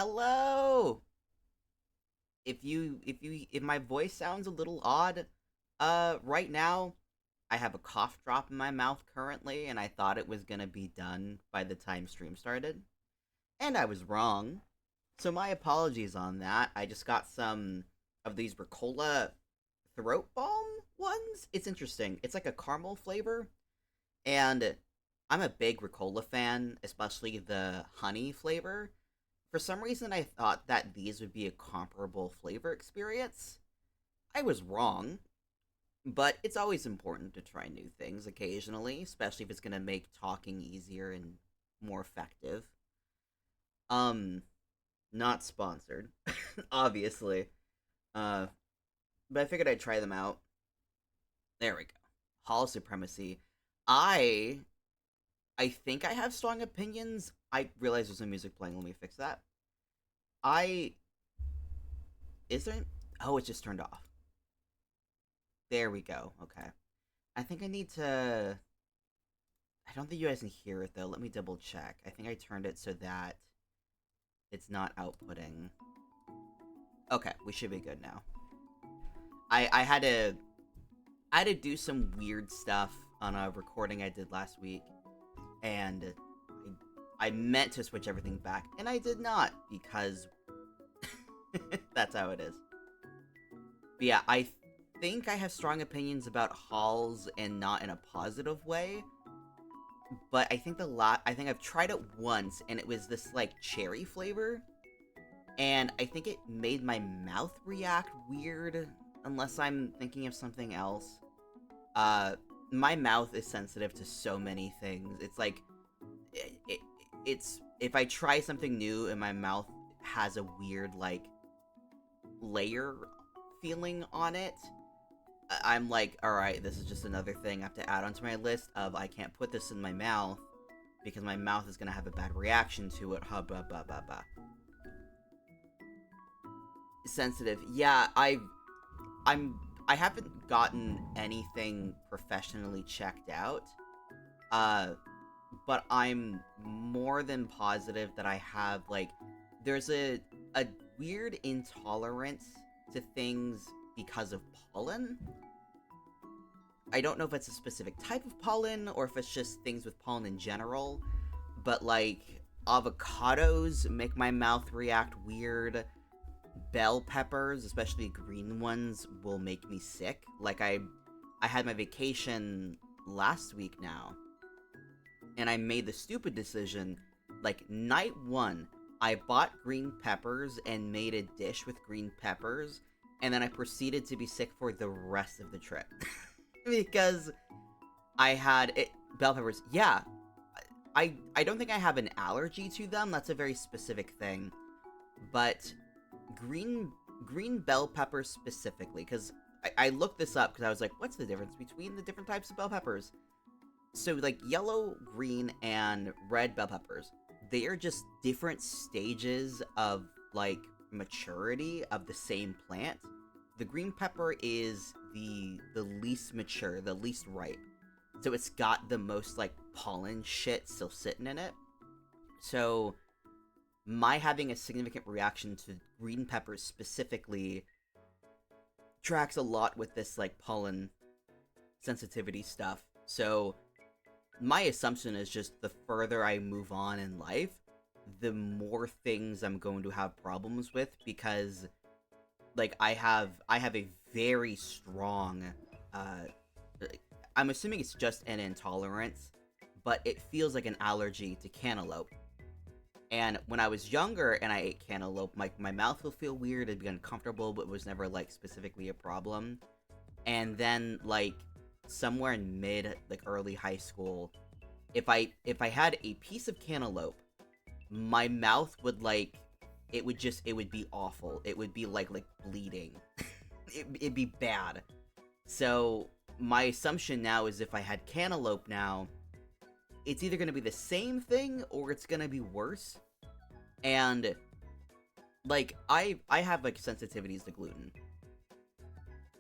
Hello. If my voice sounds a little odd, right now I have a cough drop in my mouth currently, and I thought it was gonna be done by the time stream started, and I was wrong. So my apologies on that. I just got some of these Ricola throat balm ones. It's interesting. It's like a caramel flavor, and I'm a big Ricola fan, especially the honey flavor. For some reason, I thought that these would be a comparable flavor experience. I was wrong, but it's always important to try new things occasionally, especially if it's going to make talking easier and more effective. Um, Not sponsored, obviously. Uh, but I figured I'd try them out. There we go. Hall Supremacy. I I think I have strong opinions. I realize there's no music playing. Let me fix that. I is there? Oh, it's just turned off. There we go. Okay. I think I need to. I don't think you guys can hear it though. Let me double check. I think I turned it so that it's not outputting. Okay, we should be good now. I had to do some weird stuff on a recording I did last week, and I meant to switch everything back, and I did not because that's how it is. But yeah, I think I have strong opinions about halls and not in a positive way. But I think I think I've tried it once and it was this like cherry flavor, and I think it made my mouth react weird unless I'm thinking of something else. Uh my mouth is sensitive to so many things. It's like it, it, it's if I try something new and my mouth has a weird like layer feeling on it, I'm like, all right, this is just another thing I have to add onto my list of I can't put this in my mouth because my mouth is gonna have a bad reaction to it. Huh, blah, blah, blah, blah. Sensitive, yeah. I'm I haven't gotten anything professionally checked out. Uh, but I'm more than positive that I have like there's a weird intolerance to things because of pollen. I don't know if it's a specific type of pollen or if it's just things with pollen in general, but like avocados make my mouth react weird. Bell peppers, especially green ones, will make me sick. Like I had my vacation last week now, and I made the stupid decision like night 1 I bought green peppers and made a dish with green peppers, and then I proceeded to be sick for the rest of the trip. Because I had it, bell peppers. Yeah, I don't think I have an allergy to them. That's a very specific thing. But green green bell peppers specifically, because I looked this up because I was like, what's the difference between the different types of bell peppers? So like yellow, green, and red bell peppers, they are just different stages of like maturity of the same plant. The green pepper is the least mature, the least ripe. So it's got the most like pollen shit still sitting in it. So my having a significant reaction to green peppers specifically tracks a lot with this like pollen sensitivity stuff. So my assumption is just the further I move on in life, the more things I'm going to have problems with, because like I have a very strong uh I'm assuming it's just an intolerance, but it feels like an allergy to cantaloupe. And when I was younger and I ate cantaloupe, my mouth will feel weird, it'd be uncomfortable, but it was never like specifically a problem. And then like somewhere in mid like early high school, if I had a piece of cantaloupe, my mouth would like it would be awful. It would be like bleeding. It'd be bad. So my assumption now is if I had cantaloupe now, it's either going to be the same thing or it's going to be worse. And like I have like sensitivities to gluten.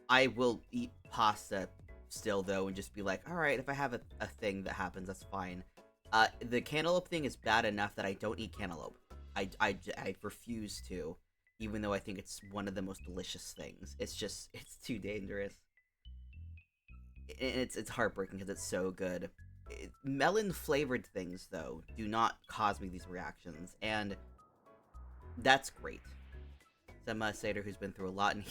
I will eat pasta still though and just be like, all right, if I have a thing that happens, that's fine. The cantaloupe thing is bad enough that I don't eat cantaloupe. I refuse to, even though I think it's one of the most delicious things. It's too dangerous. It's heartbreaking because it's so good. Melon flavored things though do not cause me these reactions, and that's great. Some Satyr who's been through a lot, and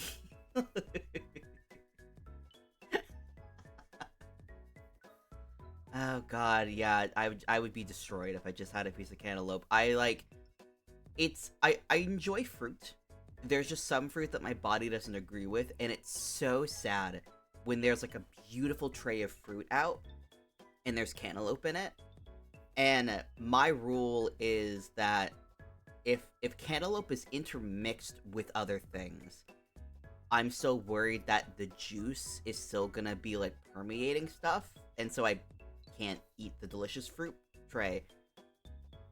oh god, yeah, I would be destroyed if I just had a piece of cantaloupe. I enjoy fruit. There's just some fruit that my body doesn't agree with, and it's so sad when there's like a beautiful tray of fruit out and there's cantaloupe in it. And my rule is that if cantaloupe is intermixed with other things, I'm still worried that the juice is still gonna be like permeating stuff, and so I can't eat the delicious fruit tray.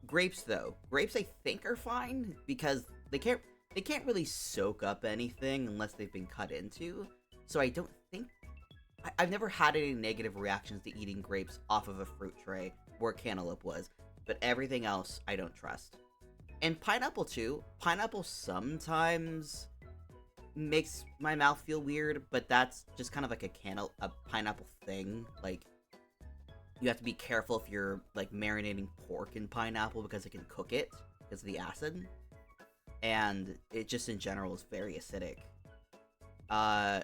Grapes though, grapes I think are fine because they can't really soak up anything unless they've been cut into. So I don't think I've never had any negative reactions to eating grapes off of a fruit tray where cantaloupe was, but everything else I don't trust. And pineapple too. Pineapple sometimes makes my mouth feel weird, but that's just kind of like a pineapple thing. Like, you have to be careful if you're like marinating pork in pineapple because it can cook it because of the acid, and it just in general is very acidic. I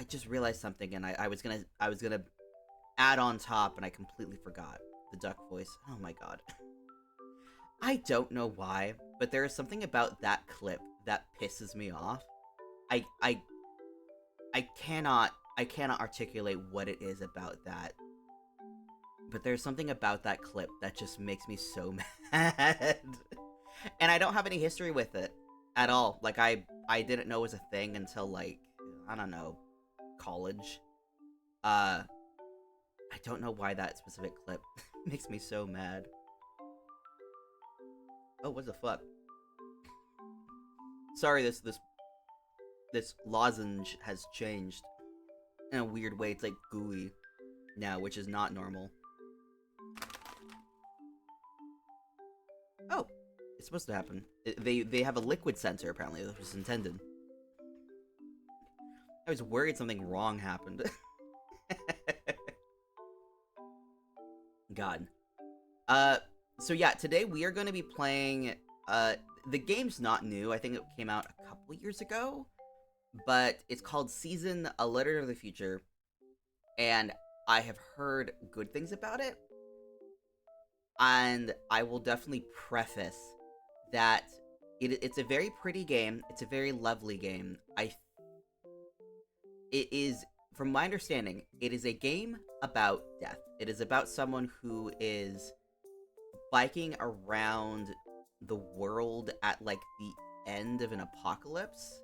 just realized something, and I was gonna add on top, and I completely forgot the duck voice. Oh my god. I don't know why, but there is something about that clip that pisses me off. I I I cannot articulate what it is about that, but there's something about that clip that just makes me so mad. And I don't have any history with it at all. Like I didn't know it was a thing until like I don't know, college. I don't know why that specific clip makes me so mad. Oh, what the fuck? Sorry, this lozenge has changed in a weird way. It's like gooey now, which is not normal. Oh, it's supposed to happen. They have a liquid sensor apparently. That was intended. I was worried something wrong happened. God. Uh, so yeah, today we are going to be playing. The game's not new. I think it came out a couple years ago, but it's called Season: A Letter to the Future, and I have heard good things about it. And I will definitely preface that it's a very pretty game. It's a very lovely game. It is, from my understanding, it is a game about death. It is about someone who is biking around the world at like the end of an apocalypse.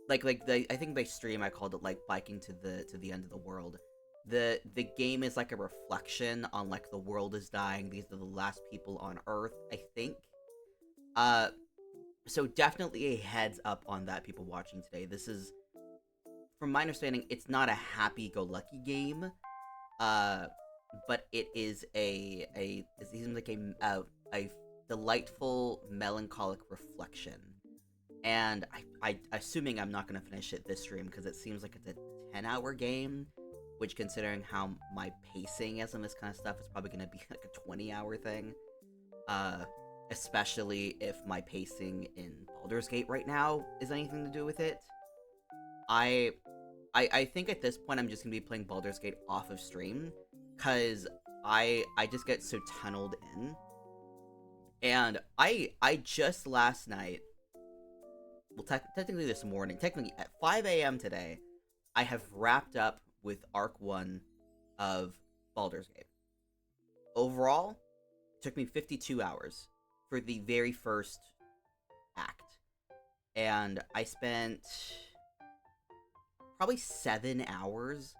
I think by stream I called it like biking to the end of the world. The game is like a reflection on like the world is dying. These are the last people on Earth, I think. Uh, so definitely a heads up on that, people watching today. This is, from my understanding, it's not a happy-go-lucky game. Uh, but it is it seems like a delightful, melancholic reflection. And I assuming I'm not gonna finish it this stream because it seems like it's a 10-hour game, which, considering how my pacing is on this kind of stuff, is probably gonna be like a 20-hour thing. Especially if my pacing in Baldur's Gate right now is anything to do with it. I think at this point I'm just gonna be playing Baldur's Gate off of stream, cause I just get so tunneled in. And I just last night, well technically this morning, technically at 5 a.m. today, I have wrapped up with Arc 1 of Baldur's Gate. Overall, it took me 52 hours for the very first act. And I spent probably 7 hours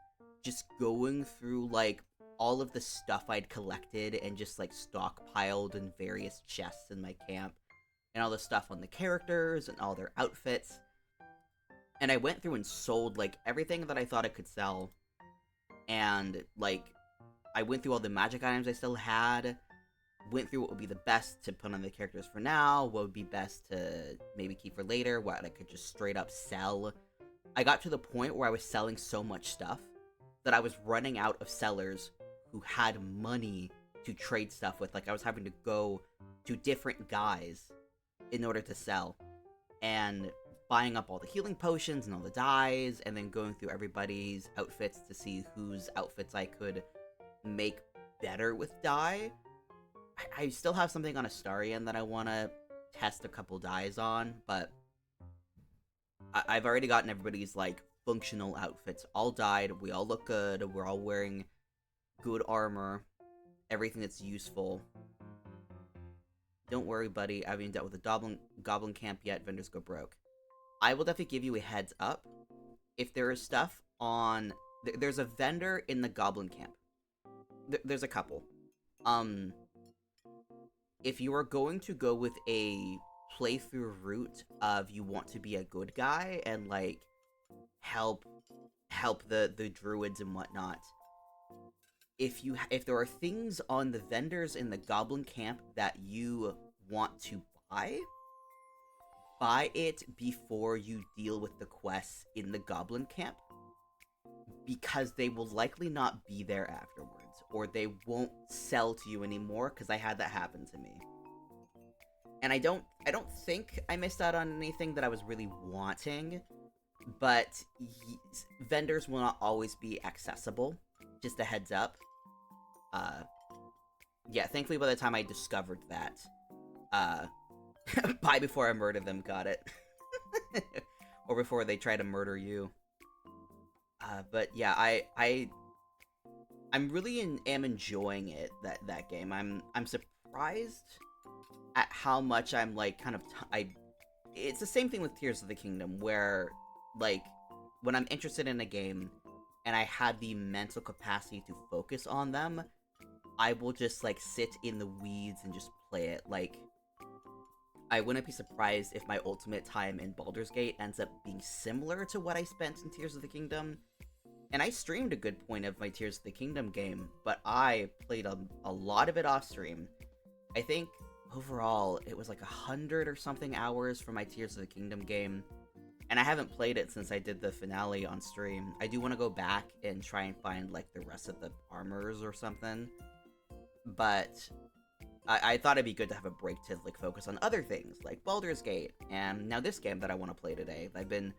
just going through like all of the stuff I'd collected and just like stockpiled in various chests in my camp, and all the stuff on the characters and all their outfits. And I went through and sold like everything that I thought I could sell, and like I went through all the magic items I still had. went through what would be the best to put on the characters for now, what would be best to maybe keep for later, what I could just straight up sell. I got to the point where I was selling so much stuff that I was running out of sellers who had money to trade stuff with. Like, I was having to go to different guys in order to sell, and buying up all the healing potions and all the dyes, and then going through everybody's outfits to see whose outfits I could make better with dye. I still have something on Astarion that I want to test a couple dyes on, but I've already gotten everybody's, like, functional outfits all dyed. We all look good. We're all wearing good armor. Everything that's useful. Don't worry, buddy. I haven't dealt with the goblin camp yet. Vendors go broke. I will definitely give you a heads up. If there is stuff on... There's a vendor in the goblin camp. There's a couple. If you are going to go with a playthrough route of you want to be a good guy and, like, help the druids and whatnot, if there are things on the vendors in the goblin camp that you want to buy it before you deal with the quests in the goblin camp, because they will likely not be there afterwards, or they won't sell to you anymore, because I had that happen to me. And I don't think I missed out on anything that I was really wanting, but vendors will not always be accessible. Just a heads up. Yeah, thankfully by the time I discovered that, buy before I murder them got it. Or before they try to murder you. But yeah, I'm really am enjoying it, that game. I'm surprised at how much I'm, like, kind of it's the same thing with Tears of the Kingdom, where, like, when I'm interested in a game and I have the mental capacity to focus on them, I will just, like, sit in the weeds and just play it. Like, I wouldn't be surprised if my ultimate time in Baldur's Gate ends up being similar to what I spent in Tears of the Kingdom. And I streamed a good point of my Tears of the Kingdom game, but I played a lot of it off stream. I think overall it was like 100 or something hours for my Tears of the Kingdom game, and I haven't played it since I did the finale on stream. I do want to go back and try and find, like, the rest of the armors or something, but I thought it'd be good to have a break to, like, focus on other things, like Baldur's Gate, and now this game that I want to play today. I've been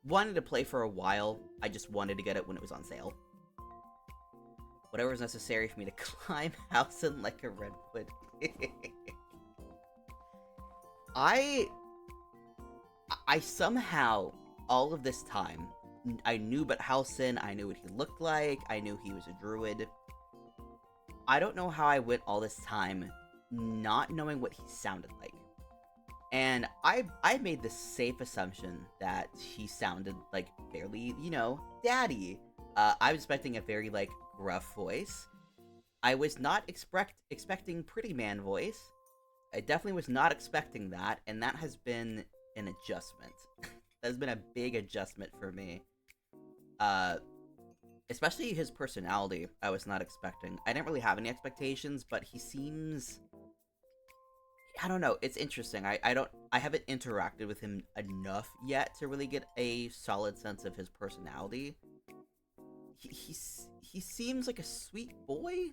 wanting to play for a while. I just wanted to get it when it was on sale. Whatever is necessary for me to climb Housen like a redwood. I somehow, all of this time, I knew about Housen, I knew what he looked like, I knew he was a druid. I don't know how I went all this time not knowing what he sounded like. And I made the safe assumption that he sounded, like, fairly, you know, daddy. I was expecting a very, like, gruff voice. I was not expecting pretty man voice. I definitely was not expecting that, and that has been an adjustment. That has been a big adjustment for me. Especially his personality, I was not expecting. I didn't really have any expectations, but he seems... I don't know, it's interesting. I haven't interacted with him enough yet to really get a solid sense of his personality. He seems like a sweet boy?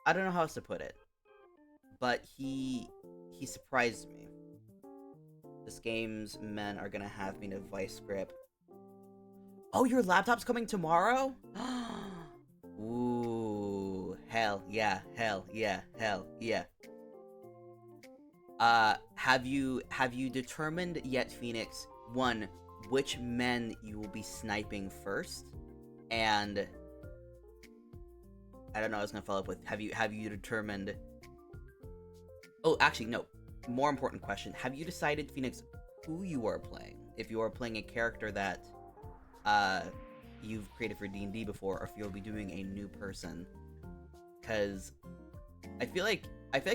I don't know how else to put it. But he surprised me. This game's men are gonna have me to vice grip. Oh, your laptop's coming tomorrow? Ooh, hell yeah, hell yeah, hell yeah. Have you determined yet, Phoenix, one, which men you will be sniping first? And I don't know, I was gonna follow up with, have you determined... Oh, actually, no. More important question. Have you decided, Phoenix, who you are playing? If you are playing a character that, you've created for D&D before, or if you'll be doing a new person? Because I feel like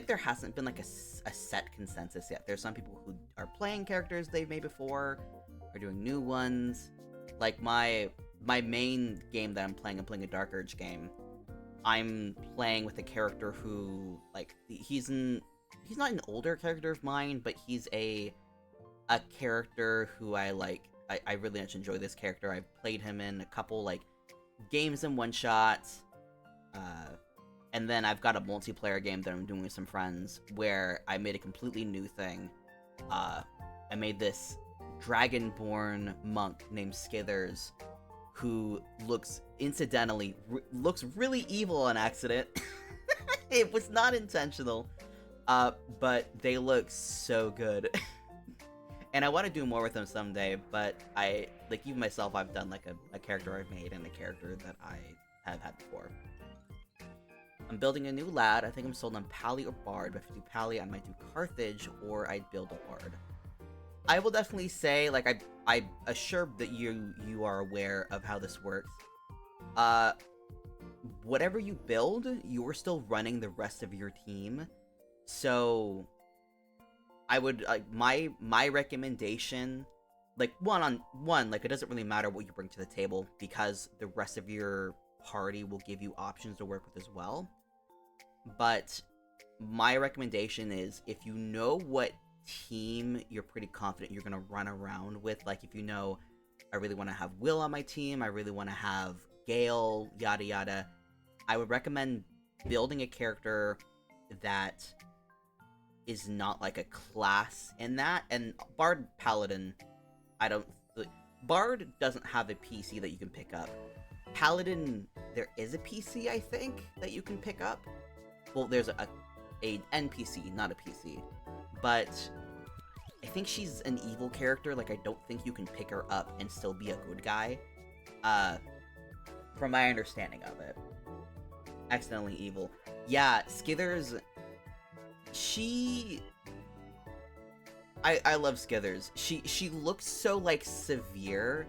there hasn't been, like, a set consensus yet. There's some people who are playing characters they've made before, or doing new ones. Like, my main game that I'm playing a Dark Urge game. I'm playing with a character who, like, he's not an older character of mine, but he's a character who I like. I really much enjoy this character. I've played him in a couple, like, games and one-shots. And then I've got a multiplayer game that I'm doing with some friends where I made a completely new thing. I made this dragonborn monk named Skithers, who looks, incidentally, looks really evil on accident. It was not intentional, but they look so good. And I want to do more with them someday, but like, even myself, I've done, like, a character I've made and a character that I have had before. I'm building a new lad. I think I'm sold on Pally or Bard, but if I do Pally, I might do Carthage, or I'd build a Bard. I will definitely say, like, I'm sure that you are aware of how this works. Whatever you build, you're still running the rest of your team. So, I would, my recommendation, like, like, it doesn't really matter what you bring to the table, because the rest of your party will give you options to work with as well. But my recommendation is, if you know what team you're pretty confident you're going to run around with, like, if you know, I really want to have Will on my team, I really want to have Gale, yada yada, I would recommend building a character that is not like a class in that. And Bard Paladin, Bard doesn't have a PC that you can pick up. Paladin, there is a PC, I think, that you can pick up. Well, there's an NPC, not a PC. But I think she's an evil character. Like, I don't think you can pick her up and still be a good guy. From my understanding of it. Accidentally evil. Yeah, Skithers, I love Skithers. She looks so, like, severe.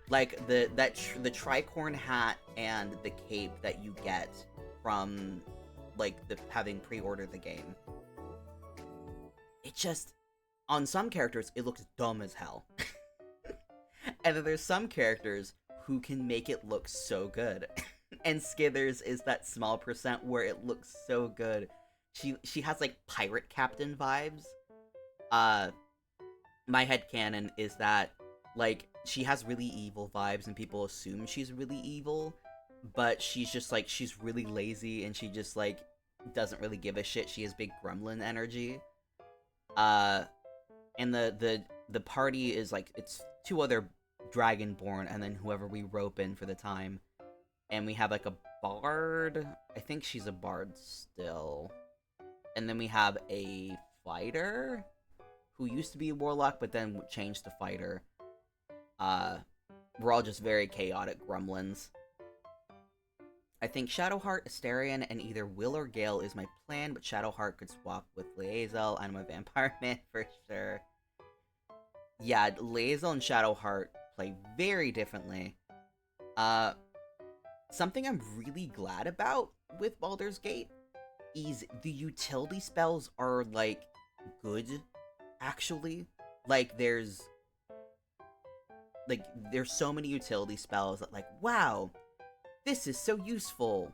Like, the tricorn hat and the cape that you get from, like, having pre-ordered the game. It just, on some characters, it looks dumb as hell. And then there's some characters who can make it look so good. And Skithers is that small percent where it looks so good. She has, like, pirate captain vibes. My headcanon is that, like, she has really evil vibes and people assume she's really evil, but she's just, like, she's really lazy and she just, like, doesn't really give a shit. She has big gremlin energy. And the party is, like, it's 2 other Dragonborn and then whoever we rope in for the time. And we have, like, a bard. I think she's a bard still. And then we have a fighter who used to be a warlock but then changed to fighter. We're all just very chaotic gremlins. I think Shadowheart, Asterion, and either Will or Gale is my plan, but Shadowheart could swap with Lae'zel. I'm a vampire man for sure. Yeah, Lae'zel and Shadowheart play very differently. Something I'm really glad about with Baldur's Gate is the utility spells are, like, good, actually. Like, there's so many utility spells that, like, wow, this is so useful.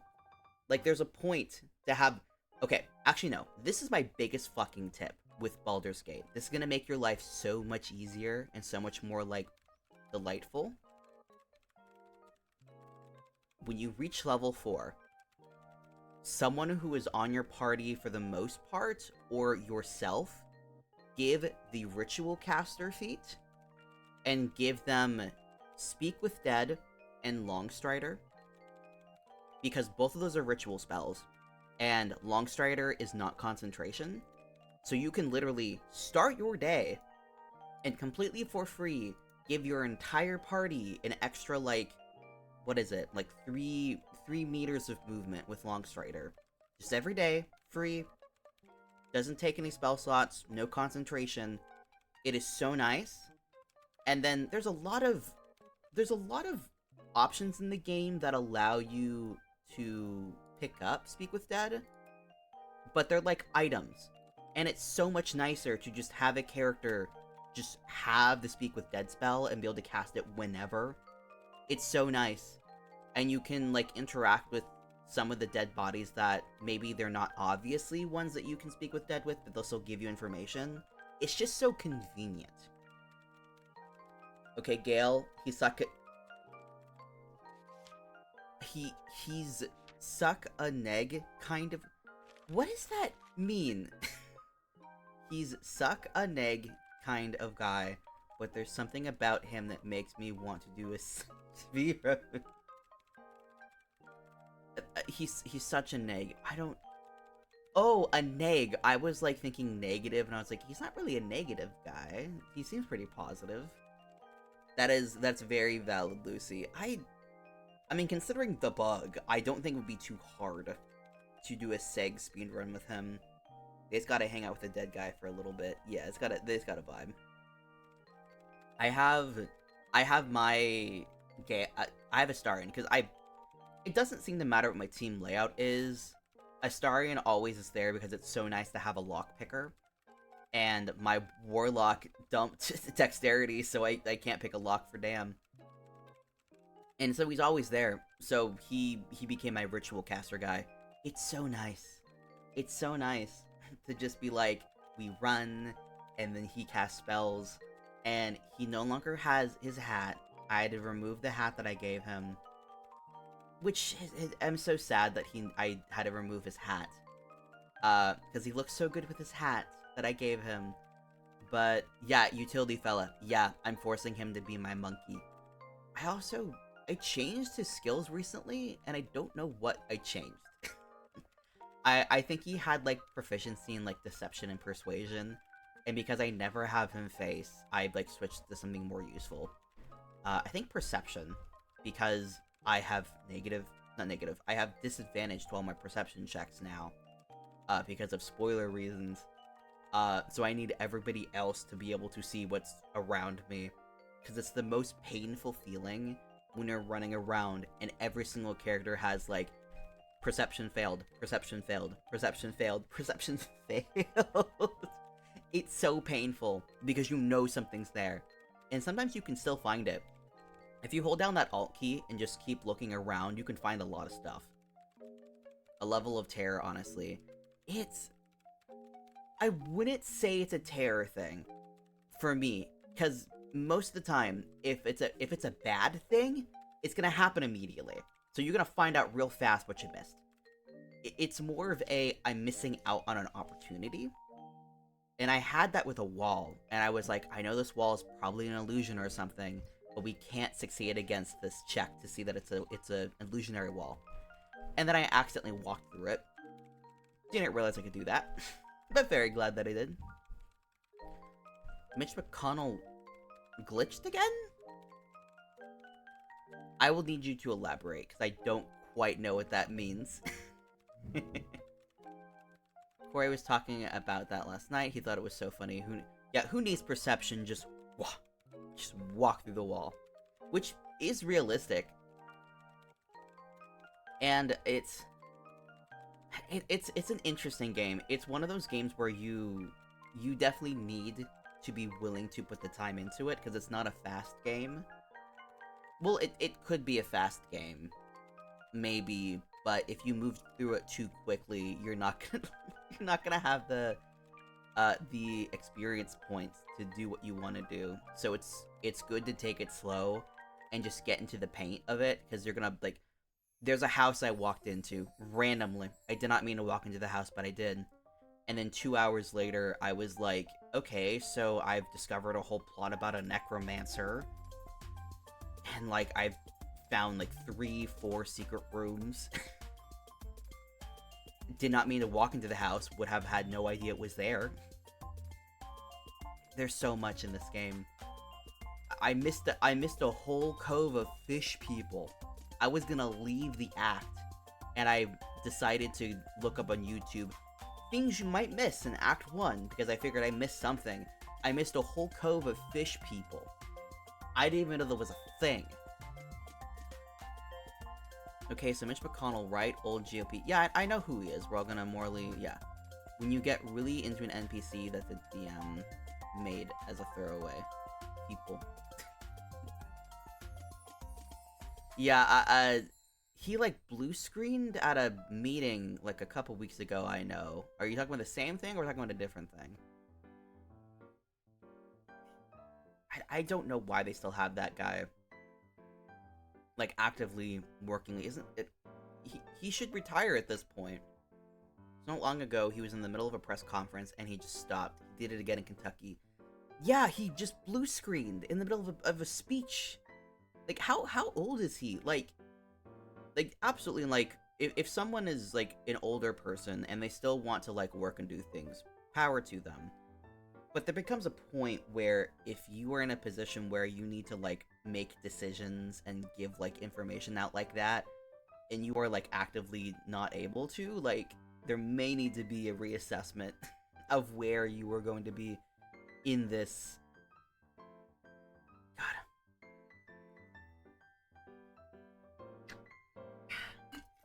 Like, there's a point to have... Okay, actually, no. This is my biggest fucking tip with Baldur's Gate. This is gonna make your life so much easier and so much more, like, delightful. When you reach level 4, someone who is on your party for the most part, or yourself, give the Ritual Caster feat, and give them Speak with Dead and Longstrider, because both of those are ritual spells, and Longstrider is not concentration, so you can literally start your day and completely for free give your entire party an extra, like, what is it, like 3 meters of movement with Longstrider. Just every day, free, doesn't take any spell slots, no concentration. It is so nice. And then there's a lot of options in the game that allow you to pick up Speak with Dead, but they're like items, and it's so much nicer to just have a character just have the Speak with Dead spell and be able to cast it whenever. It's so nice, and you can, like, interact with some of the dead bodies that maybe they're not obviously ones that you can speak with dead with, but they'll still give you information. It's just so convenient. Okay, Gale, he's suck a neg kind of. What does that mean? He's suck a neg kind of guy, but there's something about him that makes me want to do a speedrun. He's such a neg. I don't. Oh, a neg. I was like thinking negative, and I was like, he's not really a negative guy. He seems pretty positive. That's very valid, Lucy. I mean, considering the bug, I don't think it would be too hard to do a seg speedrun with him. It's got to hang out with the dead guy for a little bit. Yeah, it's got a vibe. I have my I have Astarion because it doesn't seem to matter what my team layout is. Astarion always is there because it's so nice to have a lockpicker. And my Warlock dumped Dexterity, so I can't pick a lock for damn. And so he's always there. So he became my ritual caster guy. It's so nice. It's so nice to just be like, we run, and then he casts spells. And he no longer has his hat. I had to remove the hat that I gave him. Which, I'm so sad that I had to remove his hat. Because he looks so good with his hat that I gave him. But, yeah, utility fella. Yeah, I'm forcing him to be my monkey. I changed his skills recently, and I don't know what I changed. I think he had, like, proficiency in, like, deception and persuasion. And because I never have him face, I, like, switched to something more useful. I think perception, because I have I have disadvantage to all my perception checks now. Because of spoiler reasons. So I need everybody else to be able to see what's around me. Because it's the most painful feeling when you're running around and every single character has, like, perception failed, perception failed, perception failed, perception failed. It's so painful because you know something's there. And sometimes you can still find it. If you hold down that Alt key and just keep looking around, you can find a lot of stuff. A level of terror, honestly. I wouldn't say it's a terror thing for me, because most of the time, if it's a bad thing, it's gonna happen immediately. So you're gonna find out real fast what you missed. It's more of I'm missing out on an opportunity. And I had that with a wall, and I was like, I know this wall is probably an illusion or something, but we can't succeed against this check to see that it's an illusionary wall. And then I accidentally walked through it. Didn't realize I could do that, but very glad that I did. Mitch McConnell glitched again? I will need you to elaborate, because I don't quite know what that means. Corey was talking about that last night. He thought it was so funny. Who needs perception? Just walk through the wall. Which is realistic. And it's an interesting game. It's one of those games where you definitely need to be willing to put the time into it, because it's not a fast game. Well, it could be a fast game. Maybe, but if you move through it too quickly, you're not gonna have the experience points to do what you want to do. So it's good to take it slow and just get into the paint of it, because you're gonna, like, there's a house I walked into randomly. I did not mean to walk into the house, but I did. And then 2 hours later, I was like, okay, so I've discovered a whole plot about a necromancer. And, like, I've found, like, 3-4 secret rooms. Did not mean to walk into the house. Would have had no idea it was there. There's so much in this game. I missed a whole cove of fish people. I was gonna leave the act, and I decided to look up on YouTube things you might miss in Act 1, because I figured I missed something. I missed a whole cove of fish people. I didn't even know there was a thing. Okay, so Mitch McConnell, right? Old GOP. Yeah, I know who he is. We're all gonna morally... Yeah. When you get really into an NPC that the DM made as a throwaway. People. Yeah, he like blue screened at a meeting like a couple weeks ago. I know. Are you talking about the same thing or talking about a different thing? I don't know why they still have that guy like actively working. Isn't it? He should retire at this point. Not long ago, he was in the middle of a press conference and he just stopped. He did it again in Kentucky. Yeah, he just blue screened in the middle of a speech. Like, how old is he? Like absolutely. Like, if someone is like an older person and they still want to like work and do things, power to them. But there becomes a point where if you are in a position where you need to like make decisions and give like information out like that, and you are like actively not able to, like, there may need to be a reassessment of where you are going to be in this. God.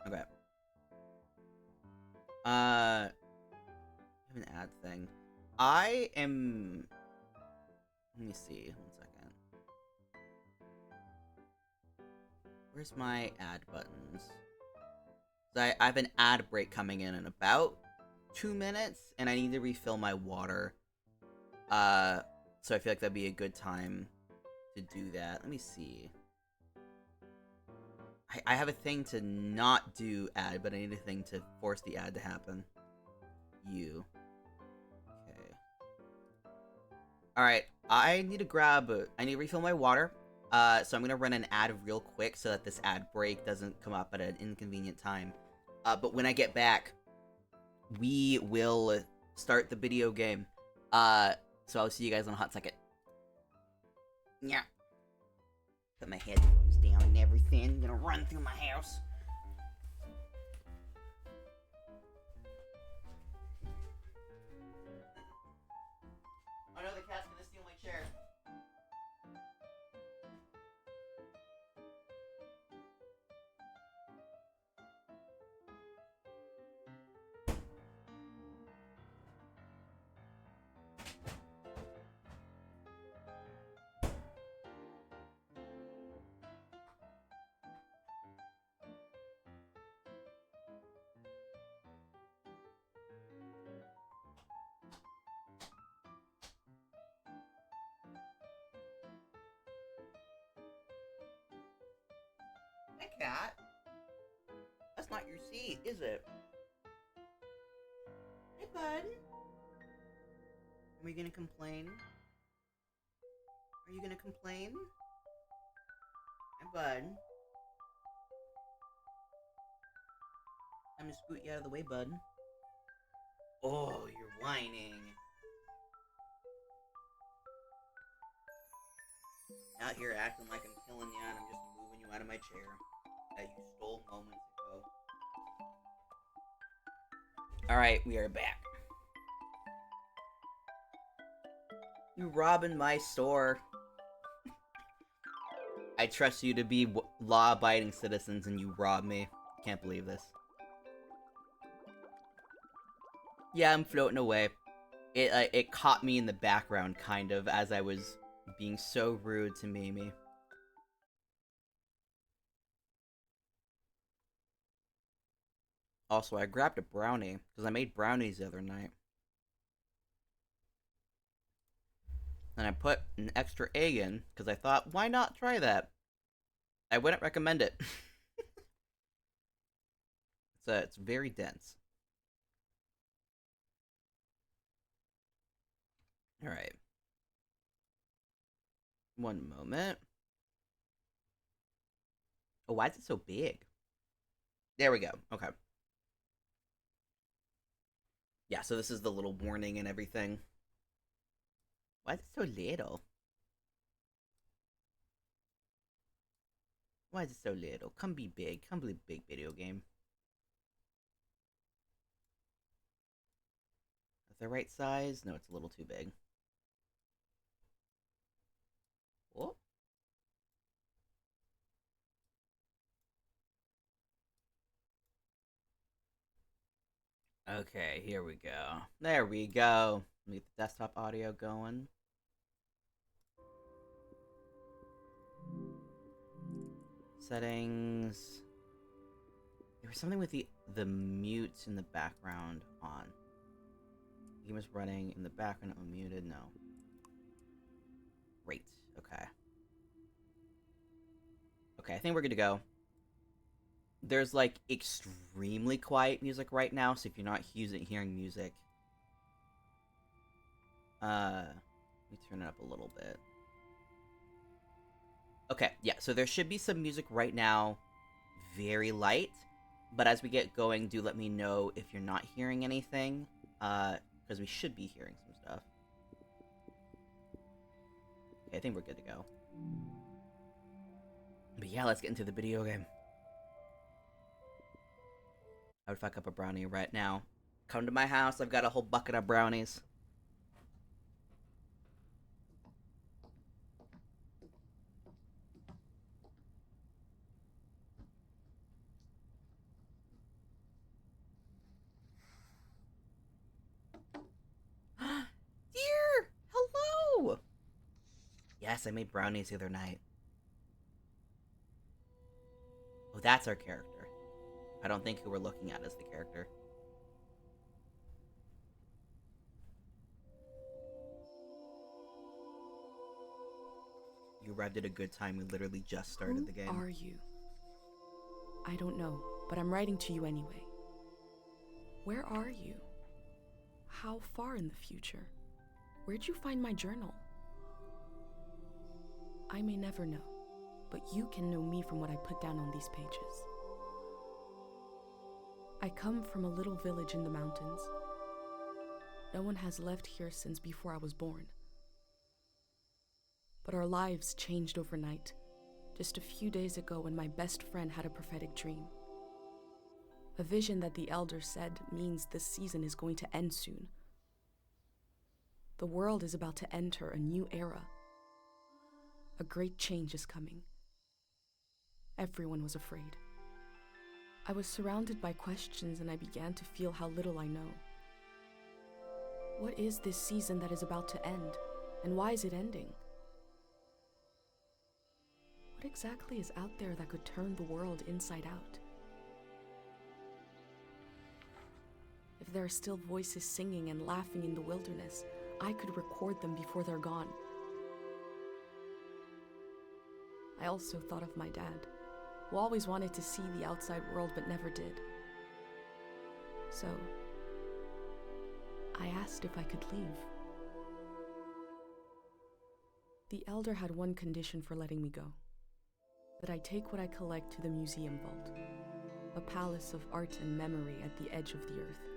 Okay. I have an ad thing. I am. Let me see. 1 second. Where's my ad buttons? I have an ad break coming in about 2 minutes, and I need to refill my water. So I feel like that'd be a good time to do that. Let me see. I have a thing to not do ad, but I need a thing to force the ad to happen. You. Okay. Alright, I need to refill my water. So I'm gonna run an ad real quick so that this ad break doesn't come up at an inconvenient time. But when I get back, we will start the video game. So I'll see you guys in a hot second. Yeah. Put my headphones down and everything. I'm gonna run through my house. Oh no, the cat's gonna steal my chair. Hey, cat. That's not your seat, is it? Hey, bud. Are we gonna complain? Are you gonna complain? Hey, bud. I'm gonna scoot you out of the way, bud. Oh, you're whining. Out here acting like I'm killing you and I'm just moving you out of my chair that you stole moments ago. Alright, we are back. You robbing my store. I trust you to be law-abiding citizens and you rob me. Can't believe this. Yeah, I'm floating away. It caught me in the background, kind of, as I was being so rude to Mimi. Also, I grabbed a brownie, because I made brownies the other night. And I put an extra egg in, because I thought, why not try that? I wouldn't recommend it. It's very dense. Alright. One moment. Oh, why is it so big? There we go. Okay. Yeah, so this is the little warning and everything. Why is it so little? Why is it so little? Come be big. Come be a big video game. Is the right size? No, it's a little too big. Oh. Okay, here we go. There we go. Let me get the desktop audio going. Settings. was something with the mute in the background on. The game is running in the background unmuted. No. Great. Okay. Okay, I think we're good to go. There's like extremely quiet music right now, so if you're not hearing music, let me turn it up a little bit. Okay, yeah, so there should be some music right now, very light, but as we get going, do let me know if you're not hearing anything, because we should be hearing some stuff. Okay, I think we're good to go. But yeah, let's get into the video game. I would fuck up a brownie right now. Come to my house, I've got a whole bucket of brownies. Dear! Hello! Yes, I made brownies the other night. Oh, that's our character. I don't think who we're looking at is the character. You arrived at a good time. We literally just started the game. Who are you? I don't know, but I'm writing to you anyway. Where are you? How far in the future? Where'd you find my journal? I may never know, but you can know me from what I put down on these pages. I come from a little village in the mountains. No one has left here since before I was born. But our lives changed overnight, just a few days ago when my best friend had a prophetic dream. A vision that the elder said means this season is going to end soon. The world is about to enter a new era. A great change is coming. Everyone was afraid. I was surrounded by questions and I began to feel how little I know. What is this season that is about to end, and why is it ending? What exactly is out there that could turn the world inside out? If there are still voices singing and laughing in the wilderness, I could record them before they're gone. I also thought of my dad, who always wanted to see the outside world but never did. So, I asked if I could leave. The elder had one condition for letting me go: that I take what I collect to the museum vault, a palace of art and memory at the edge of the earth.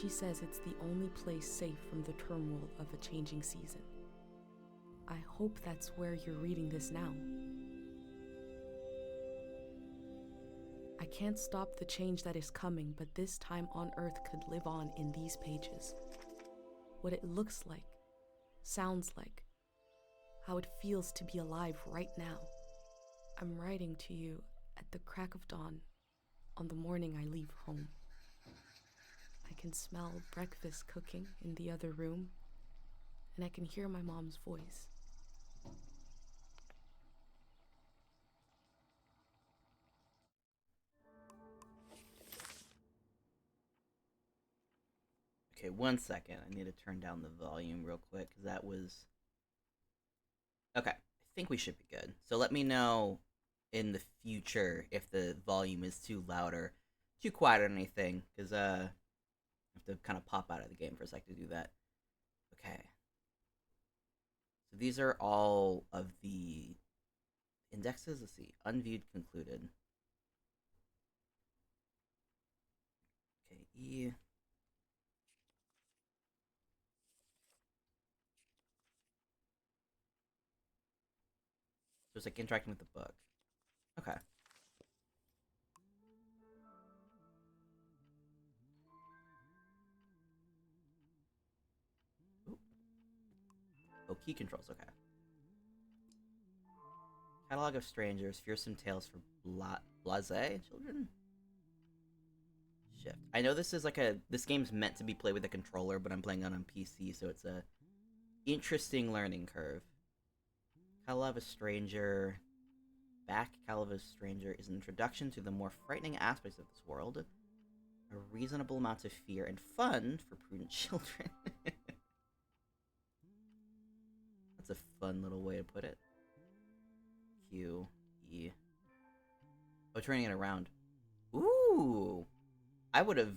She says it's the only place safe from the turmoil of a changing season. I hope that's where you're reading this now. I can't stop the change that is coming, but this time on Earth could live on in these pages. What it looks like, sounds like, how it feels to be alive right now. I'm writing to you at the crack of dawn on the morning I leave home. I can smell breakfast cooking in the other room, and I can hear my mom's voice. Okay, 1 second. I need to turn down the volume real quick, because that was... Okay, I think we should be good. So let me know in the future if the volume is too loud or too quiet or anything, because I have to kind of pop out of the game for a sec to do that. Okay. So these are all of the indexes. Let's see. Unviewed, concluded. Okay, E. So it's like interacting with the book. Okay. Ooh. Oh, key controls. Okay. Catalog of Strangers, Fearsome Tales for Blasé Children? Shift. I know this is like this game's meant to be played with a controller, but I'm playing on PC, so it's a interesting learning curve. Catalog of a Stranger. Back Calva's Stranger is an introduction to the more frightening aspects of this world. A reasonable amount of fear and fun for prudent children. That's a fun little way to put it. Q, E. Oh, turning it around. Ooh! I would have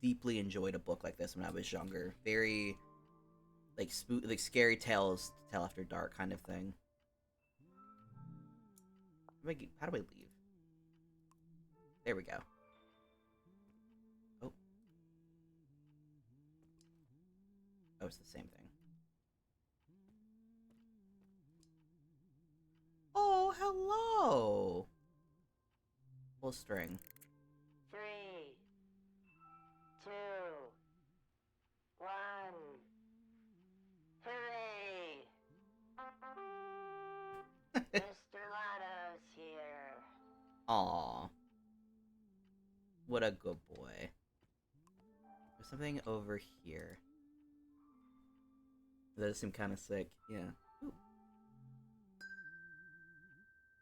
deeply enjoyed a book like this when I was younger. Very like scary tales to tell after dark kind of thing. How do I leave? There we go. Oh. Oh, it's the same thing. Oh, hello! Full string. 3, 2, 1. Hooray! Mr. Lotto's here. Aw. What a good boy. There's something over here. That does seem kind of sick. Yeah. Ooh.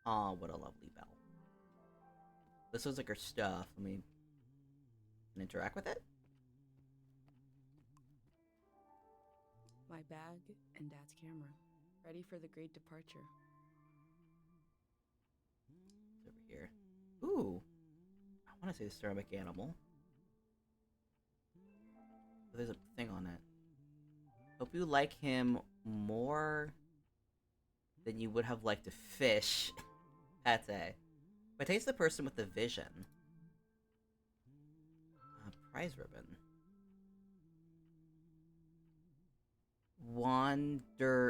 Aw, what a lovely bell. This looks like her stuff. Let me interact with it. My bag and Dad's camera, ready for the great departure. It's over here. Ooh. I want to say the ceramic animal. But there's a thing on it. Hope you like him more than you would have liked a fish. Pate. But taste the person with the vision. Prize ribbon.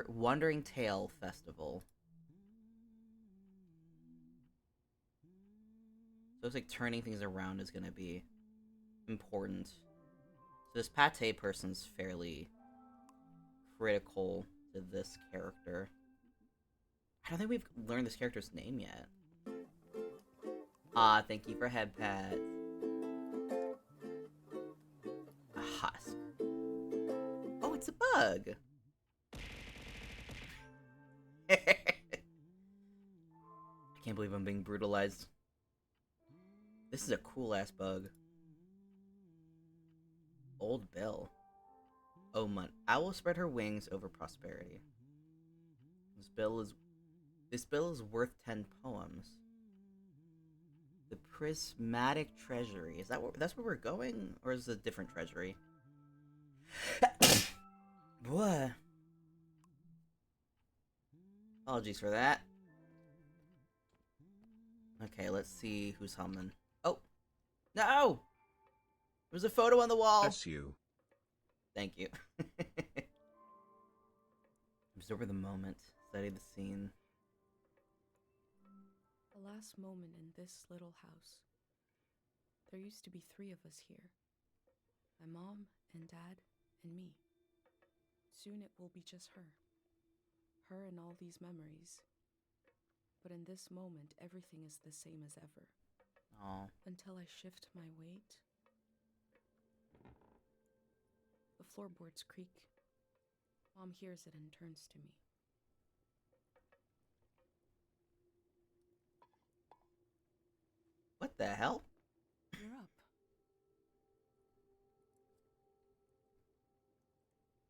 Wandering Tale Festival. So it's like turning things around is gonna be important. So this Pate person's fairly critical to this character. I don't think we've learned this character's name yet. Ah, thank you for head pats. A husk. Oh, it's a bug. I can't believe I'm being brutalized. This is a cool ass bug. Old Bill. Oh man, owl spread her wings over prosperity. This bill is worth 10 poems. The prismatic treasury. Is that's where we're going, or is it a different treasury? What? Apologies for that. Okay, let's see who's humming. Oh, no! There's a photo on the wall. That's you. Thank you. Absorb the moment. Study the scene. The last moment in this little house. There used to be 3 of us here. My mom and Dad and me. Soon it will be just her. Her and all these memories. But in this moment, everything is the same as ever. Oh. Until I shift my weight. The floorboards creak. Mom hears it and turns to me. What the hell? You're up.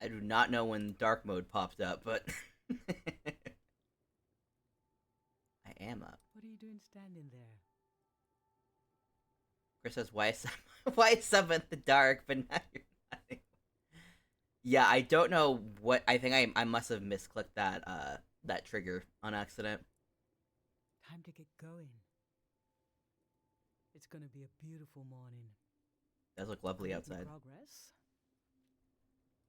I do not know when dark mode popped up, but I am up. What are you doing standing there? Chris says, why sub in the dark, but now you're not anymore. Yeah, I don't know what, I think I must have misclicked that trigger on accident. Time to get going. It's gonna be a beautiful morning. It does look lovely Making outside. Progress.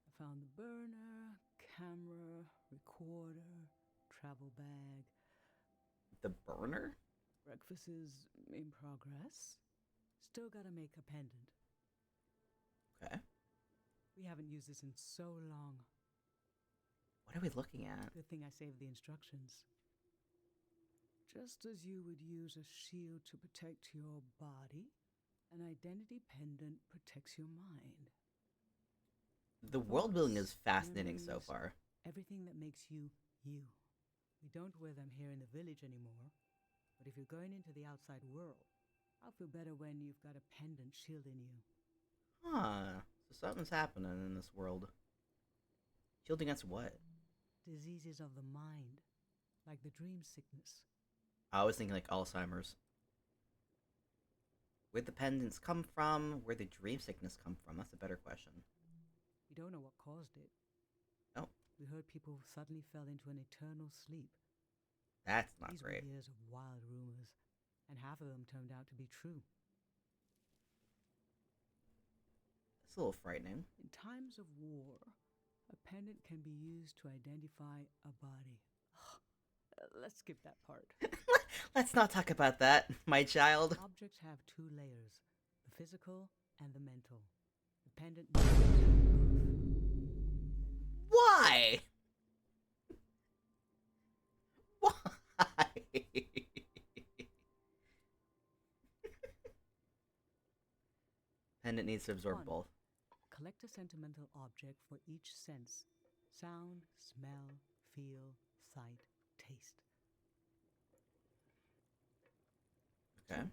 I found the burner, camera, recorder, travel bag. The burner? Breakfast is in progress. Still gotta make a pendant. Okay. We haven't used this in so long. What are we looking at? Good thing I saved the instructions. Just as you would use a shield to protect your body, an identity pendant protects your mind. The world building is Thoughts, fascinating so memories, far. Everything that makes you, you. We don't wear them here in the village anymore. But if you're going into the outside world, I'll feel better when you've got a pendant shielding you. Huh. So something's happening in this world. Shield against what? Diseases of the mind, like the dream sickness. I was thinking like Alzheimer's. Where'd the pendants come from? Where'd the dream sickness come from? That's a better question. We don't know what caused it. Oh. We heard people suddenly fell into an eternal sleep. That's not These great. were years of wild rumors, and half of them turned out to be true. It's a little frightening. In times of war, a pendant can be used to identify a body. Let's skip that part. Let's not talk about that, my child. Objects have two layers, the physical and the mental. The pendant needs to both. Why? Why? Pendant needs to absorb 1. both. Collect a sentimental object for each sense: sound, smell, feel, sight, taste. Okay. 2.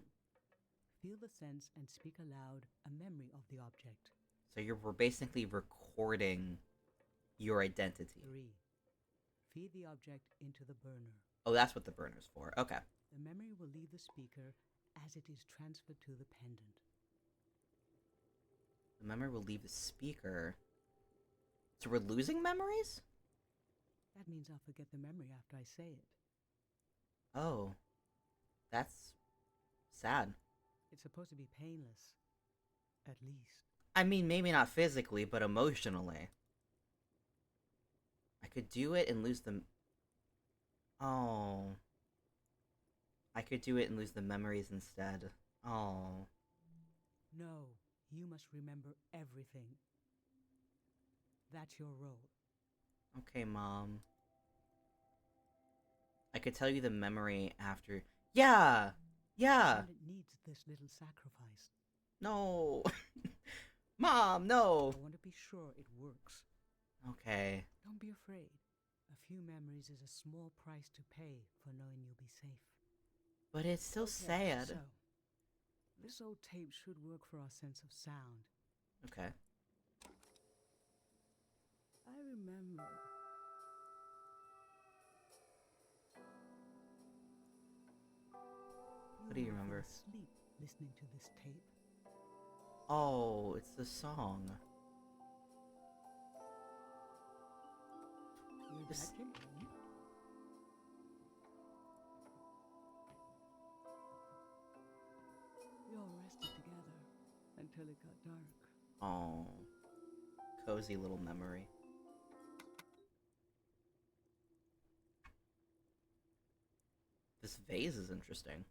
Feel the sense and speak aloud a memory of the object. So we're basically recording your identity. 3. Feed the object into the burner. Oh, that's what the burner's for. Okay. The memory will leave the speaker as it is transferred to the pendant. The memory will leave the speaker. So we're losing memories? That means I'll forget the memory after I say it. Oh. That's sad. It's supposed to be painless. At least. I mean, maybe not physically, but emotionally. I could do it and lose the... Oh. I could do it and lose the memories instead. Oh. No, you must remember everything. That's your role. Okay, Mom. I could tell you the memory after... Yeah! Yeah! And it needs this little sacrifice. No! Mom, no! I want to be sure it works. Okay. Don't be afraid. A few memories is a small price to pay for knowing you'll be safe. But it's still sad. So, this old tape should work for our sense of sound. Okay. I remember. What do you You'll remember? fall asleep listening to this tape. Oh, it's the song. You're This- that kid? We all rested together until it got dark. Oh. Cozy little memory. This vase is interesting.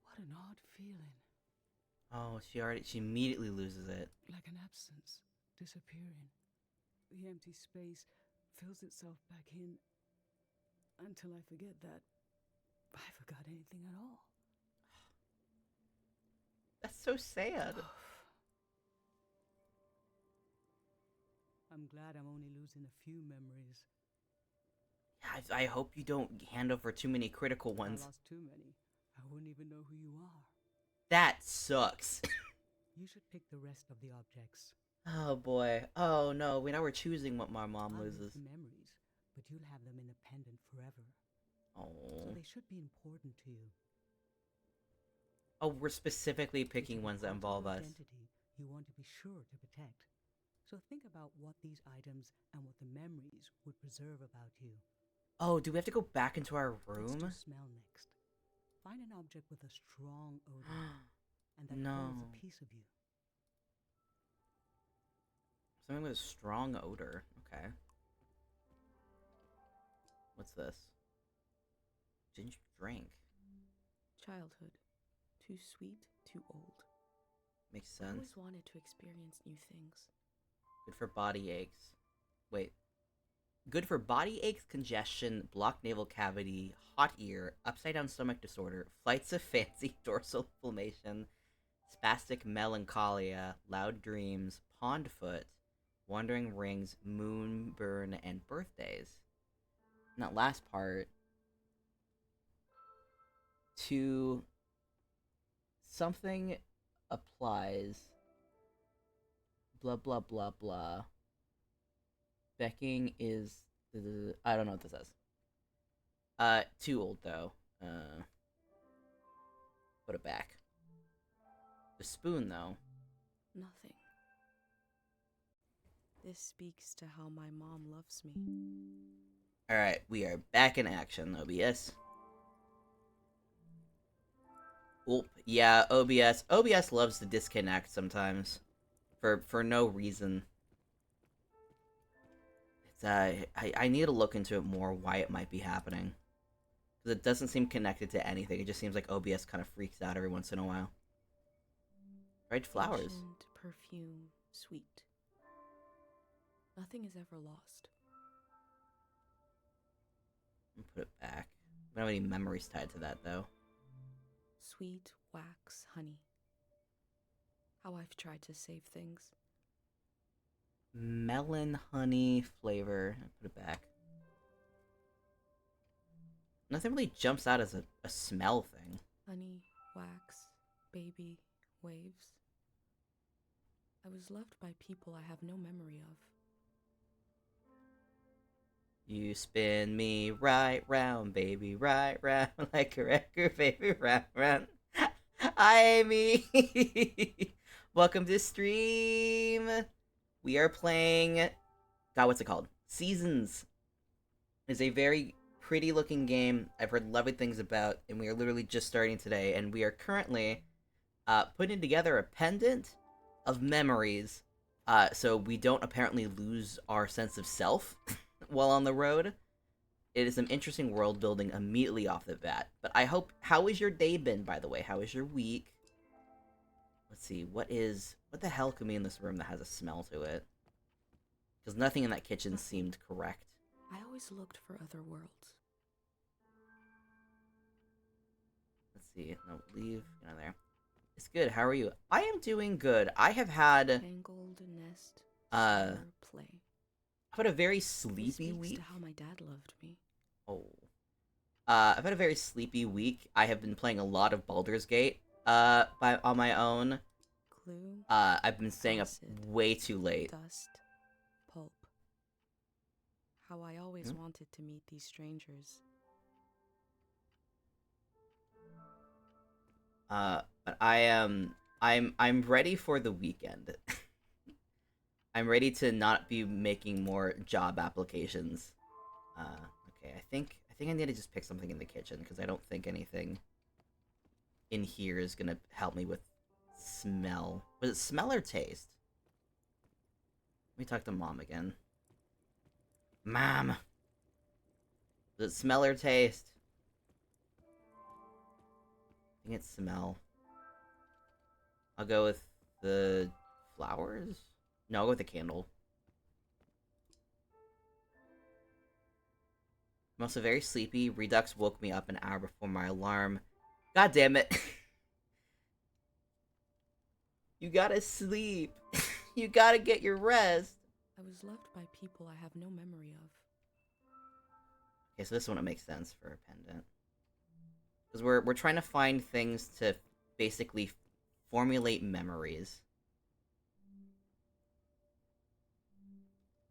What an odd feeling. Oh, she immediately loses it. Like an absence, disappearing. The empty space fills itself back in until I forget that I forgot anything at all. That's so sad. I'm glad I'm only losing a few memories. Yeah, I hope you don't hand over too many critical If ones. I lost too many, I wouldn't even know who you are. That sucks. You should pick the rest of the objects. Oh boy. Oh no, now we're choosing what my mom I'll lose loses. the memories, but you'll have them in a pendant forever. So Oh. they should be important to you. Oh, we're specifically picking It's a ones that part of involve your us. identity you want to be sure to protect. So think about what these items and what the memories would preserve about you. Oh, do we have to go back into our Let's room? do smell next. Find an object with a strong odor, and that No. holds a piece of you. Something with a strong odor. Okay. What's this? Ginger drink. Childhood. Too sweet, too old. Makes I sense. always wanted to experience new things. Good for body aches. Wait. Good for body aches, congestion, blocked navel cavity, hot ear, upside down stomach disorder, flights of fancy, dorsal inflammation, spastic melancholia, loud dreams, pondfoot, wandering rings, moonburn, and birthdays. And that last part, to something applies, blah blah blah blah. Becking is I don't know what this says. Too old though. Put it back. The spoon though. Nothing. This speaks to how my mom loves me. Alright, we are back in action, OBS. Oop, yeah, OBS. OBS loves to disconnect sometimes. For no reason. It's, I need to look into it more, why it might be happening. Because it doesn't seem connected to anything. It just seems like OBS kind of freaks out every once in a while. Red flowers. Ancient perfume, sweet. Nothing is ever lost. Put it back. I don't have any memories tied to that, though. Sweet wax honey. How I've tried to save things. Melon honey flavor. Put it back. Nothing really jumps out as a smell thing. Honey, wax, baby, waves. I was loved by people I have no memory of. You spin me right round, baby, right round, like a record, baby, round, round. Hi, me. Welcome to stream. We are playing. God, what's it called? Seasons. It's a very pretty looking game I've heard lovely things about, and we are literally just starting today. And we are currently putting together a pendant of memories, so we don't apparently lose our sense of self while on the road. It is some interesting world building immediately off the bat. But I hope. How has your day been, by the way? How is your week? Let's see. What the hell could be in this room that has a smell to it? Because nothing in that kitchen seemed correct. I always looked for other worlds. Let's see. No, leave. Get out of there. It's good. How are you? I am doing good. I have had Tangled nest. Play. I've had a very This sleepy speaks week. to how my dad loved me. Oh. I've had a very sleepy week. I have been playing a lot of Baldur's Gate on my own. Glue. I've been staying up Acid, way too late. Dust. Pulp. How I always wanted to meet these strangers. But I'm ready for the weekend. I'm ready to not be making more job applications. Okay, I think I need to just pick something in the kitchen because I don't think anything in here is gonna help me with smell. Was it smell or taste? Let me talk to Mom again. Mom! Does it smell or taste? I think it's smell. I'll go with the flowers? No, I'll go with the candle. I'm also very sleepy. Redux woke me up an hour before my alarm. God damn it. You gotta sleep. You gotta get your rest. I was loved by people I have no memory of. Okay, so this one makes sense for a pendant. Because we're trying to find things to basically formulate memories.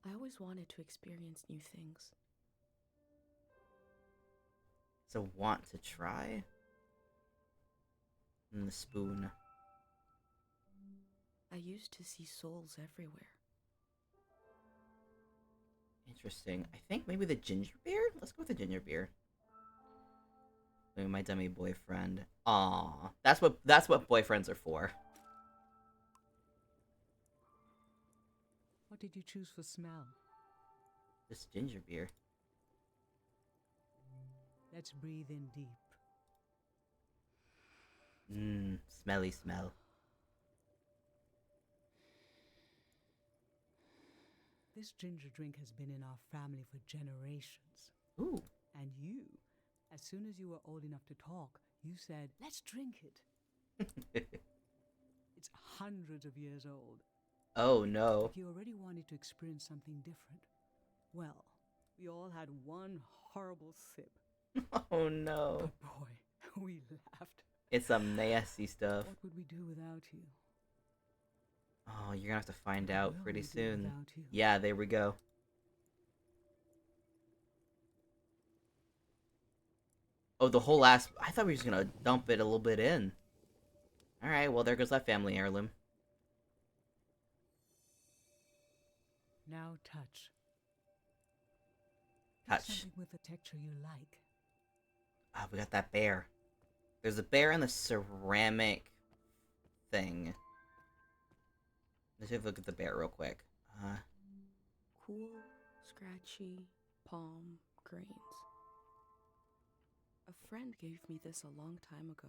I always wanted to experience new things. So want to try? And the spoon. I used to see souls everywhere. Interesting. I think maybe the ginger beer? Let's go with the ginger beer. Maybe my dummy boyfriend. Aw. That's what boyfriends are for. What did you choose for smell? This ginger beer. Let's breathe in deep. Mmm, smelly smell. This ginger drink has been in our family for generations. Ooh. And you, as soon as you were old enough to talk, you said, let's drink it. It's hundreds of years old. Oh no. Like you already wanted to experience something different. Well, we all had one horrible sip. Oh no. But boy, we laughed. It's some nasty stuff. What would we do without you? Oh, you're gonna have to find What out will pretty we do soon. without you? Yeah, there we go. Oh, the whole last... I thought we were just gonna dump it a little bit in. Alright, well, there goes that family heirloom. Now touch. Pick Touch. something with a texture you like. Oh, we got that bear. There's a bear in the ceramic thing. Let's take a look at the bear real quick. Cool, scratchy, palm grains. A friend gave me this a long time ago.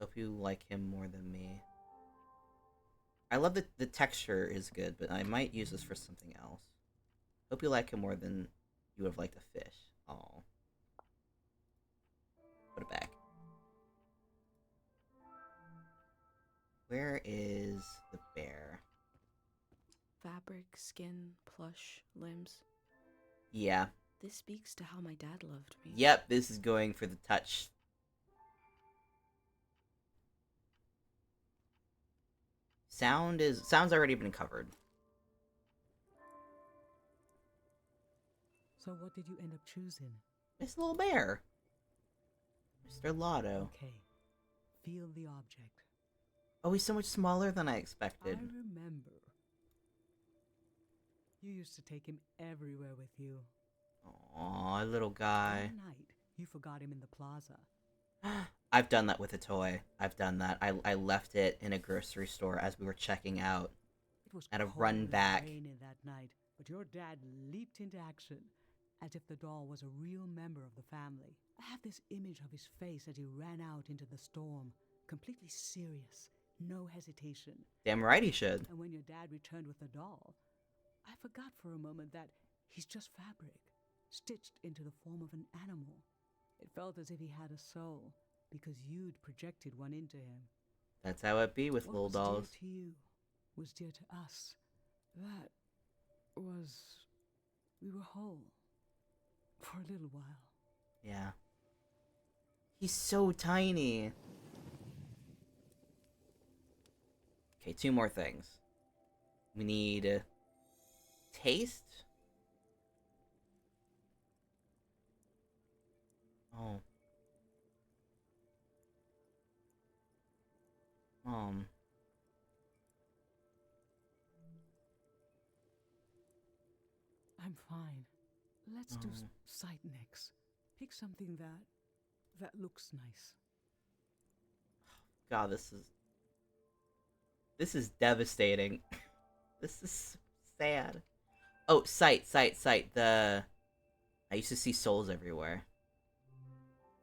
Hope you like him more than me. I love that the texture is good, but I might use this for something else. Hope you like him more than you would have liked a fish. Oh. Put it back. Where is the bear? Fabric, skin, plush, limbs. Yeah. This speaks to how my dad loved me. Yep, this is going for the touch. Sound's already been covered. So what did you end up choosing? This little bear. Mr. Lotto. Okay. Feel the object. Oh, he's so much smaller than I I expected. remember. You used to take him everywhere with you. Aw, little guy. One night, you forgot him in the plaza. I've done that with a toy. I've done that. I left it in a grocery store as we were checking out. It was Had to cold run and back. raining that night, but your dad leaped into action, as if the doll was a real member of the family. I have this image of his face as he ran out into the storm, completely serious, no hesitation. Damn right he should. And when your dad returned with the doll, I forgot for a moment that he's just fabric, stitched into the form of an animal. It felt as if he had a soul, because you'd projected one into him. That's how it be with What little was dolls. dear to you was dear to us. That was... we were whole. For a little while. Yeah. He's so tiny. Okay, two more things. We need taste. Oh. I'm fine. Let's do Oh. sight next. Pick something that looks nice. God, this is devastating. This is sad. Oh, sight. I used to see souls everywhere.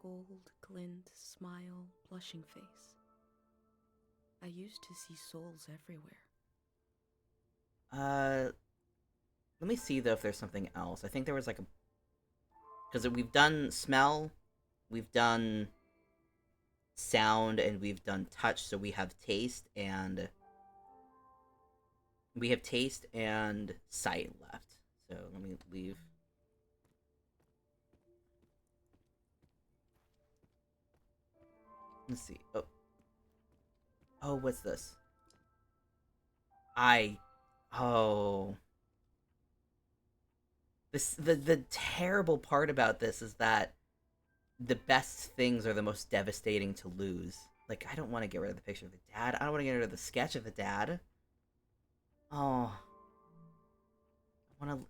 Gold, glint, smile, blushing face. I used to see souls everywhere. Let me see though if there's something else. I think there was like a... Because we've done smell, we've done sound, and we've done touch, so we have taste and... We have taste and sight left. So let me leave. Let's see. Oh, what's this? Oh. The terrible part about this is that the best things are the most devastating to lose. Like, I don't want to get rid of the picture of the dad. I don't want to get rid of the sketch of the dad. Oh.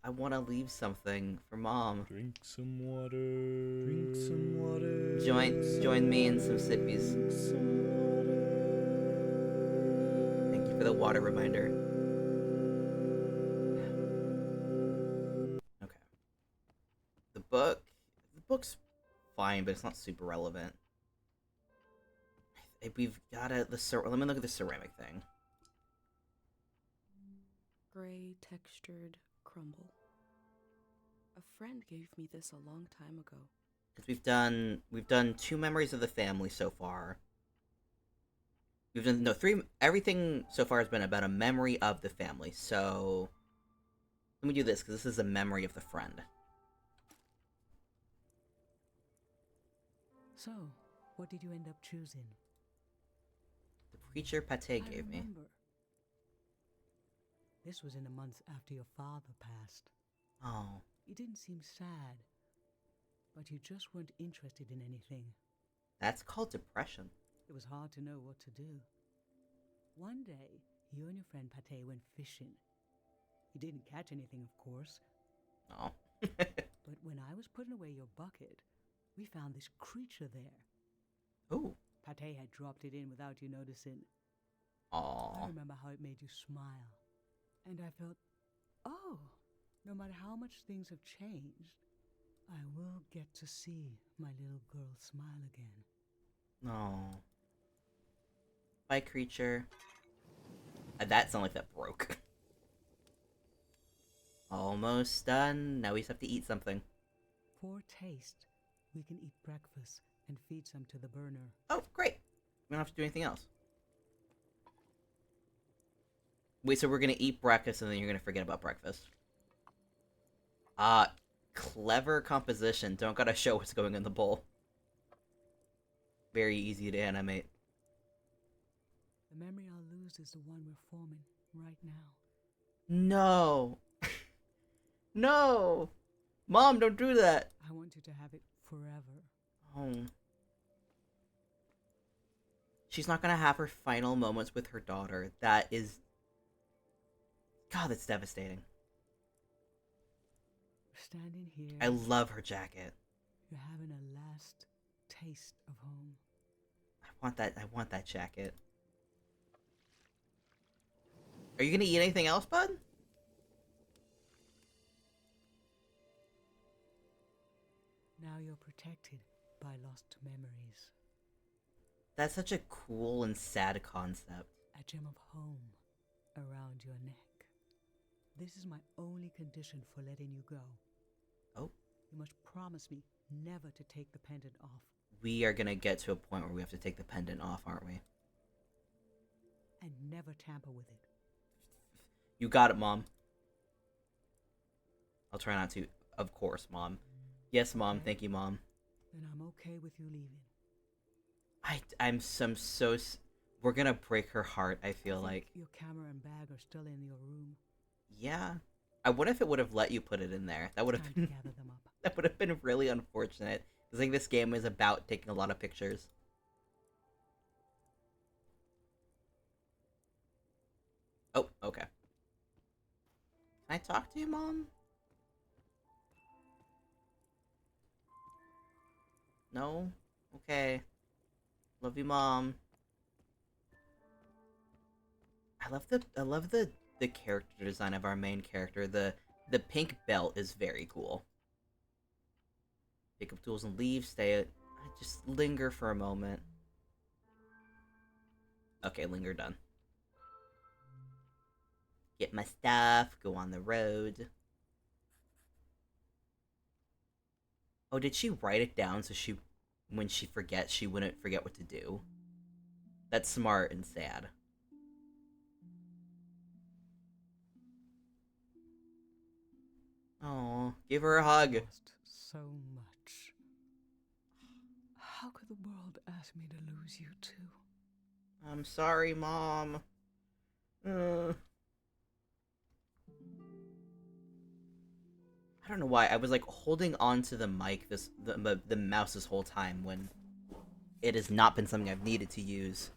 I wanna leave something for Mom. Drink some water. Drink some water. Join me in some sippies. Thank you for the water reminder. Okay. The book's fine, but it's not super relevant. We've got let me look at the ceramic thing. Gray, textured, crumble. A friend gave me this a long time ago. Because we've done two memories of the family so far. We've done no three. Everything so far has been about a memory of the family. So let me do this because this is a memory of the friend. So, what did you end up choosing? The preacher Pate gave me. Remember. This was in the months after your father passed. Oh, You didn't seem sad, but you just weren't interested in anything. that's called depression. It was hard to know what to do. One day, you and your friend Pate went fishing. You didn't catch anything, of course, Oh. but when I was putting away your bucket, we found this creature there. Ooh. Pate had dropped it in without you noticing. Aw. I remember how it made you smile. And I felt, oh, no matter how much things have changed, I will get to see my little girl smile again. No. Bye, creature. That sounded like that broke. Almost done. Now we just have to eat something. For taste, we can eat breakfast and feed some to the burner. Oh, great. We don't have to do anything else. Wait, so we're gonna eat breakfast and then you're gonna forget about breakfast. Clever composition. Don't gotta show what's going in the bowl. Very easy to animate. The memory I'll lose is the one we're forming right now. No. No. Mom, don't do that. I want you to have it forever. Oh. She's not gonna have her final moments with her daughter. That is... God, that's devastating. We're standing here. I love her jacket. You're having a last taste of home. I want that jacket. Are you gonna eat anything else, bud? Now you're protected by lost memories. That's such a cool and sad concept. A gem of home around your neck. This is my only condition for letting you go. Oh. You must promise me never to take the pendant off. We are gonna get to a point where we have to take the pendant off, aren't we? And never tamper with it. You got it, Mom. I'll try not to. Of course, Mom. Yes, Mom. Okay. Thank you, Mom. Then I'm okay with you leaving. I'm so... We're gonna break her heart, I feel think like. your camera and bag are still in your room. Yeah. I wonder if it would have let you put it in there. That would have Time been... to gather them up. That would have been really unfortunate. Because, like, this game is about taking a lot of pictures. Oh, okay. Can I talk to you, Mom? No? Okay. Love you, Mom. I love the character design of our main character. The pink belt is very cool. Pick up tools and leave. Just linger for a moment. Okay, linger done. Get my stuff. Go on the road. Oh, did she write it down so when she forgets, she wouldn't forget what to do? That's smart and sad. Oh, give her a hug. Lost so much. How could the world ask me to lose you too? I'm sorry, Mom. I don't know why. I was like holding on to the mic, the mouse this whole time when it has not been something I've needed to use.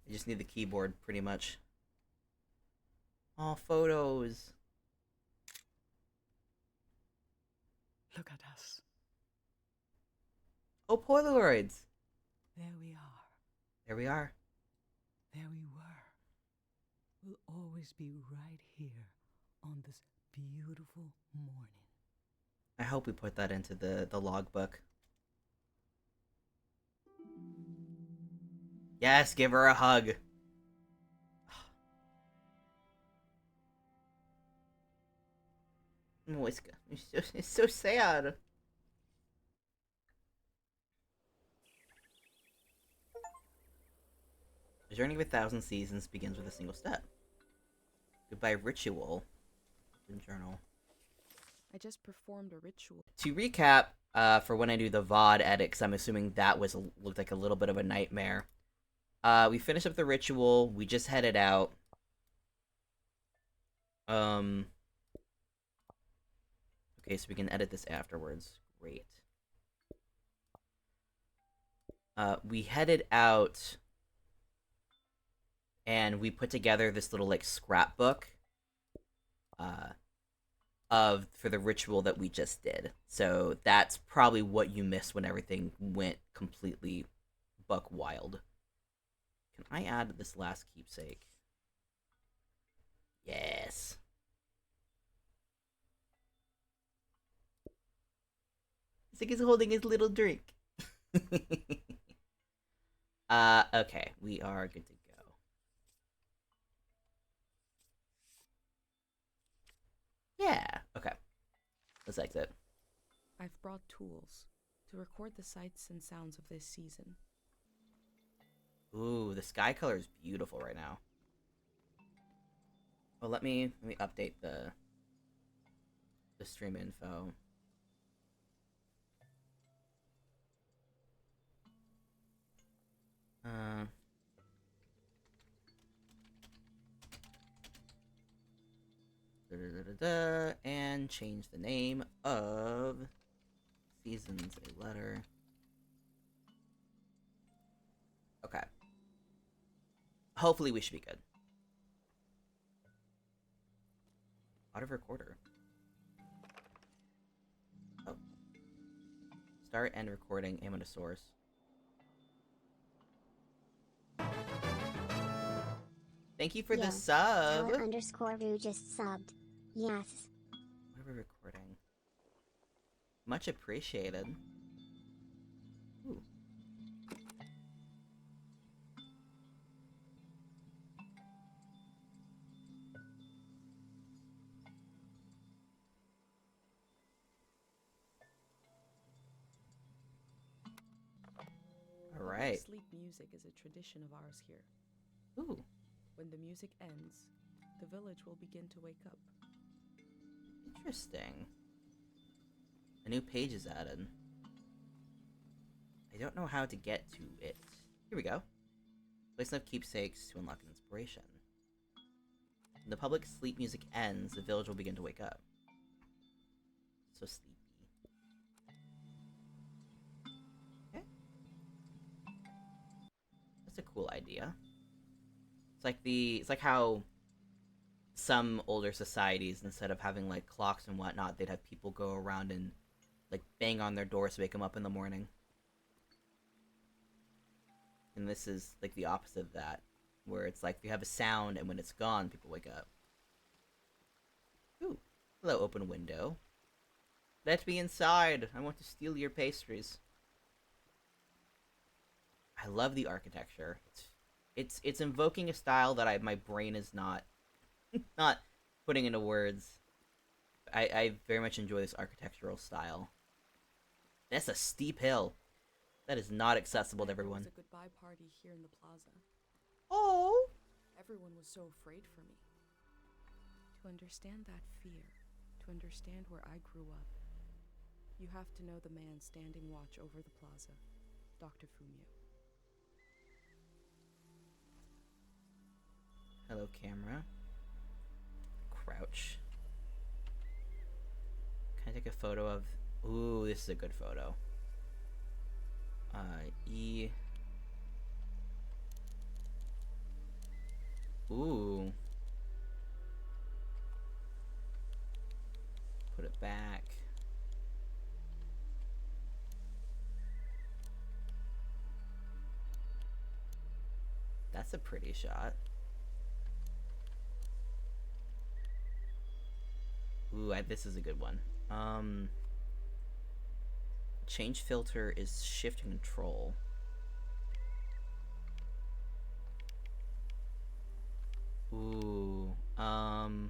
I just need the keyboard, pretty much. Oh, photos. Look at us. Oh, Polaroids. There we are. There we are. There we were. We'll always be right here on this beautiful morning. I hope we put that into the logbook. Yes, give her a hug. Oh, it's so sad. The journey of 1,000 seasons begins with a single step. Goodbye ritual. In journal. I just performed a ritual. To recap, for when I do the VOD edit, because I'm assuming that looked like a little bit of a nightmare. We finished up the ritual. We just headed out. Okay, so we can edit this afterwards. Great. We headed out, and we put together this little, like, scrapbook, for the ritual that we just did. So that's probably what you missed when everything went completely buck wild. Can I add this last keepsake? Yes. It's like he's holding his little drink. Okay, we are good to go. Yeah, okay. Let's exit. I've brought tools to record the sights and sounds of this season. Ooh, the sky color is beautiful right now. Well, let me update the stream info. And change the name of seasons a letter. Okay. Hopefully we should be good. Auto recorder. Oh. Start end recording. Aim at a source. Thank you for the sub. Tower_Roo just subbed. Yes. What are we recording? Much appreciated. Ooh. All right. Sleep music is a tradition of ours here. Ooh. When the music ends, the village will begin to wake up. Interesting. A new page is added. I don't know how to get to it. Here we go. Place enough keepsakes to unlock an inspiration. When the public sleep music ends, the village will begin to wake up. So sleepy. Okay. That's a cool idea. It's like how some older societies, instead of having like clocks and whatnot, they'd have people go around and like bang on their doors to wake them up in the morning. And this is like the opposite of that, where it's like you have a sound and when it's gone, people wake up. Ooh, hello, open window. Let me inside. I want to steal your pastries. I love the architecture. It's invoking a style that my brain is not putting into words. I very much enjoy this architectural style. That's a steep hill. That is not accessible to everyone. There was a goodbye party here in the plaza. Oh! Everyone was so afraid for me. To understand that fear, to understand where I grew up, you have to know the man standing watch over the plaza, Dr. Fumio. Hello, camera. Crouch. Can I take a photo of... Ooh, this is a good photo. E... Ooh. Put it back. That's a pretty shot. Ooh, this is a good one. Change filter is shift and control. Ooh, high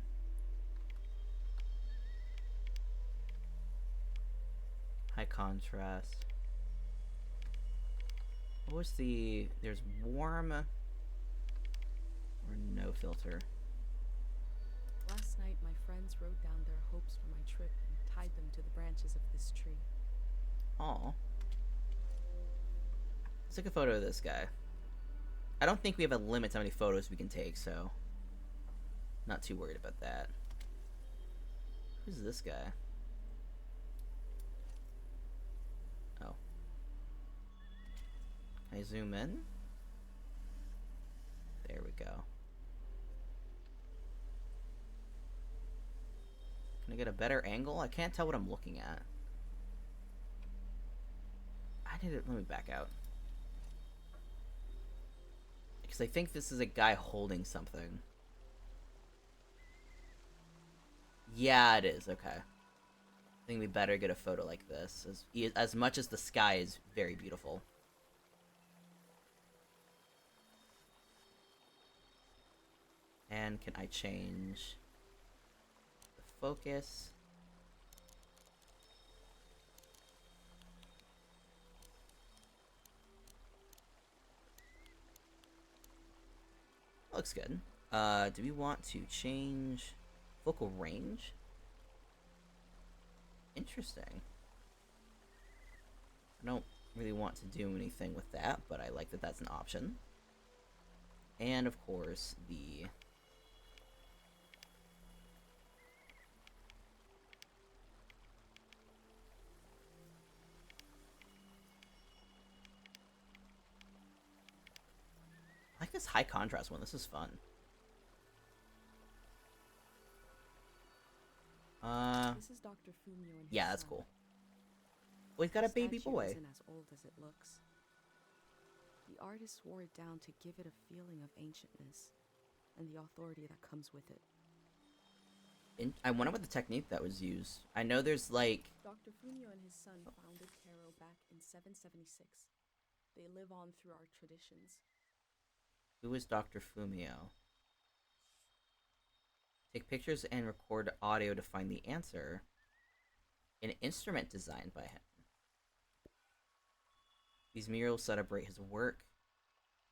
contrast. What was there's warm. or no filter. Last night, my friends wrote down their hopes for my trip and tied them to the branches of this tree. Aw. Let's take a photo of this guy. I don't think we have a limit to how many photos we can take, so not too worried about that. Who's this guy? Oh. Can I zoom in? There we go. Can I get a better angle? I can't tell what I'm looking at. Let me back out. Because I think this is a guy holding something. Yeah, it is. Okay. I think we better get a photo like this. As much as the sky is very beautiful. And can I change the focus? Looks good. Do we want to change focal range? Interesting. I don't really want to do anything with that, but I like that that's an option. And of course, the I like this high contrast one. This is fun. This is Dr. Fumio and his Yeah, that's son. cool. Well, he's got a The baby statue boy. isn't as old as it looks. The artist wore it down to give it a feeling of ancientness and the authority that comes with it. I wonder what the technique that was used. I know there's like Dr. Fumio and his son founded Cairo back in 776. They live on through our traditions. who is Dr. Fumio? Take pictures and record audio to find the answer. An instrument designed by him. These murals celebrate his work.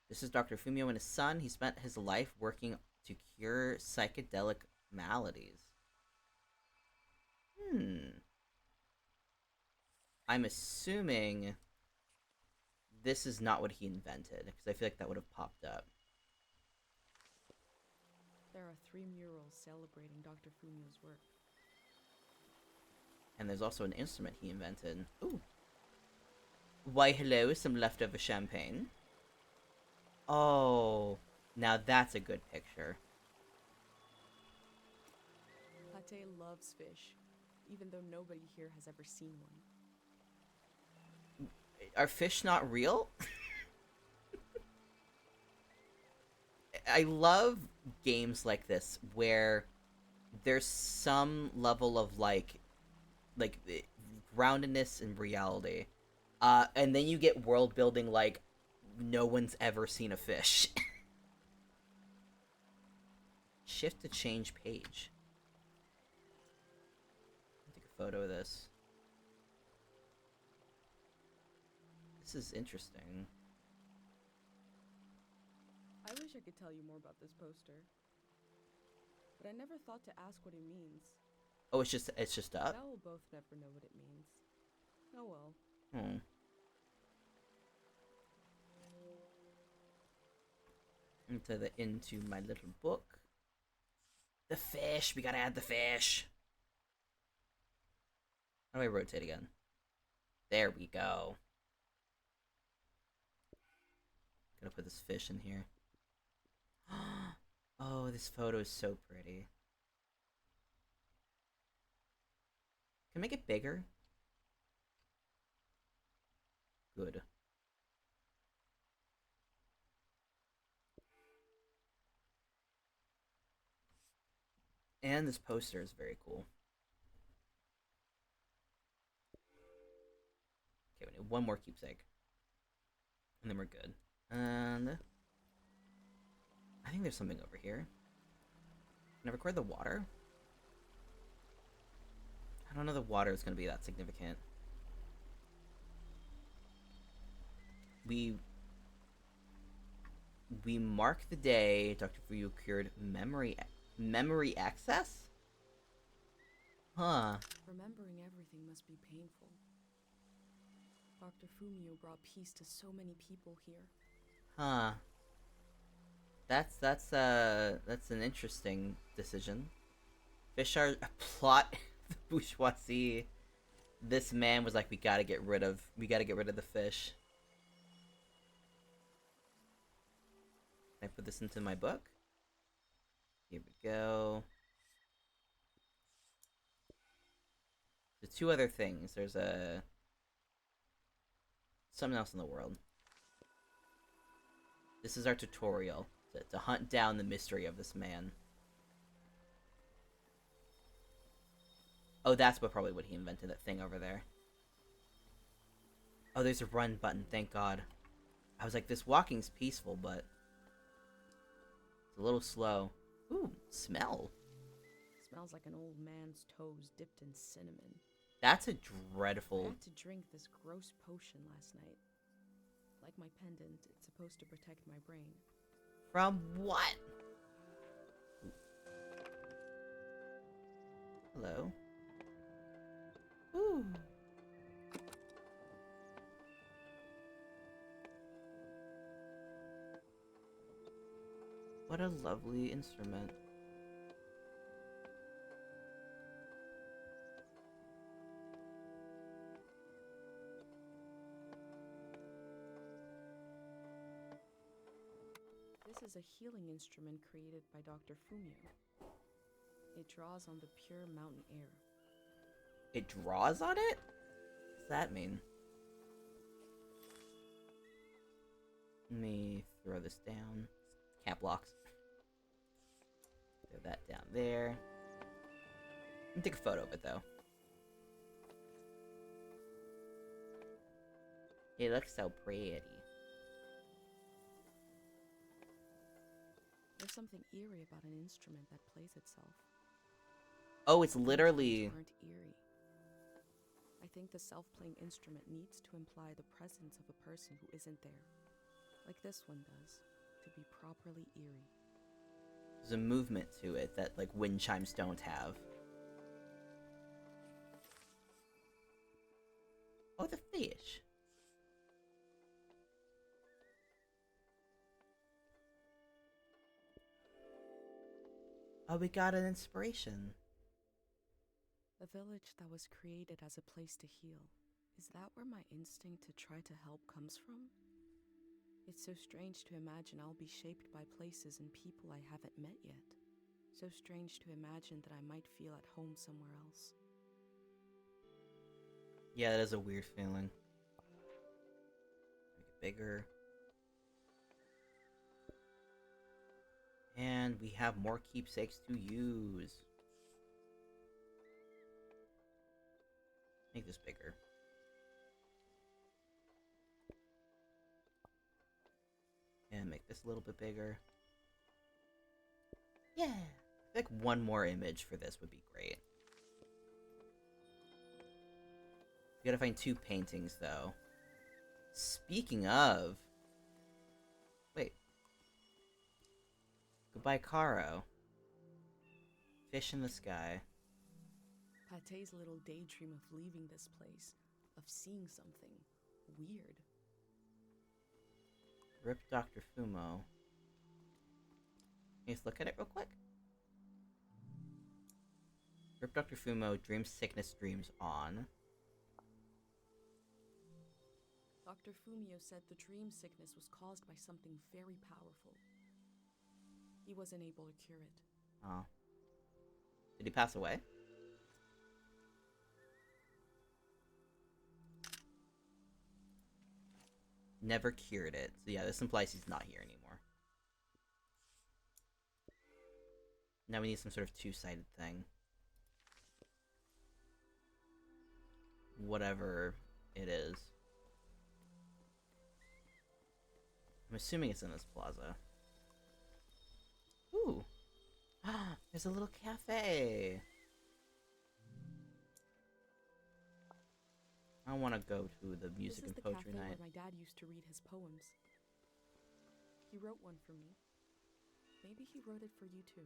This is Dr. Fumio and his son. He spent his life working to cure psychedelic maladies. I'm assuming this is not what he invented, because I feel like that would have popped up. There are 3 murals celebrating Dr. Fumio's work. And there's also an instrument he invented. Ooh. Why, hello, some leftover champagne. Oh, now that's a good picture. Pate loves fish, even though nobody here has ever seen one. Are fish not real? I love games like this where there's some level of like groundedness in reality, and then you get world building like no one's ever seen a fish. Shift to change page. Take a photo of this. This is interesting. I wish I could tell you more about this poster, but I never thought to ask what it means. Oh, it's just up. Now we'll both never know what it means. Oh well. Into my little book. The fish. We gotta add the fish. How do I rotate again? There we go. Gotta put this fish in here. Oh, this photo is so pretty. Can I make it bigger? Good. And this poster is very cool. Okay, we need one more keepsake. And then we're good. And I think there's something over here. Can I record the water? I don't know the water is going to be that significant. We We mark the day Dr. Fuyu cured memory access? Huh. Remembering everything must be painful. Dr. Fumio brought peace to so many people here. Huh. That's an interesting decision. Fish are a plot the bourgeoisie. This man was like, we gotta get rid of the fish. Can I put this into my book? Here we go. There's two other things. There's something else in the world. This is our tutorial to hunt down the mystery of this man. Oh, that's probably what he invented, that thing over there. Oh, there's a run button, thank God. I was like, this walking's peaceful, but it's a little slow. Ooh, smell. Smells like an old man's toes dipped in cinnamon. That's a I dreadful... had to drink this gross potion last night. Like my pendant, it's supposed to protect my brain. From what? Hello. Ooh. What a lovely instrument. This is a healing instrument created by Dr. Fumio. It draws on the pure mountain air. It draws on it? What's that mean? Let me throw this down. Cap locks. Throw that down there. Let me take a photo of it, though. It looks so pretty. There's something eerie about an instrument that plays itself. Oh, it's literally... Aren't eerie. I think the self-playing instrument needs to imply the presence of a person who isn't there, like this one does, to be properly eerie. There's a movement to it that, like, wind chimes don't have. Oh, the fish. Oh, we got an inspiration. A village that was created as a place to heal. Is that where my instinct to try to help comes from? It's so strange to imagine I'll be shaped by places and people I haven't met yet. So strange to imagine that I might feel at home somewhere else. Yeah, that is a weird feeling. Make it bigger. And we have more keepsakes to use. Make this bigger. And make this a little bit bigger. Yeah! I think one more image for this would be great. We gotta find 2 paintings, though. Speaking of... Wait. Goodbye, Caro. Fish in the sky. Pate's little daydream of leaving this place, of seeing something weird. Rip Dr. Fumo. Let's look at it real quick. Rip Dr. Fumo, dream sickness dreams on. Dr. Fumio said the dream sickness was caused by something very powerful. He wasn't able to cure it. Oh. Did he pass away? Never cured it. So yeah, this implies he's not here anymore. Now we need some sort of two-sided thing. Whatever it is. I'm assuming it's in this plaza. Ooh. There's a little cafe. I want to go to the music and poetry This is the cafe night. where my dad used to read his poems. He wrote one for me. Maybe he wrote it for you too.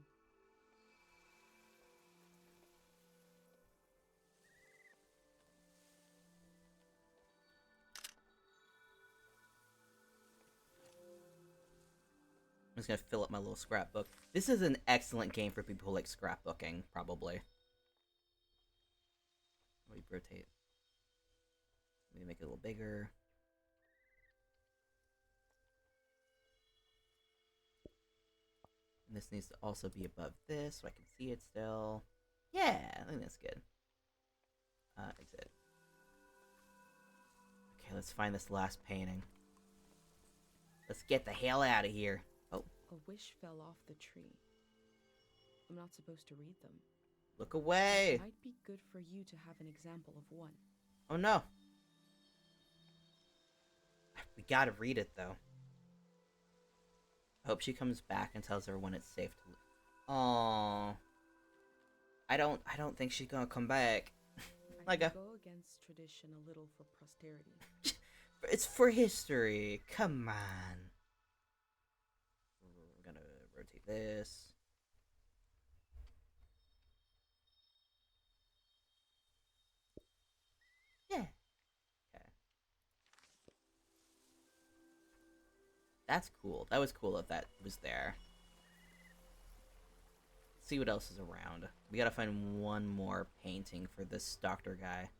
I'm just gonna fill up my little scrapbook. This is an excellent game for people who like scrapbooking, probably. Let me rotate. Let me make it a little bigger. And this needs to also be above this so I can see it still. Yeah, I think that's good. Exit. Okay, let's find this last painting. Let's get the hell out of here. Oh. A wish fell off the tree. I'm not supposed to read them. Look away! It might be good for you to have an example of one. Oh no. We gotta read it though. I hope she comes back and tells everyone it's safe to leave. Aww. I don't think she's gonna come back. I can go against tradition a little for posterity. It's for history. Come on. We're gonna rotate this. Yeah. Okay. That's cool. That was cool if that was there. Let's see what else is around. We gotta find one more painting for this doctor guy.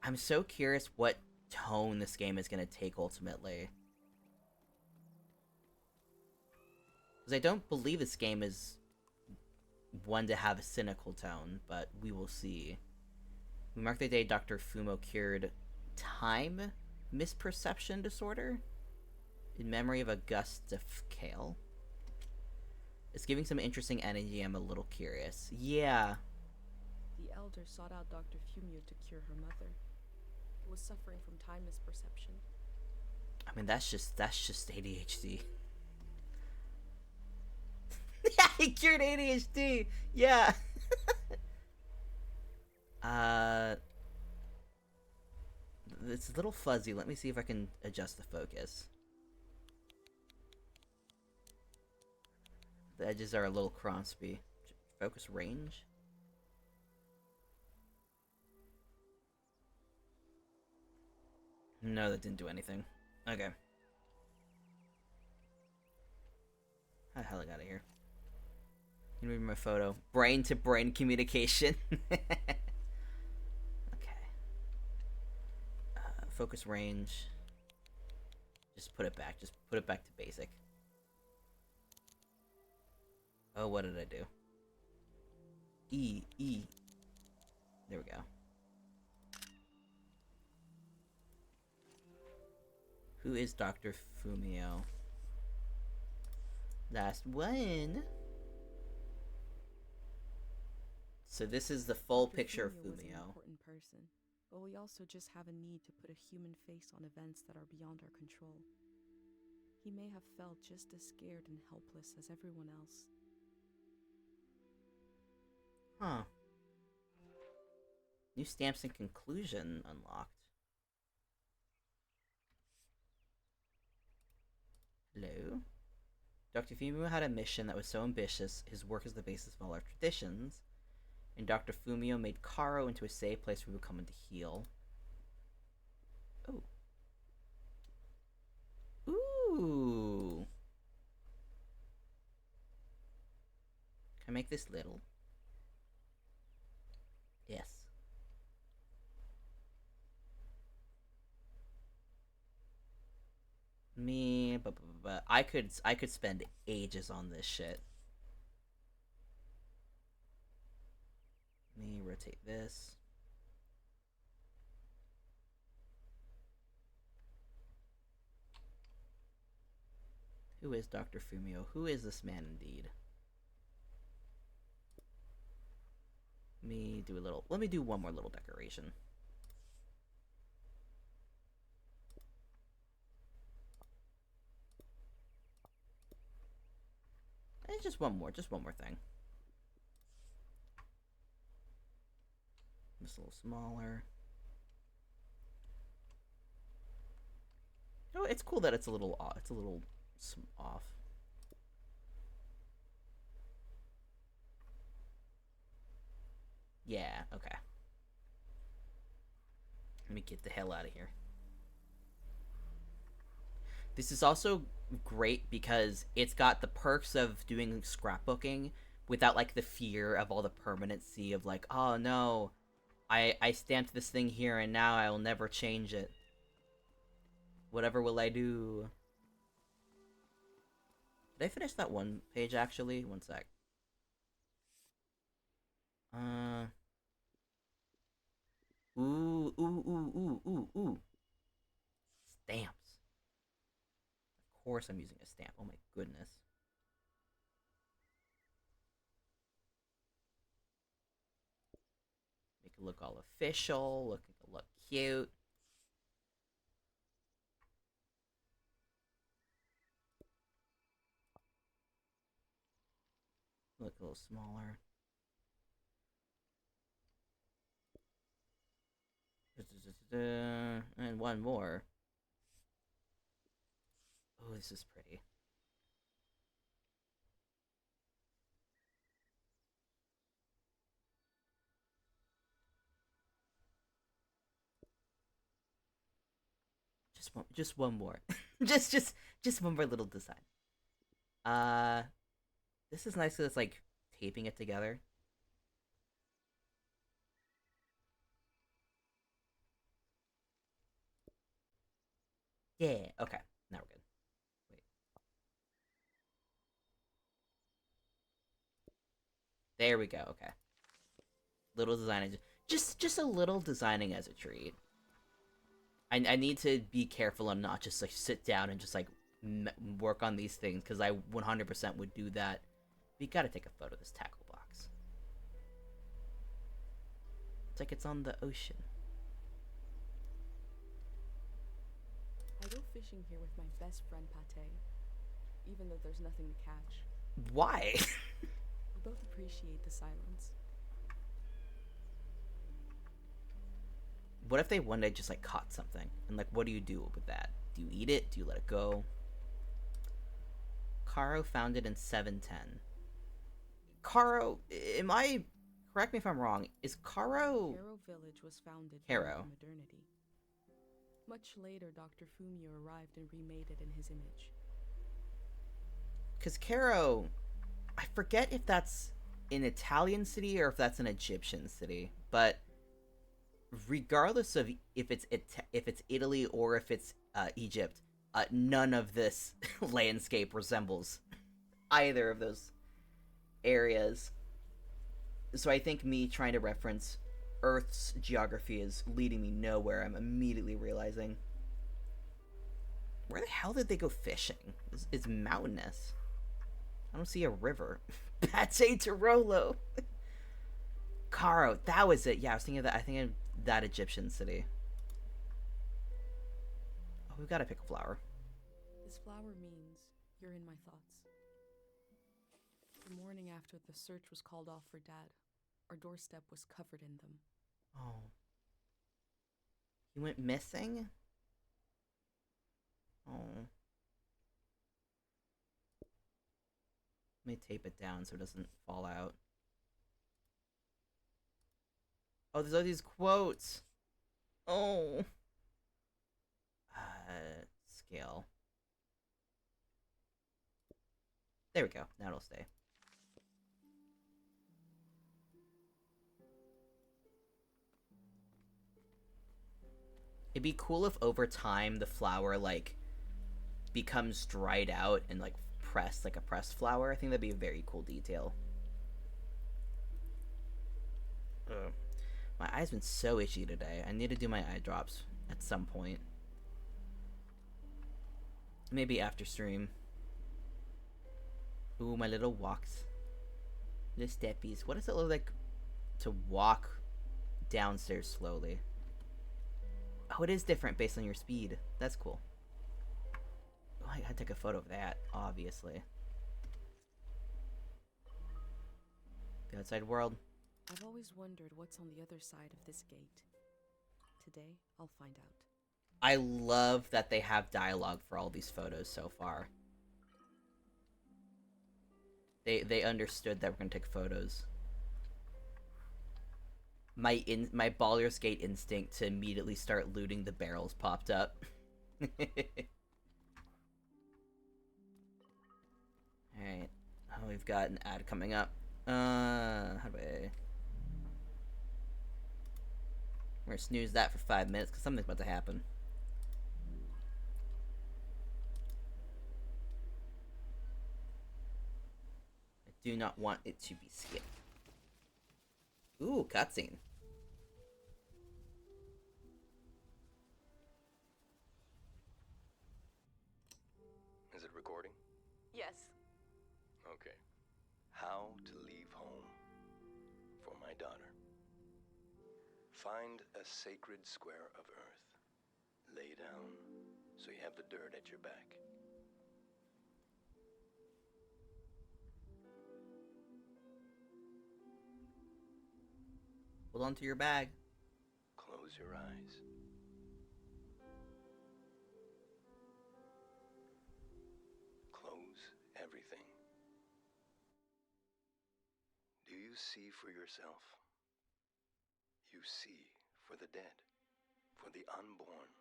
I'm so curious what tone this game is gonna take ultimately. Because I don't believe this game is one to have a cynical tone, but we will see. We mark the day Dr. Fumo cured time misperception disorder in memory of Augusta Kale. It's giving some interesting energy. I'm a little curious. Yeah. The elder sought out Dr. Fumio to cure her mother, who was suffering from time misperception. I mean, that's just ADHD. Yeah, he cured ADHD. Yeah. It's a little fuzzy. Let me see if I can adjust the focus. The edges are a little crossby. Focus range. No, that didn't do anything. Okay. How the hell I got out of here? You can read my photo. Brain to brain communication. Okay. Focus range. Just put it back. Just put it back to basic. Oh, what did I do? E. There we go. Who is Dr. Fumio? Last one. So this is the full Dr. picture of was an Fumio. important person, but we also just have a need to put a human face on events that are beyond our control. He may have felt just as scared and helpless as everyone else. Huh. New stamps and conclusion unlocked. Hello? Dr. Fumio had a mission that was so ambitious, his work is the basis of all our traditions, and Dr. Fumio made Karo into a safe place where we would come in to heal. Oh. Ooh. Can I make this little? Yes. But I could spend ages on this shit. Let me rotate this. Who is Dr. Fumio? Who is this man indeed? Let me do one more little decoration. And just one more thing. Just a little smaller. Oh, it's cool that it's a little off. It's a little off. Yeah, okay. Let me get the hell out of here. This is also great because it's got the perks of doing scrapbooking without like the fear of all the permanency of like, oh no, I stamped this thing here and now I will never change it. Whatever will I do? Did I finish that one page actually? One sec. Ooh. Stamps. Of course I'm using a stamp. Oh my goodness. Make it look all official, look cute. Look a little smaller. And one more. Oh, this is pretty. Just one more. just one more little design. This is nice because it's like taping it together. Yeah, okay. Now we're good. Wait. There we go, okay. Little designing. Just a little designing as a treat. I need to be careful and not just like sit down and just like work on these things because I 100% would do that. We gotta take a photo of this tackle box. It's like it's on the ocean. I go fishing here with my best friend Pate, even though there's nothing to catch. Why? We both appreciate the silence. What if they one day just like caught something? And like, what do you do with that? Do you eat it? Do you let it go? Caro founded in 710. Caro, correct me if I'm wrong, is Caro... Caro Village was founded Caro. in modernity. Much later, Dr. Fumio arrived and remade it in his image. Because Caro, I forget if that's an Italian city or if that's an Egyptian city, but regardless of if it's Italy or if it's Egypt, none of this landscape resembles either of those areas. So I think me trying to reference Earth's geography is leading me nowhere. I'm immediately realizing, where the hell did they go fishing? It's mountainous. I don't see a river. Pate Tarolo. Caro, that was it. Yeah, I was thinking of that. I think of that Egyptian city. Oh, we've got to pick a flower. This flower means you're in my thoughts. The morning after the search was called off for Dad, our doorstep was covered in them. Oh. He went missing? Oh. Let me tape it down so it doesn't fall out. Oh, there's all these quotes. Oh. Scale. There we go. Now it'll stay. It'd be cool if over time the flower like becomes dried out and like pressed like a pressed flower. I think that'd be a very cool detail. Ugh. My eye's been so itchy today. I need to do my eye drops at some point. Maybe after stream. Ooh, my little walks. Little steppies. What does it look like to walk downstairs slowly? Oh, it is different based on your speed. That's cool. Oh, I gotta take a photo of that, obviously. The outside world. I've always wondered what's on the other side of this gate. Today, I'll find out. I love that they have dialogue for all these photos so far. They understood that we're gonna take photos. My Baldur's Gate instinct to immediately start looting the barrels popped up. Alright. Oh, we've got an ad coming up. How do I... We're gonna snooze that for 5 minutes because something's about to happen. I do not want it to be skipped. Ooh, cutscene. Is it recording? Yes. Okay. How to leave home for my daughter. Find a sacred square of earth. Lay down so you have the dirt at your back. Hold on to your bag. Close your eyes. Close everything. Do you see for yourself? You see for the dead, for the unborn.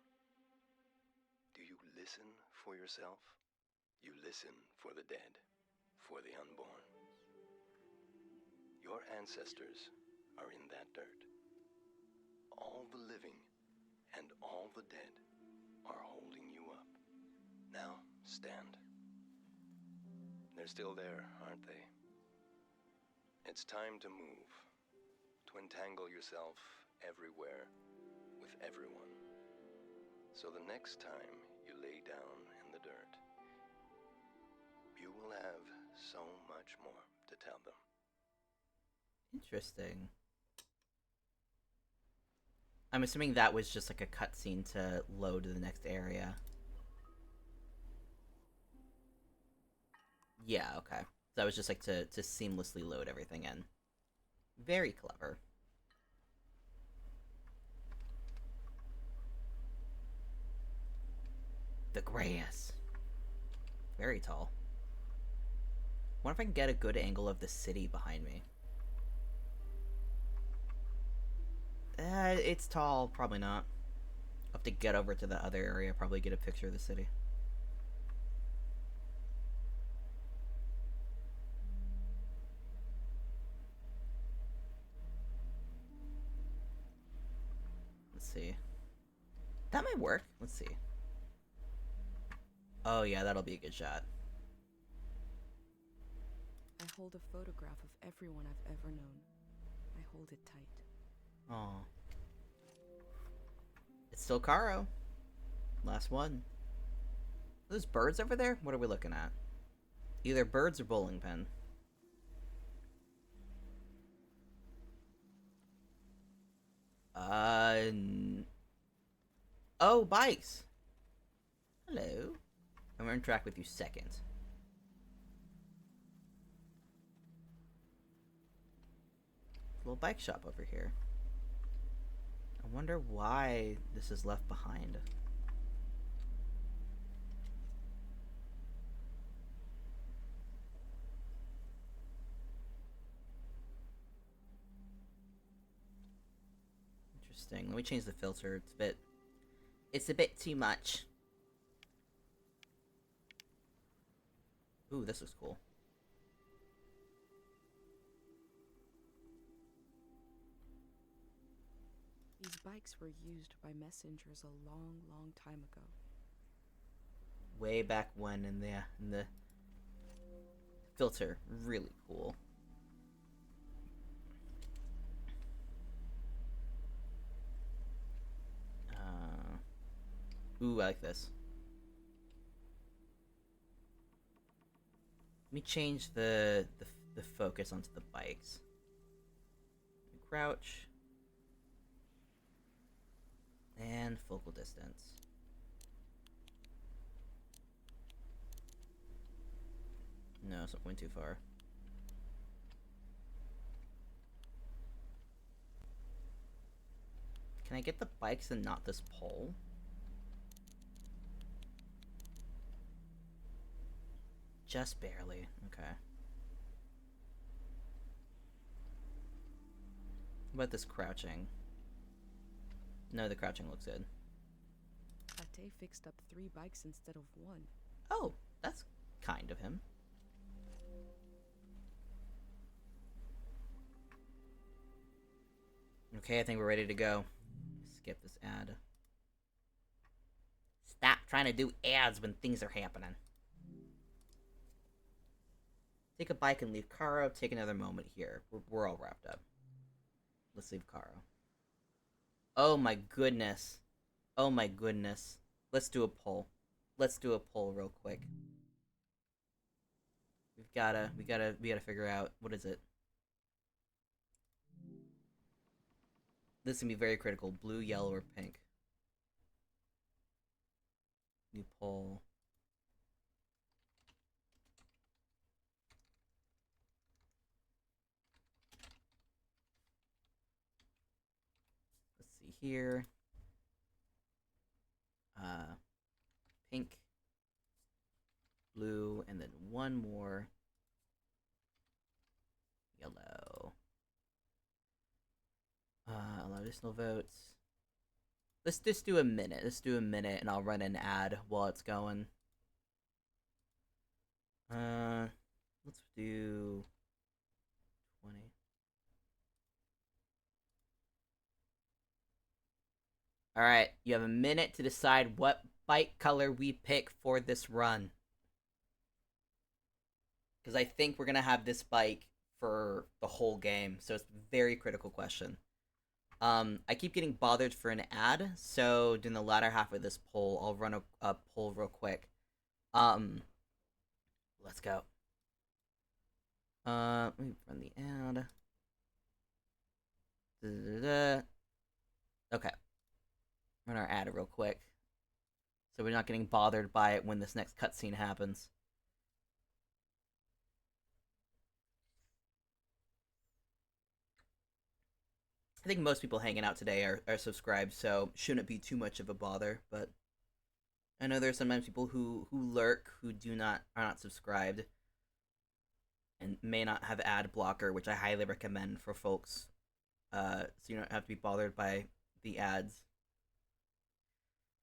Do you listen for yourself? You listen for the dead, for the unborn. Your ancestors are in that dirt. All the living and all the dead are holding you up. Now, stand. They're still there, aren't they? It's time to move, to entangle yourself everywhere with everyone. So the next time you lay down in the dirt, you will have so much more to tell them. Interesting. I'm assuming that was just like a cutscene to load to the next area. Yeah, okay. So that was just like to seamlessly load everything in. Very clever. The grass. Very tall. Wonder if I can get a good angle of the city behind me. It's tall. Probably not. I'll have to get over to the other area, probably get a picture of the city. Let's see. That might work. Let's see. Oh yeah, that'll be a good shot. I hold a photograph of everyone I've ever known. I hold it tight. Oh. It's still Caro. Last one. Are those birds over there? What are we looking at? Either birds or bowling pin. Oh, bikes. Hello. I'm gonna interact with you second. Little bike shop over here. I wonder why this is left behind. Interesting. Let me change the filter. It's a bit too much. Ooh, this looks cool. These bikes were used by messengers a long, long time ago. Way back when in the filter. Really cool. Ooh, I like this. Let me change the focus onto the bikes. Crouch. And focal distance. No, it's not going too far. Can I get the bikes and not this pole? Just barely. Okay. What about this crouching? No, the crouching looks good. Pate fixed up 3 bikes instead of 1. Oh, that's kind of him. Okay, I think we're ready to go. Skip this ad. Stop trying to do ads when things are happening. Take a bike and leave Caro. Take another moment here. We're all wrapped up. Let's leave Caro. Oh my goodness. Oh my goodness. Let's do a poll. Let's do a poll real quick. We gotta figure out, what is it? This is gonna be very critical. Blue, yellow, or pink. New poll. Let's see here. Pink, blue, and then one more yellow. Allow additional votes. Let's just do a minute. Let's do a minute, and I'll run an ad while it's going. Let's do 20. Alright, you have a minute to decide what bike color we pick for this run. Because I think we're going to have this bike for the whole game, so it's a very critical question. I keep getting bothered for an ad, so during the latter half of this poll, I'll run a poll real quick. Let's go. Let me run the ad. Okay. Run our ad real quick. So we're not getting bothered by it when this next cutscene happens. I think most people hanging out today are subscribed, so shouldn't be too much of a bother, but I know there's sometimes people who lurk who are not subscribed and may not have ad blocker, which I highly recommend for folks. So you don't have to be bothered by the ads.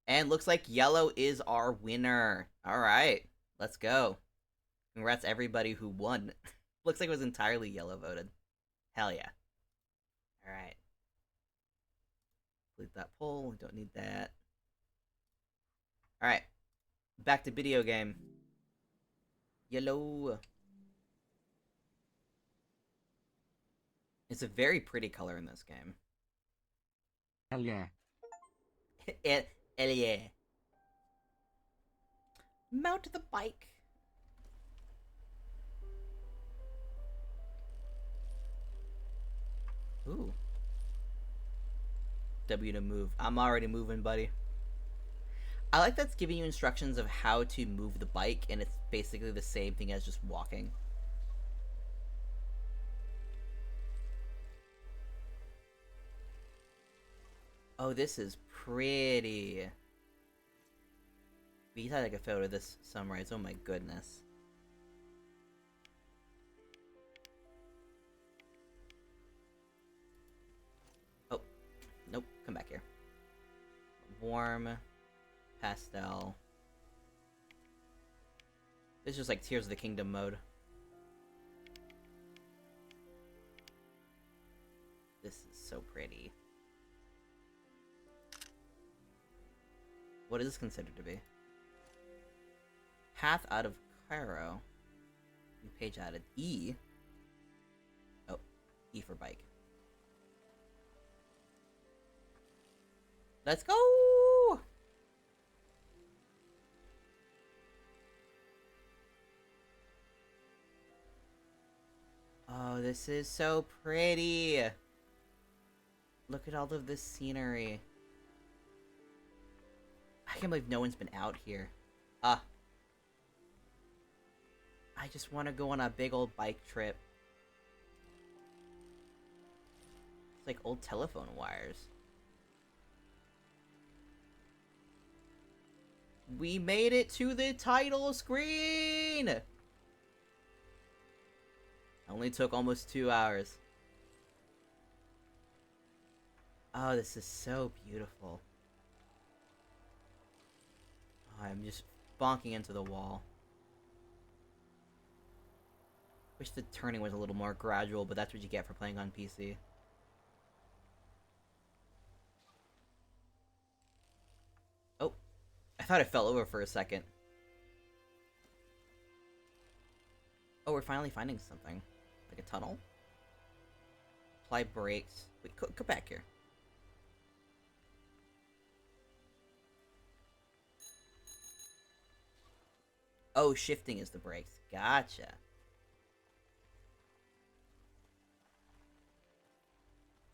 And looks like yellow is our winner. Alright, let's go. Congrats everybody who won. Looks like it was entirely yellow voted. Hell yeah. Alright. Delete that poll, we don't need that. Alright. Back to video game. Yellow. It's a very pretty color in this game. Hell yeah. Hell yeah. Mount the bike. Ooh. W to move. I'm already moving, buddy. I like that's giving you instructions of how to move the bike, and it's basically the same thing as just walking. Oh, this is pretty. We had like a photo of this sunrise. Oh my goodness. Oh, nope. Come back here. Warm, pastel. This is just like Tears of the Kingdom mode. This is so pretty. What is this considered to be? Path out of Cairo. New page added. E. Oh, E for bike. Let's go! Oh, this is so pretty. Look at all of this scenery. I can't believe no one's been out here. I just want to go on a big old bike trip. It's like old telephone wires. We made it to the title screen! Only took almost 2 hours. Oh, this is so beautiful. Oh, I'm just bonking into the wall. Wish the turning was a little more gradual, but that's what you get for playing on PC. Oh, I thought I fell over for a second. Oh, we're finally finding something. Like a tunnel? Apply brakes. Wait, go back here. Oh, shifting is the brakes. Gotcha.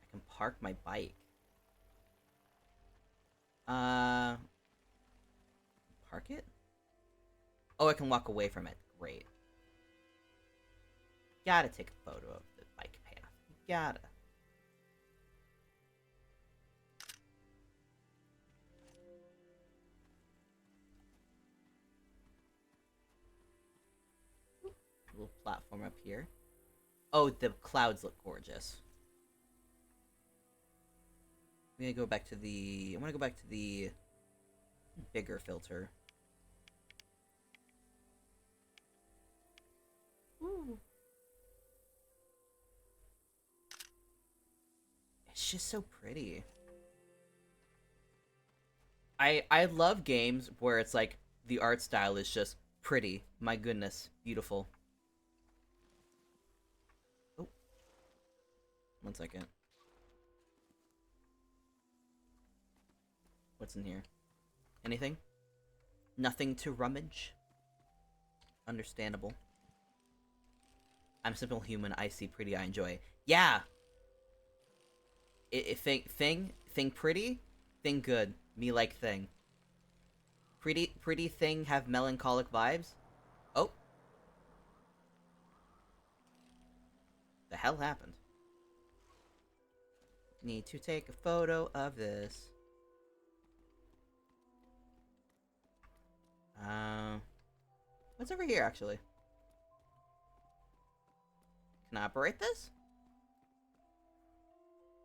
I can park my bike. Park it? Oh, I can walk away from it. Great. Gotta take a photo of the bike path. Gotta. Little platform up here. Oh, the clouds look gorgeous. I'm gonna go back to the... I wanna go back to the bigger filter. Ooh. It's just so pretty. I love games where it's like the art style is just pretty. My goodness, beautiful. Oh. 1 second. What's in here? Anything? Nothing to rummage? Understandable. I'm a simple human. I see pretty, I enjoy. Yeah! Thing pretty? Thing good. Me like thing. Pretty thing have melancholic vibes? Oh. The hell happened? Need to take a photo of this. What's over here, actually? Can I operate this?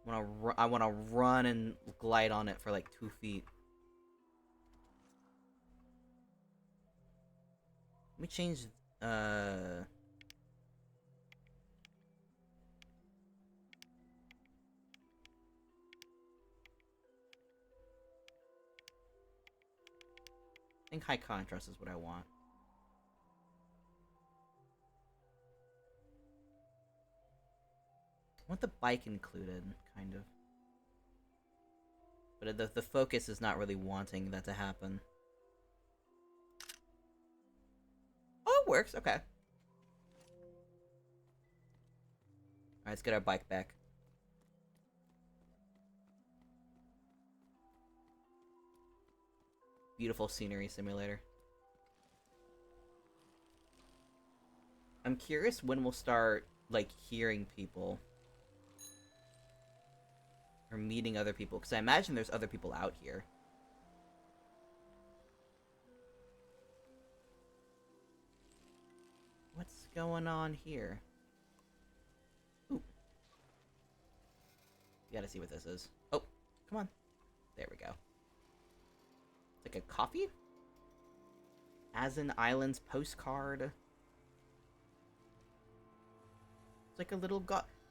I wanna run and glide on it for like 2 feet. Let me change, I think high contrast is what I want. I want the bike included, kind of. But the focus is not really wanting that to happen. Oh, it works. Okay. Alright, let's get our bike back. Beautiful scenery simulator. I'm curious when we'll start, like, hearing people. Or meeting other people, because I imagine there's other people out here. What's going on here? Ooh. You gotta see what this is. Oh, come on. There we go. It's like a coffee? Azan Islands postcard. It's like a little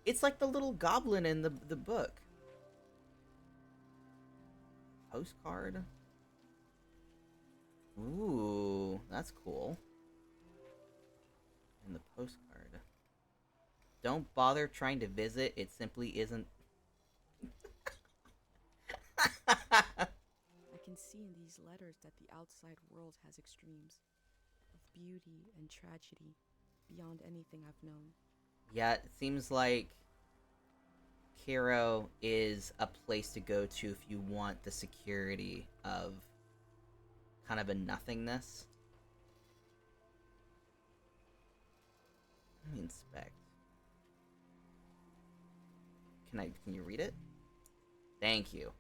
it's like the little goblin in the book. Postcard. Ooh, that's cool. And the postcard. Don't bother trying to visit, it simply isn't. I can see in these letters that the outside world has extremes of beauty and tragedy beyond anything I've known. Yeah, it seems like Cairo is a place to go to if you want the security of kind of a nothingness. Let me inspect. Can you read it? Thank you.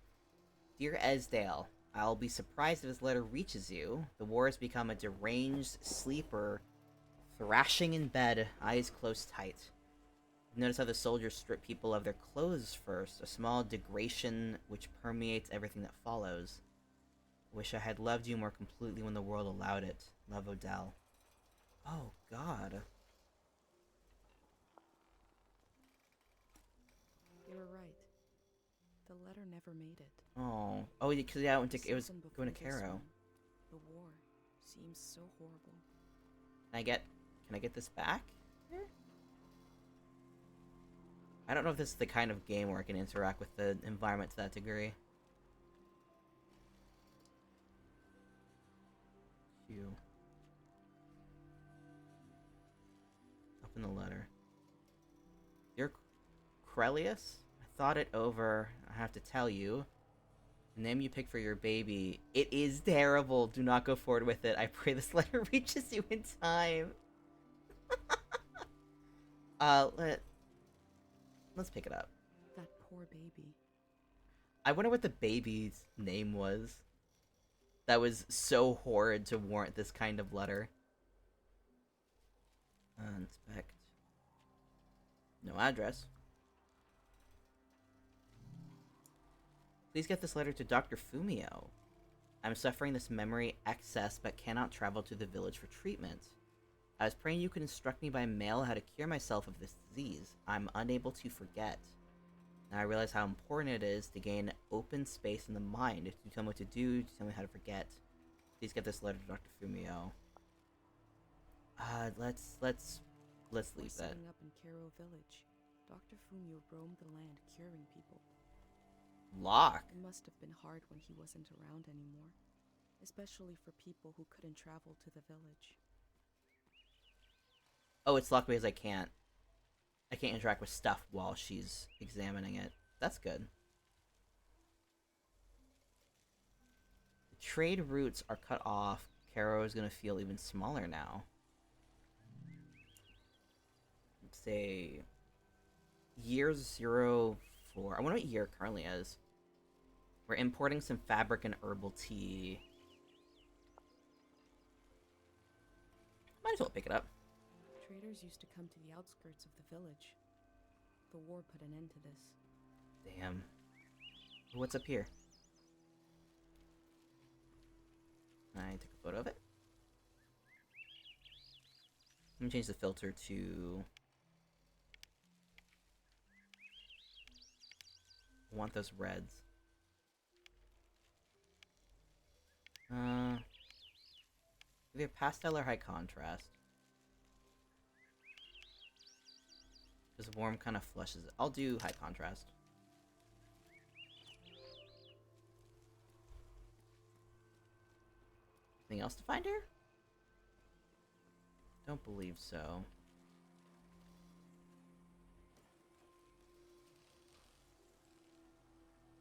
Dear Esdale, I'll be surprised if this letter reaches you. The war has become a deranged sleeper, thrashing in bed, eyes closed tight. Notice how the soldiers strip people of their clothes first, a small degradation which permeates everything that follows. Wish I had loved you more completely when the world allowed it. Love, Odell. Oh, God. You were right. The letter never made it. Oh. Oh, because yeah, it was Something going to before this Caro. one. The war seems so horrible. Can I get this back? Here? I don't know if this is the kind of game where I can interact with the environment to that degree. Q. Open the letter. Dear Crelius, I thought it over. I have to tell you. The name you picked for your baby. It is terrible. Do not go forward with it. I pray this letter reaches you in time. Let's pick it up. That poor baby. I wonder what the baby's name was. That was so horrid to warrant this kind of letter. Inspect. No address. Please get this letter to Dr. Fumio. I'm suffering this memory excess but cannot travel to the village for treatment. I was praying you could instruct me by mail how to cure myself of this disease. I'm unable to forget. Now I realize how important it is to gain open space in the mind, to tell me what to do, to tell me how to forget. Please get this letter to Dr. Fumio. Let's leave that. Setting up in Caro Village. Dr. Fumio roamed the land curing people. Lock. It must have been hard when he wasn't around anymore, especially for people who couldn't travel to the village. Oh, it's locked because I can't interact with stuff while she's examining it. That's good. The trade routes are cut off. Caro is gonna feel even smaller now. Let's say year 04. I wonder what year it currently is. We're importing some fabric and herbal tea. Might as well pick it up. Traders used to come to the outskirts of the village. The war put an end to this. Damn. What's up here? I took a photo of it. Let me change the filter to... I want those reds. Either pastel or high contrast. Because warm kind of flushes it. I'll do high contrast. Anything else to find here? Don't believe so.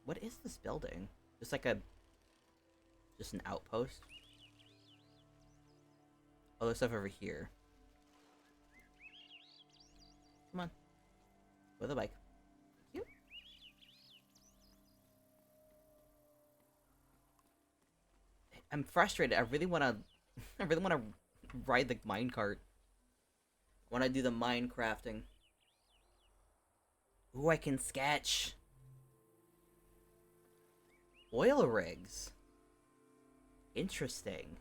What is this building? Just like just an outpost? Oh, there's stuff over here. Come on. With a bike. Thank you. I'm frustrated. I really wanna ride the minecart. I wanna do the mine crafting. Ooh, I can sketch. Oil rigs. Interesting.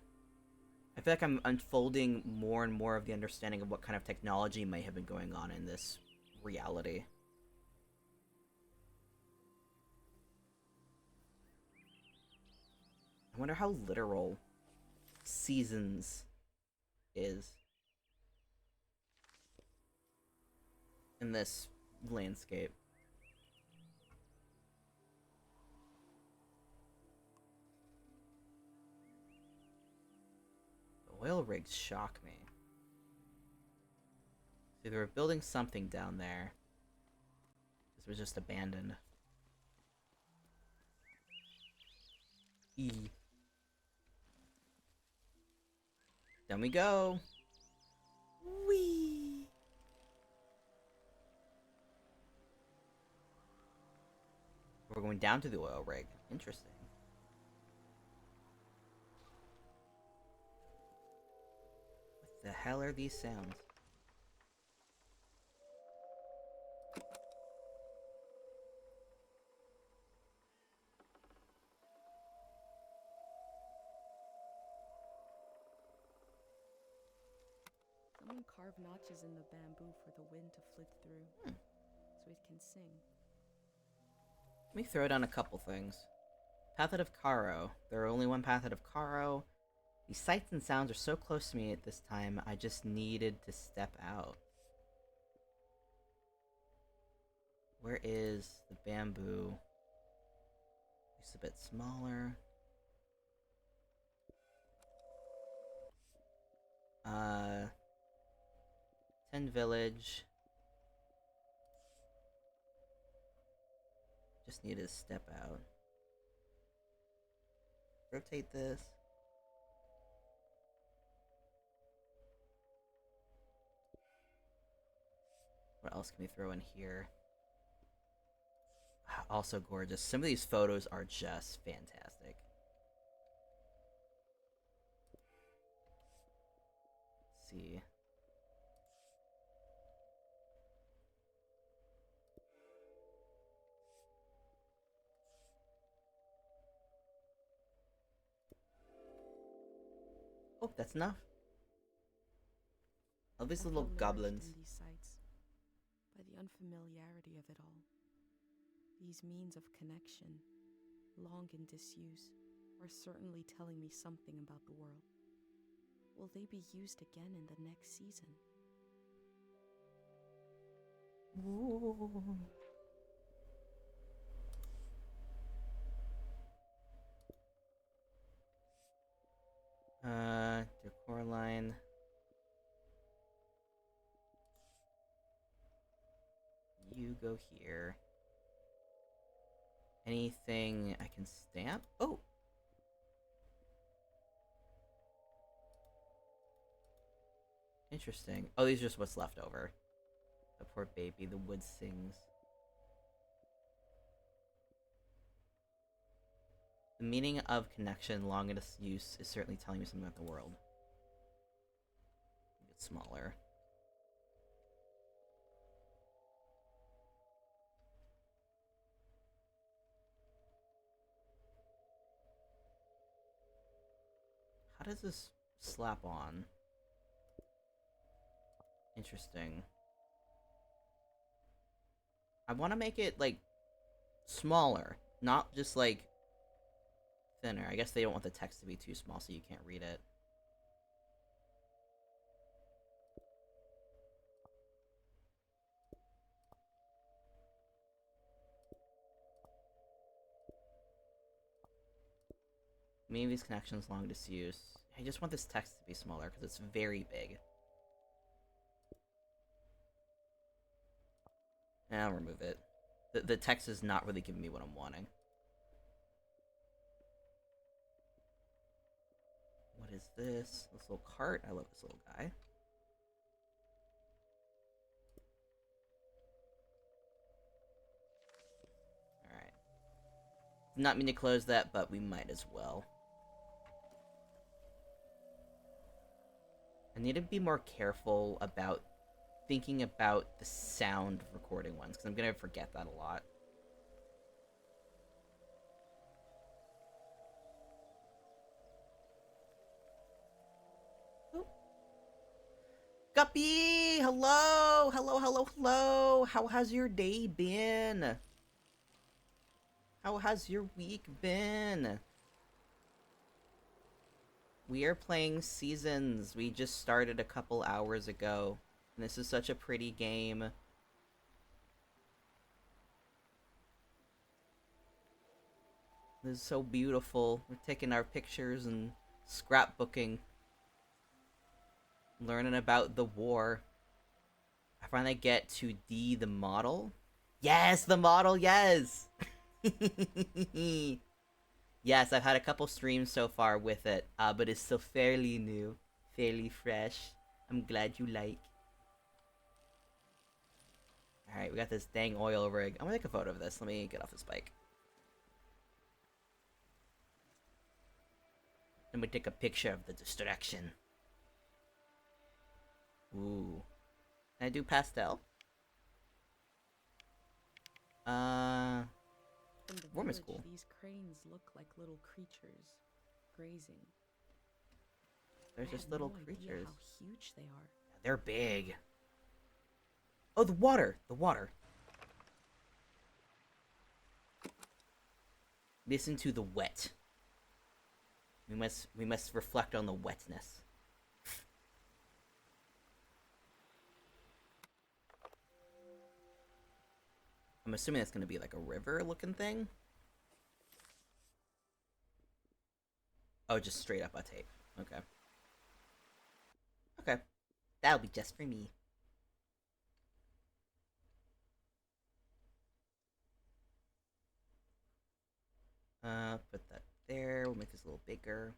I feel like I'm unfolding more and more of the understanding of what kind of technology may have been going on in this reality. I wonder how literal seasons is in this landscape. Oil rigs shock me. See, they were building something down there. This was just abandoned. E. Down we go. Whee! We're going down to the oil rig. Interesting. The hell are these sounds? carve notches in the bamboo for the wind to flit through, so it can sing. Let me throw down a couple things. Pathet of Karo. There are only one Pathet of Karo. These sights and sounds are so close to me at this time, I just needed to step out. Where is the bamboo? It's a bit smaller. Ten Village. Just need to step out. Rotate this. What else can we throw in here? Also gorgeous. Some of these photos are just fantastic. Let's see. Oh, that's enough. All these I little feel nourished goblins. in these sights by the unfamiliarity of it all. These means of connection, long in disuse, are certainly telling me something about the world. Will they be used again in the next season? Ooh. Decor line. You go here. Anything I can stamp? Oh! Interesting. Oh, these are just what's left over. The poor baby, the wood sings. The meaning of connection long in its use is certainly telling me something about the world. It's smaller. How does this slap on? Interesting. I want to make it, like, smaller. Not just, like, thinner. I guess they don't want the text to be too small so you can't read it. Many of these connections long disuse. I just want this text to be smaller because it's very big. And I'll remove it. The text is not really giving me what I'm wanting. What is this? This little cart? I love this little guy. Alright. Did not mean to close that, but we might as well. I need to be more careful about thinking about the sound recording ones, because I'm going to forget that a lot. Oh. Guppy! Hello! Hello, hello, hello! How has your day been? How has your week been? We are playing Seasons. We just started a couple hours ago. And this is such a pretty game. This is so beautiful. We're taking our pictures and scrapbooking. Learning about the war. I finally get to D the model. Yes, the model, yes! Yes, I've had a couple streams so far with it, but it's still fairly new. Fairly fresh. I'm glad you like. Alright, we got this dang oil rig. I'm gonna take a photo of this. Let me get off this bike. Let me take a picture of the distraction. Ooh. Can I do pastel? From the Worm is village, cool. these cranes look like little creatures, grazing. They're I just have little no idea creatures. how huge they are. They're big. Oh, the water! The water. Listen to the wet. We must reflect on the wetness. I'm assuming that's gonna be like a river-looking thing. Oh, just straight up a tape. Okay. Okay. That'll be just for me. Put that there. We'll make this a little bigger.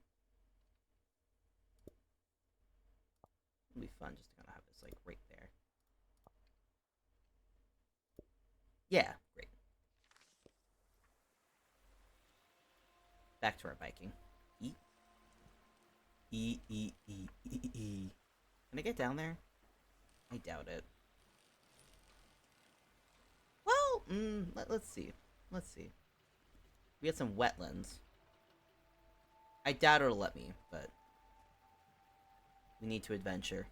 It'll be fun just to kind of have this like right there. Yeah, great. Back to our biking. E. E, E, E, E, E. Can I get down there? I doubt it. Well, let's see. Let's see. We had some wetlands. I doubt it'll let me, but we need to adventure.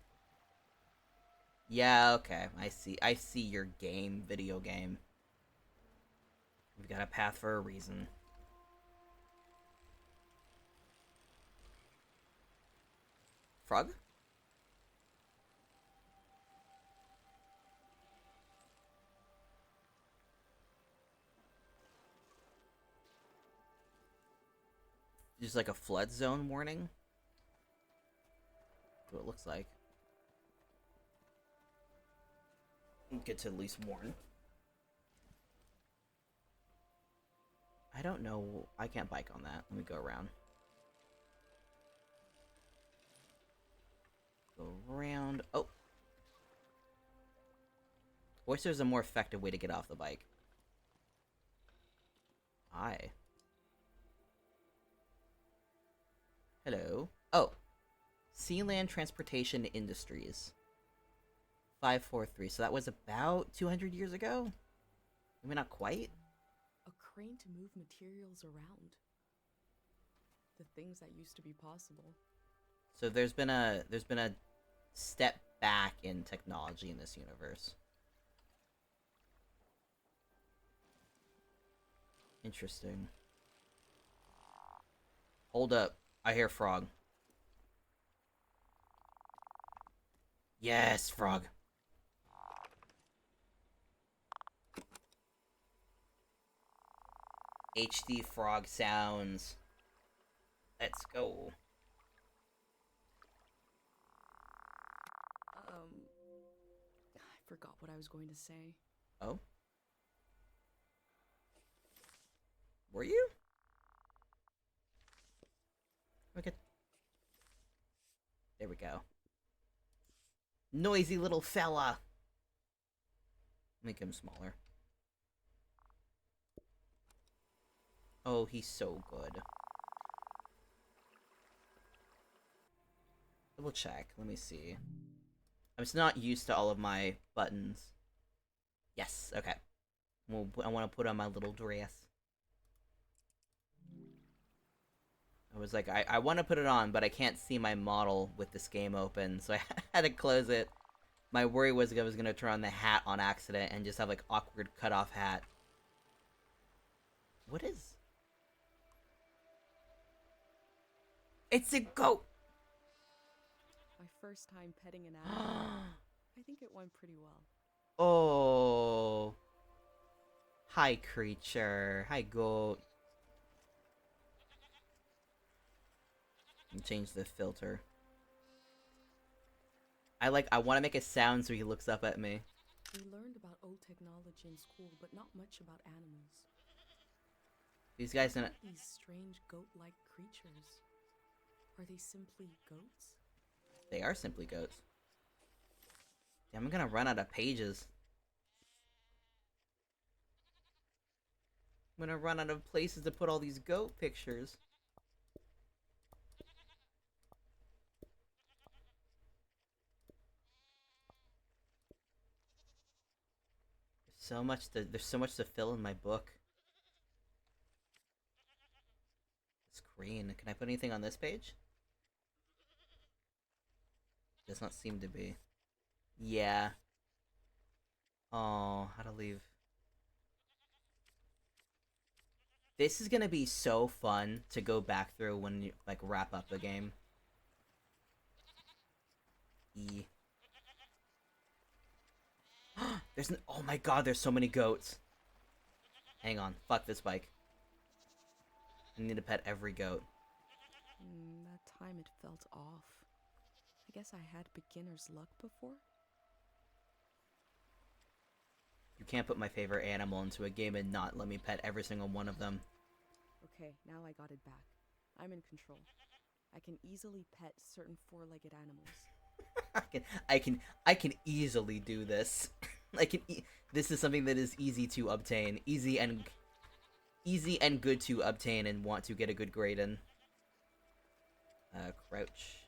Yeah, okay. I see your game, video game. We've got a path for a reason. Frog? Just like a flood zone warning? That's what it looks like. Get to at least warn. I don't know. I can't bike on that. Let me go around. Go around. Oh! I wish there's a more effective way to get off the bike. Hi. Hello. Oh. Sealand Transportation Industries. 543. So that was about 200 years ago? Maybe not quite? A crane to move materials around. The things that used to be possible. So there's been a step back in technology in this universe. Interesting. Hold up. I hear frog. Yes, frog. HD frog sounds. Let's go. I forgot what I was going to say. Oh? Were you? Look at... There we go. Noisy little fella! Make him smaller. Oh, he's so good. Double check. Let me see. I'm just not used to all of my buttons. Yes, okay. Well, I want to put on my little dress. I was like, I want to put it on, but I can't see my model with this game open, so I had to close it. My worry was I was going to turn on the hat on accident and just have, like, awkward cut-off hat. What is... It's a goat! My first time petting an animal. I think it went pretty well. Oh. Hi, creature. Hi, goat. And change the filter. I want to make a sound so he looks up at me. We learned about old technology in school, but not much about animals. These guys in it. These strange goat-like creatures. Are they simply goats? They are simply goats. Damn, I'm gonna run out of pages. I'm gonna run out of places to put all these goat pictures. There's so much to fill in my book. It's green. Can I put anything on this page? Does not seem to be. Yeah. Oh, how to leave. This is gonna be so fun to go back through when you, like, wrap up the game. E. Oh my god, there's so many goats. Hang on, fuck this bike. I need to pet every goat. That time it felt off. I guess I had beginner's luck before? You can't put my favorite animal into a game and not let me pet every single one of them. Okay, now I got it back. I'm in control. I can easily pet certain four-legged animals. I can easily do this. This is something that is easy to obtain, easy and good to obtain and want to get a good grade in. Crouch.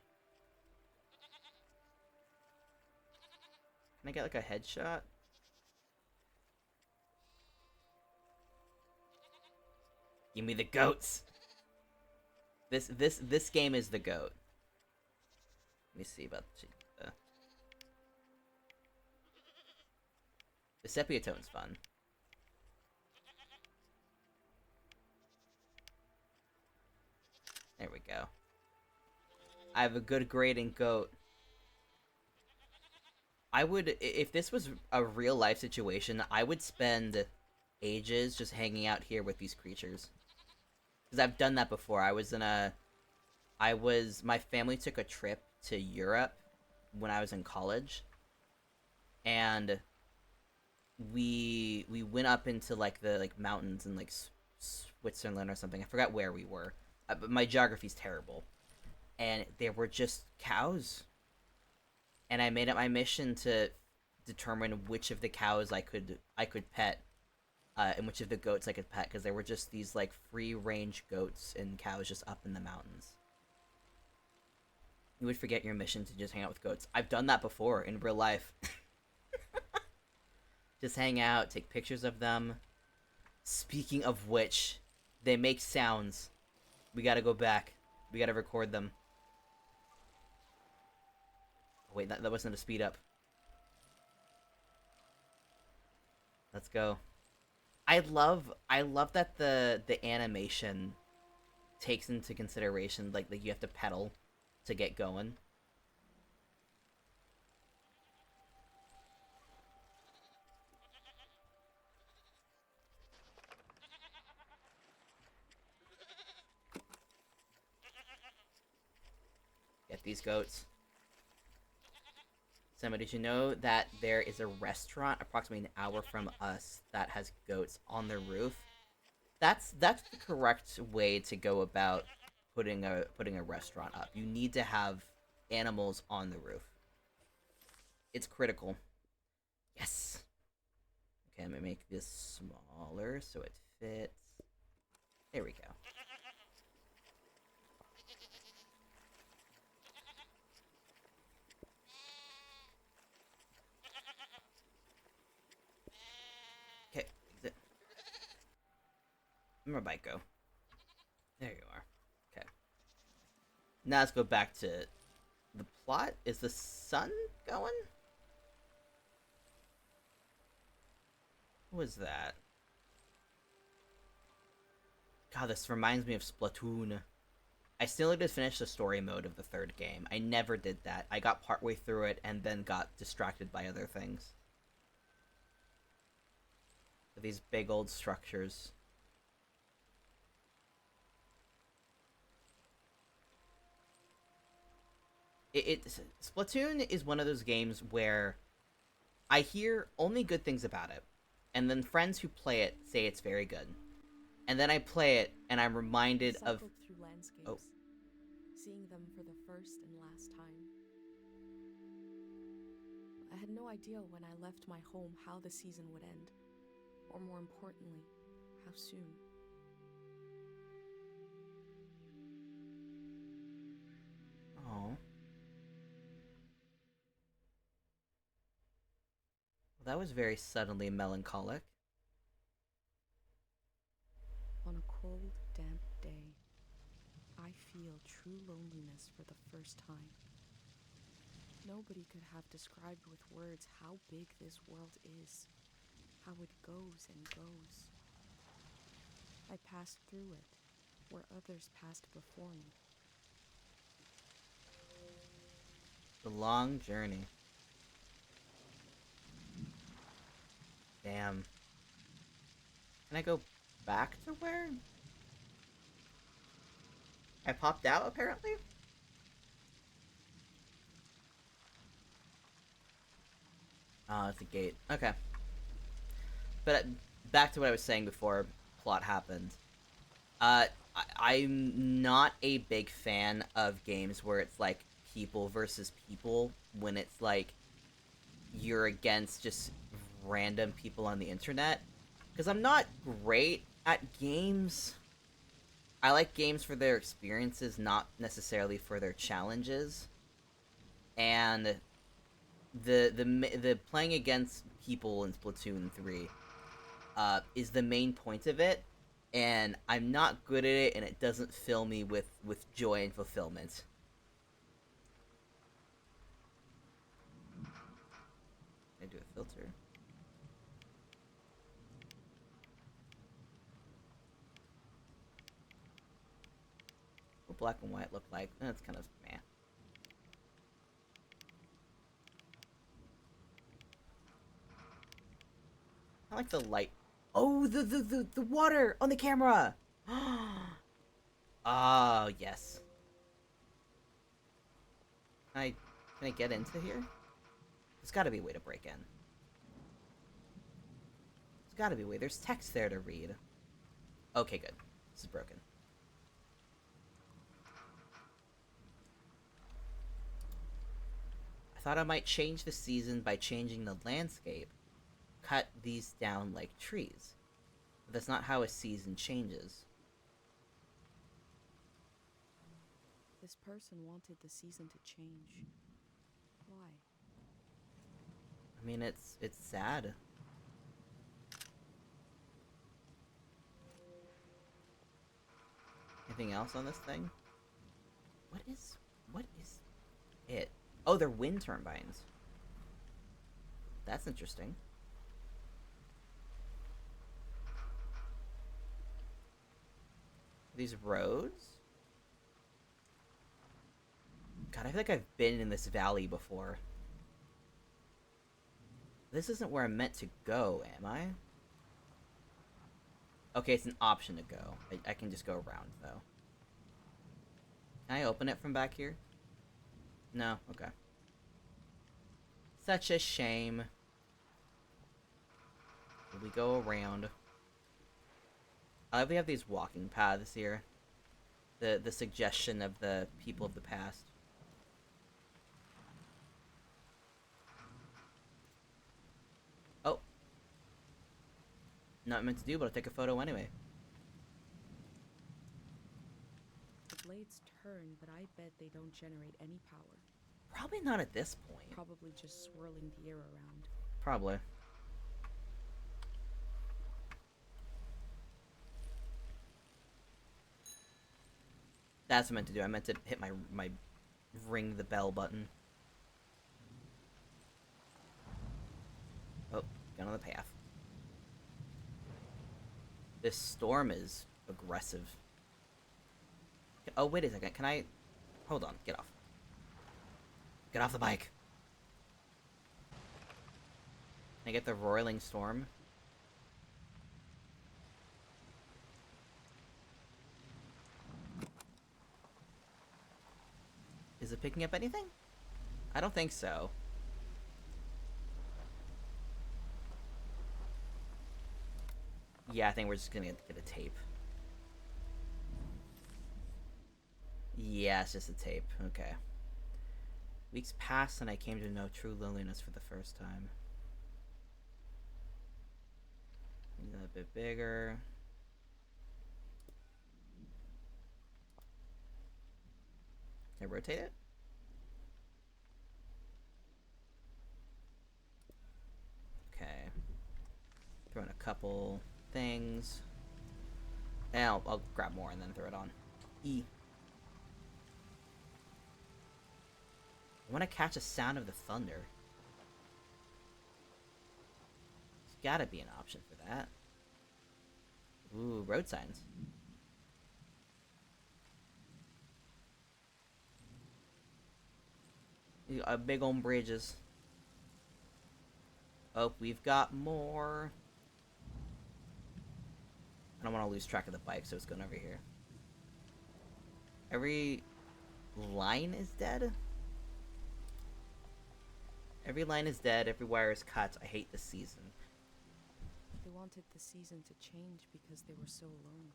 Can I get like a headshot? Give me the goats. This game is the goat. Let me see about the sepia tone's fun. There we go. I have a good grade in goat. I would, if this was a real life situation, I would spend ages just hanging out here with these creatures. Because I've done that before. My family took a trip to Europe when I was in college. And we went up into like the mountains in like Switzerland or something. I forgot where we were. But my geography's terrible. And there were just cows. And I made it my mission to determine which of the cows I could pet. And which of the goats I could pet, because there were just these like free-range goats and cows just up in the mountains. You would forget your mission to just hang out with goats. I've done that before in real life. Just hang out, take pictures of them. Speaking of which, they make sounds. We gotta go back. We gotta record them. Oh, wait, that wasn't a speed up. Let's go. I love that the animation takes into consideration like you have to pedal to get going. Get these goats. Somebody should know that there is a restaurant approximately an hour from us that has goats on their roof. That's the correct way to go about putting a restaurant up. You need to have animals on the roof. It's critical. Yes. Okay, I'm gonna make this smaller so it fits. There we go. Okay, exit. Where'd my bike go? There you are. Okay. Now let's go back to the plot. Is the sun going? What was that? God, this reminds me of Splatoon. I still need to finish the story mode of the third game. I never did that. I got partway through it and then got distracted by other things. These big old structures. Splatoon is one of those games where I hear only good things about it, and then friends who play it say it's very good, and then I play it and I'm reminded of Through landscapes, seeing them for the first and last time. I had no idea when I left my home how the season would end, or more importantly, how soon. Oh. Well, that was very suddenly melancholic. On a cold, damp day, I feel true loneliness for the first time. Nobody could have described with words how big this world is, how it goes and goes. I passed through it, where others passed before me. The long journey. Damn. Can I go back to where I popped out, apparently? Oh, it's a gate. Okay. But back to what I was saying before plot happened. I'm not a big fan of games where it's like people versus people, when it's like you're against just random people on the internet. Because I'm not great at games. I like games for their experiences, not necessarily for their challenges. And the playing against people in Splatoon 3 is the main point of it, and I'm not good at it, and it doesn't fill me with joy and fulfillment. I do a filter. What black and white look like? That's kind of meh. I like the light. Oh, the water on the camera. Oh, yes. Can I get into here? There's got to be a way to break in. There's got to be a way. There's text there to read. Okay, good. This is broken. I thought I might change the season by changing the landscape. Cut these down like trees. But that's not how a season changes. This person wanted the season to change. Why? I mean, it's sad. Anything else on this thing? What is it? Oh, they're wind turbines. That's interesting. These roads? God, I feel like I've been in this valley before. This isn't where I'm meant to go, am I? Okay, it's an option to go. I can just go around, though. Can I open it from back here? No? Okay. Such a shame. We go around. I like we have these walking paths here. The suggestion of the people of the past. Oh. Not meant to do, but I'll take a photo anyway. The blades turn, but I bet they don't generate any power. Probably not at this point. Probably just swirling the air around. Probably. That's what I meant to do. I meant to hit my ring the bell button. Oh, get on the path. This storm is aggressive. Oh, wait a second. Can I... Hold on. Get off. Get off the bike. Can I get the roiling storm? Is it picking up anything? I don't think so. Yeah, I think we're just gonna get a tape. Yeah, it's just a tape. Okay. Weeks passed and I came to know true loneliness for the first time. A bit bigger. Can I rotate it? Okay. Throw in a couple things. And I'll grab more and then throw it on. E. I want to catch a sound of the thunder. There's gotta be an option for that. Ooh, road signs. Big old bridges. Oh, we've got more. I don't want to lose track of the bike, so it's going over here. Every line is dead? Every line is dead, every wire is cut. I hate this season. They wanted the season to change because they were so alone.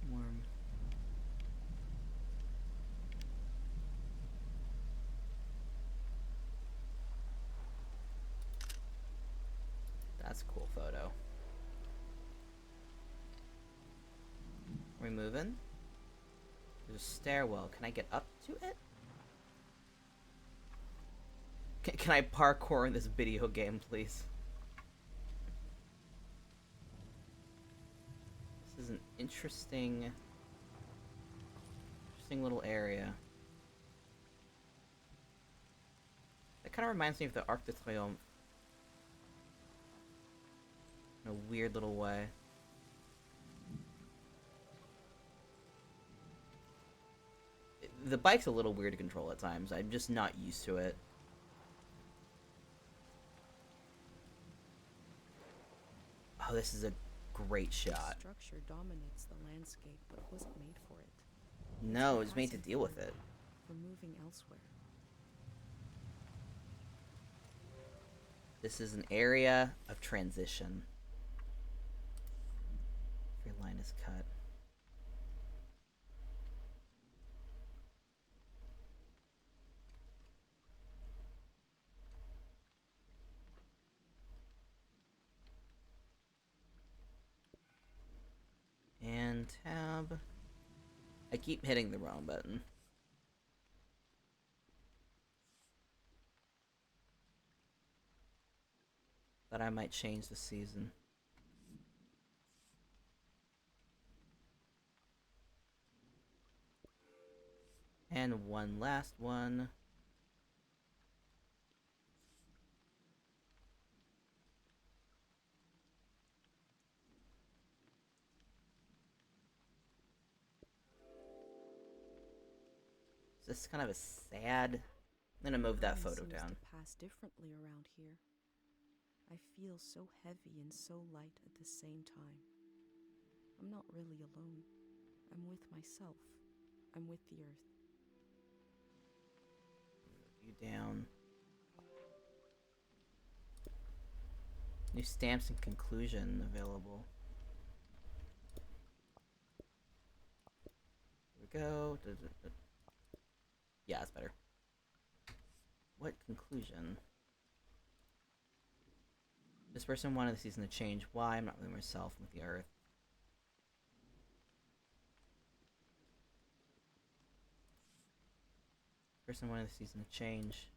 Warm. That's a cool photo. Are we moving? There's a stairwell. Can I get up to it? Can I parkour in this video game, please? This is an interesting little area. That kind of reminds me of the Arc de Triomphe. In a weird little way. The bike's a little weird to control at times. I'm just not used to it. Oh, this is a great shot. The structure dominates the landscape, but it wasn't made for it. No, it's made to deal with it. For moving elsewhere. This is an area of transition. Every line is cut. And tab. I keep hitting the wrong button. But I might change the season. And one last one. Is this kind of a sad... I'm gonna move that Time photo seems down. to pass differently around here. I feel so heavy and so light at the same time. I'm not really alone. I'm with myself. I'm with the earth. You down. New stamps and conclusion available. Here we go. Yeah, that's better. What conclusion? This person wanted the season to change. Why? I'm not really myself. I'm with the earth. Person wanted the season to change.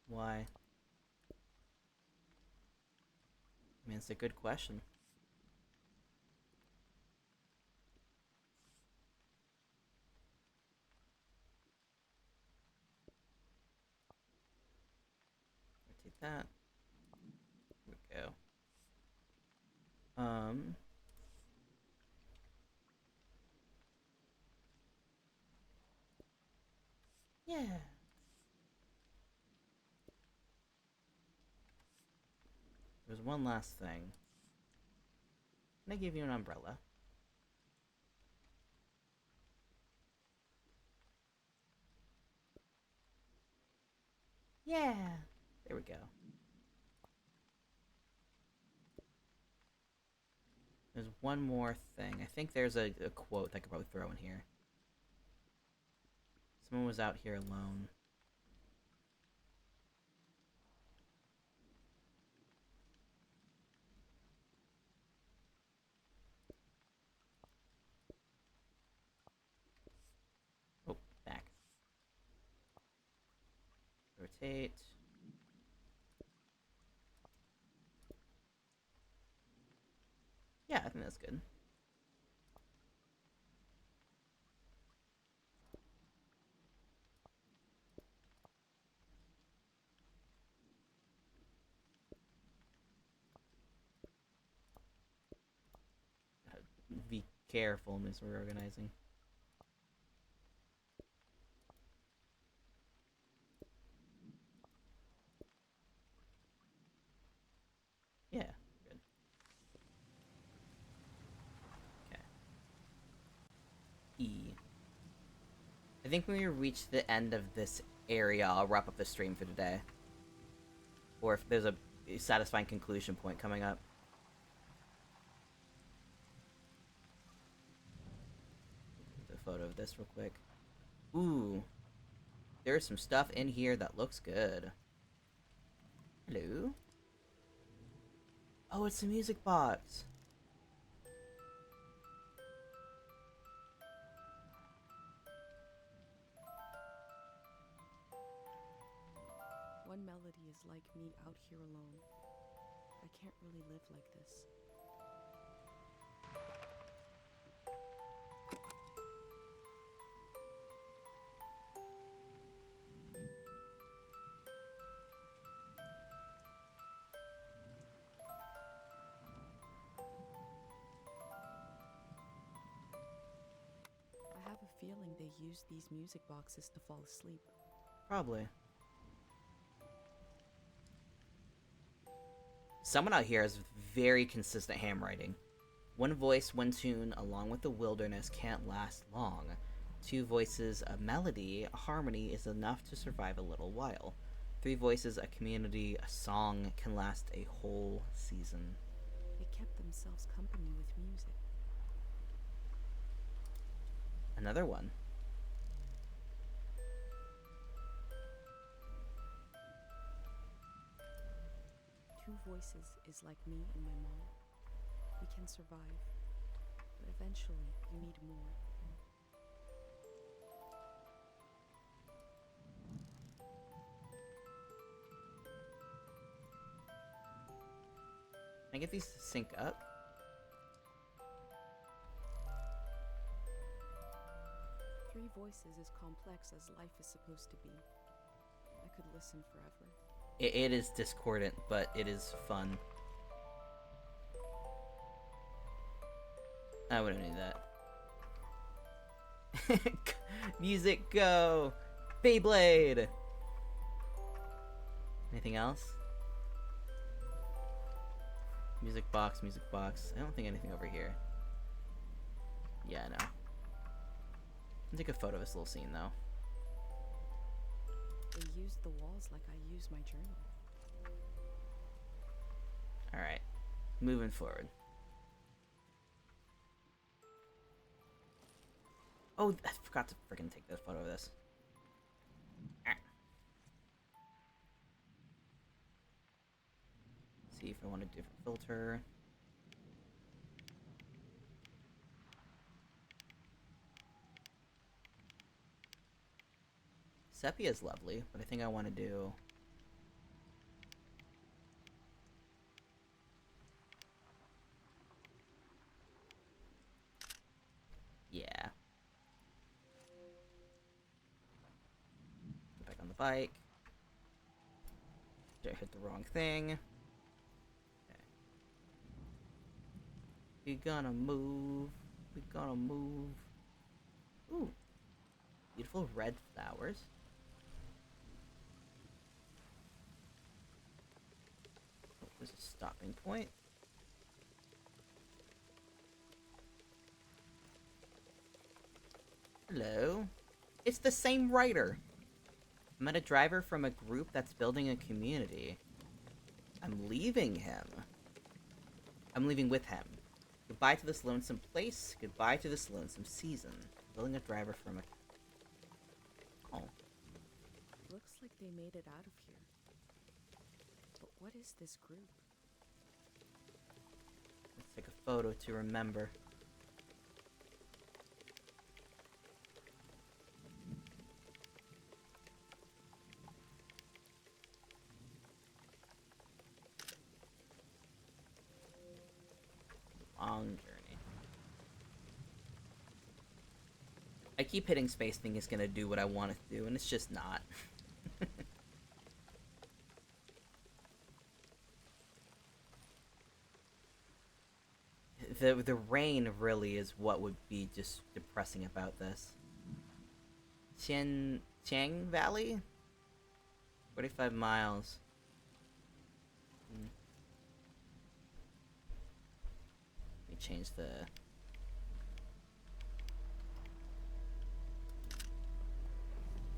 Why? I mean, it's a good question. Rotate that. Here we go. Yeah. There's one last thing. Can I give you an umbrella? Yeah. There we go. There's one more thing. I think there's a quote I could probably throw in here. Someone was out here alone. Oh, back. Rotate. Yeah, I think that's good. Be careful, Miss Reorganizing. Yeah, good. Okay. E. I think when we reach the end of this area, I'll wrap up the stream for today. Or if there's a satisfying conclusion point coming up. Take a photo of this real quick. Ooh. There's some stuff in here that looks good. Hello? Oh, it's a music box. One melody is like me out here alone. I can't really live like this. I have a feeling they use these music boxes to fall asleep. Probably. Someone out here has very consistent handwriting. One voice, one tune, along with the wilderness, can't last long. Two voices, a melody, a harmony is enough to survive a little while. Three voices, a community, a song can last a whole season. They kept themselves company with music. Another one. Two voices is like me and my mom. We can survive, but eventually you need more. Can I get these to sync up? Three voices is complex as life is supposed to be. I could listen forever. It is discordant, but it is fun. I wouldn't do that. Music, go! Beyblade! Anything else? Music box, music box. I don't think anything over here. Yeah, no. I'll take a photo of this little scene, though. They used the walls like I use my journal. Alright. Moving forward. Oh, I forgot to freaking take the photo of this. Alright. See if I want a different filter. Sepia is lovely, but I think I want to do... Yeah. Get back on the bike. Did I hit the wrong thing? Okay. We gonna move. We gonna move. Ooh. Beautiful red flowers. Oh, there's a stopping point. Hello. It's the same writer. I met a driver from a group that's building a community. I'm leaving him. I'm leaving with him. Goodbye to this lonesome place. Goodbye to this lonesome season. Building a driver from a... Oh. Looks like they made it out of here. But what is this group? Let's take a photo to remember. long journey. I keep hitting space thinking it's gonna do what I want it to do, and it's just not. The rain really is what would be just depressing about this. Chiang Valley? 45 miles. Let me change the...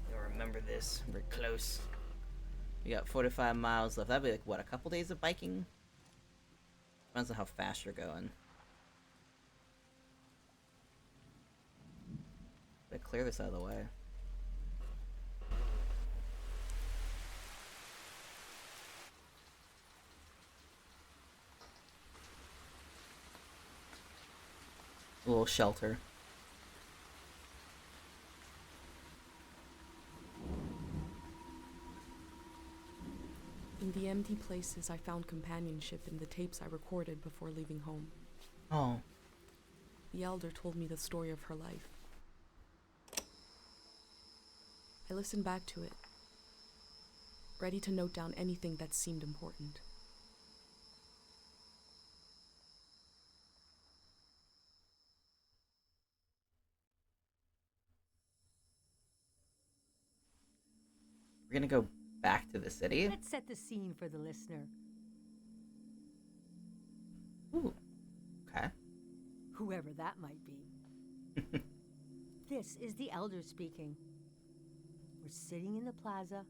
You'll remember this. We're close. We got 45 miles left. That'd be like, what, a couple days of biking? Depends on how fast you're going. Gotta clear this out of the way. A little shelter. In the empty places, I found companionship in the tapes I recorded before leaving home. Oh. The elder told me the story of her life. I listened back to it, ready to note down anything that seemed important. We're gonna go back to the city. Let's set the scene for the listener. Ooh. Okay. Whoever that might be. This is the elder speaking. We're sitting in the plaza,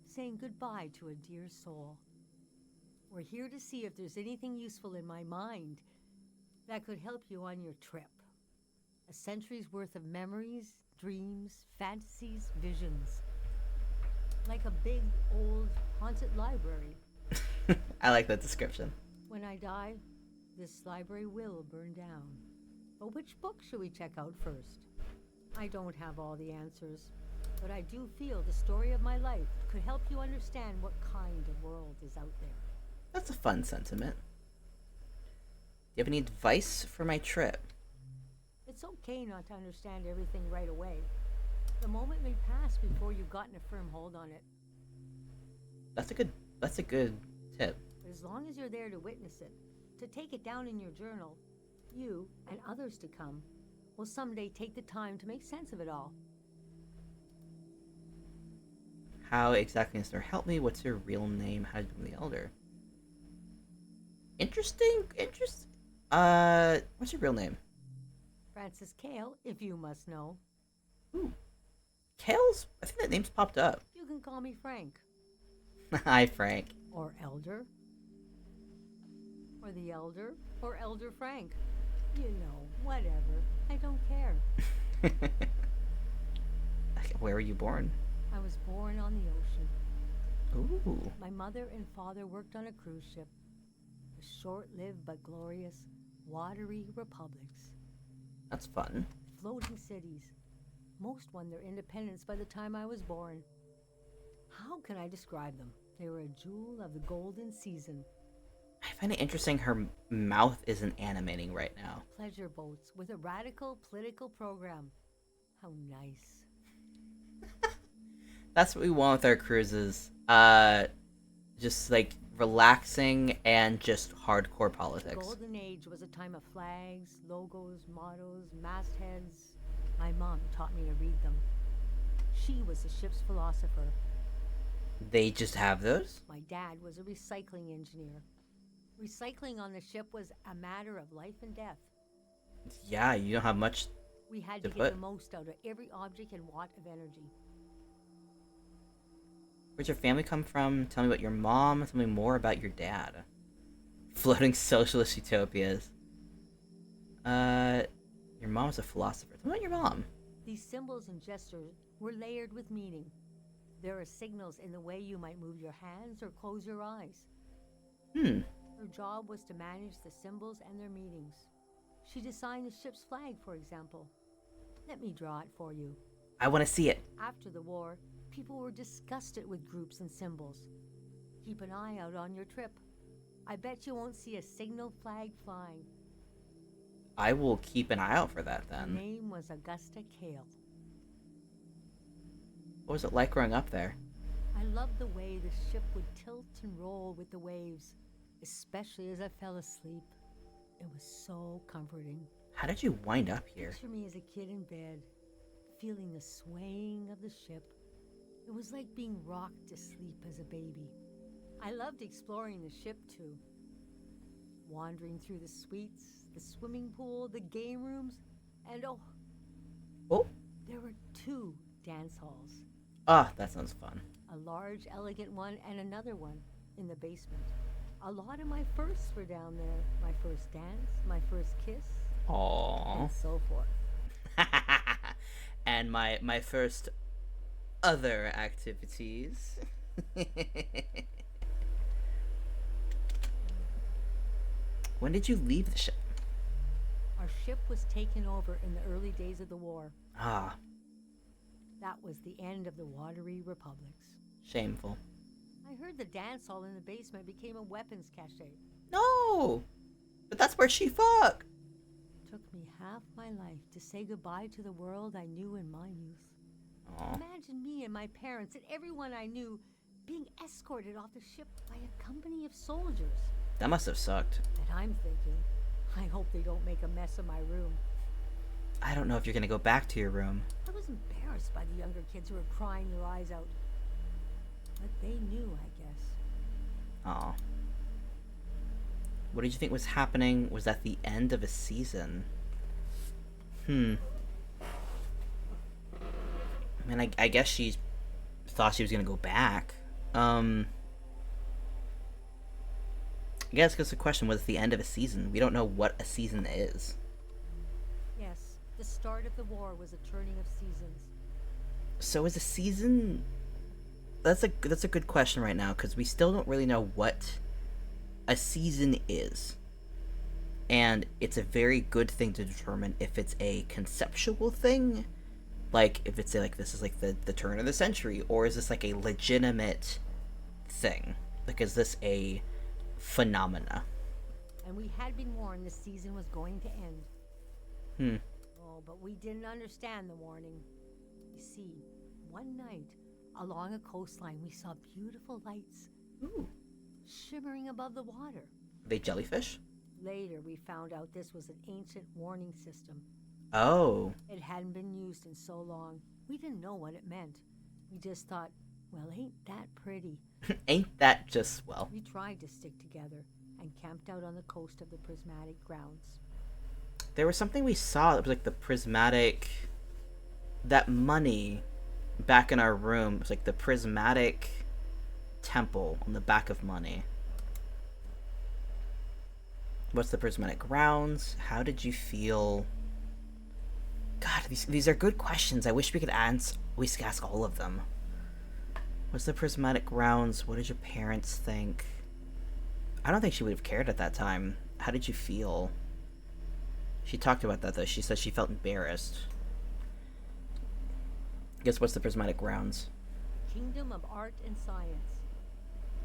saying goodbye to a dear soul. We're here to see if there's anything useful in my mind that could help you on your trip. A century's worth of memories, dreams, fantasies, visions. Like a big, old, haunted library. I like that description. When I die, this library will burn down. But which book should we check out first? I don't have all the answers, but I do feel the story of my life could help you understand what kind of world is out there. That's a fun sentiment. Do you have any advice for my trip? It's okay not to understand everything right away. The moment may pass before you've gotten a firm hold on it. That's a good tip. But as long as you're there to witness it, to take it down in your journal, you and others to come will someday take the time to make sense of it all. How exactly, Mr. Help me, what's your real name? How did you become the elder? Interesting. What's your real name? Francis Kale, if you must know. Ooh. Kale's? I think that name's popped up. You can call me Frank. Hi, Frank. Or Elder. Or the Elder. Or Elder Frank. You know, whatever. I don't care. Where were you born? I was born on the ocean. Ooh. My mother and father worked on a cruise ship. A short-lived but glorious, watery republics. That's fun. Floating cities. Most won their independence by the time I was born. How can I describe them? They were a jewel of the golden season. I find it interesting her mouth isn't animating right now. Pleasure boats with a radical political program. How nice. That's what we want with our cruises. Just like relaxing and just hardcore The politics. golden age was a time of flags, logos, mottos, mastheads. My mom taught me to read them. She was the ship's philosopher. They just have those? My dad was a recycling engineer. Recycling on the ship was a matter of life and death. Yeah, you don't have much. We had To to put- get the most out of every object and watt of energy. Where'd your family come from? Tell me about your mom. Tell me more about your dad. Floating socialist utopias. Your mom's a philosopher. Tell me about your mom. These symbols and gestures were layered with meaning. There are signals in the way you might move your hands or close your eyes. Her job was to manage the symbols and their meanings. She designed the ship's flag, for example. Let me draw it for you. I want to see it. After the war, people were disgusted with groups and symbols. Keep an eye out on your trip. I bet you won't see a signal flag flying. I will keep an eye out for that Her then. name was Augusta Kale. What was it like growing up there? I loved the way the ship would tilt and roll with the waves, especially as I fell asleep. It was so comforting. How did you wind up here? Picture me as a kid in bed, feeling the swaying of the ship. It was like being rocked to sleep as a baby. I loved exploring the ship too. Wandering through the suites, the swimming pool, the game rooms, and Oh, there were 2 dance halls. ah, that sounds fun. A large, elegant one and another one in the basement. A lot of my firsts were down there. My first dance, my first kiss, Aww. and so forth. And my first other activities. When did you leave the ship? Our ship was taken over in the early days of the war. Ah, That was the end of the watery republics. shameful. I heard the dance hall in the basement became a weapons cache. No! But that's where she fuck! Took me half my life to say goodbye to the world I knew in my youth. Aw. Imagine me and my parents and everyone I knew being escorted off the ship by a company of soldiers. That must have sucked. And I'm thinking, I hope they don't make a mess of my room. I don't know if you're gonna go back to your room. I was embarrassed by the younger kids who were crying their eyes out. But they knew, I guess. Aw. What did you think was happening? Was that the end of a season? I mean, I guess she thought she was gonna go back. I guess because the question was the end of a season. We don't know what a season is. Yes, the start of the war was a turning of seasons. So is a season... That's a good question right now, because we still don't really know what a season is. And it's a very good thing to determine if it's a conceptual thing, like if it's like this is like the turn of the century, or is this like a legitimate thing? Like, is this a phenomena? And we had been warned the season was going to end. Oh, but we didn't understand the warning. You see, one night, along a coastline, we saw beautiful lights Ooh. shimmering above the water. Are they jellyfish? Later, we found out this was an ancient warning system. Oh. It hadn't been used in so long. We didn't know what it meant. We just thought, well, ain't that pretty? Ain't that just swell? We tried to stick together and camped out on the coast of the prismatic grounds. There was something we saw that was like the prismatic... That money back in our room was like the prismatic temple on the back of money. What's the prismatic grounds? How did you feel? God, these are good questions. I wish we could ask all of them. What's the prismatic grounds? What did your parents think? I don't think she would have cared at that time. How did you feel? She talked about that though. She said she felt embarrassed. Guess what's the prismatic grounds? Kingdom of art and science.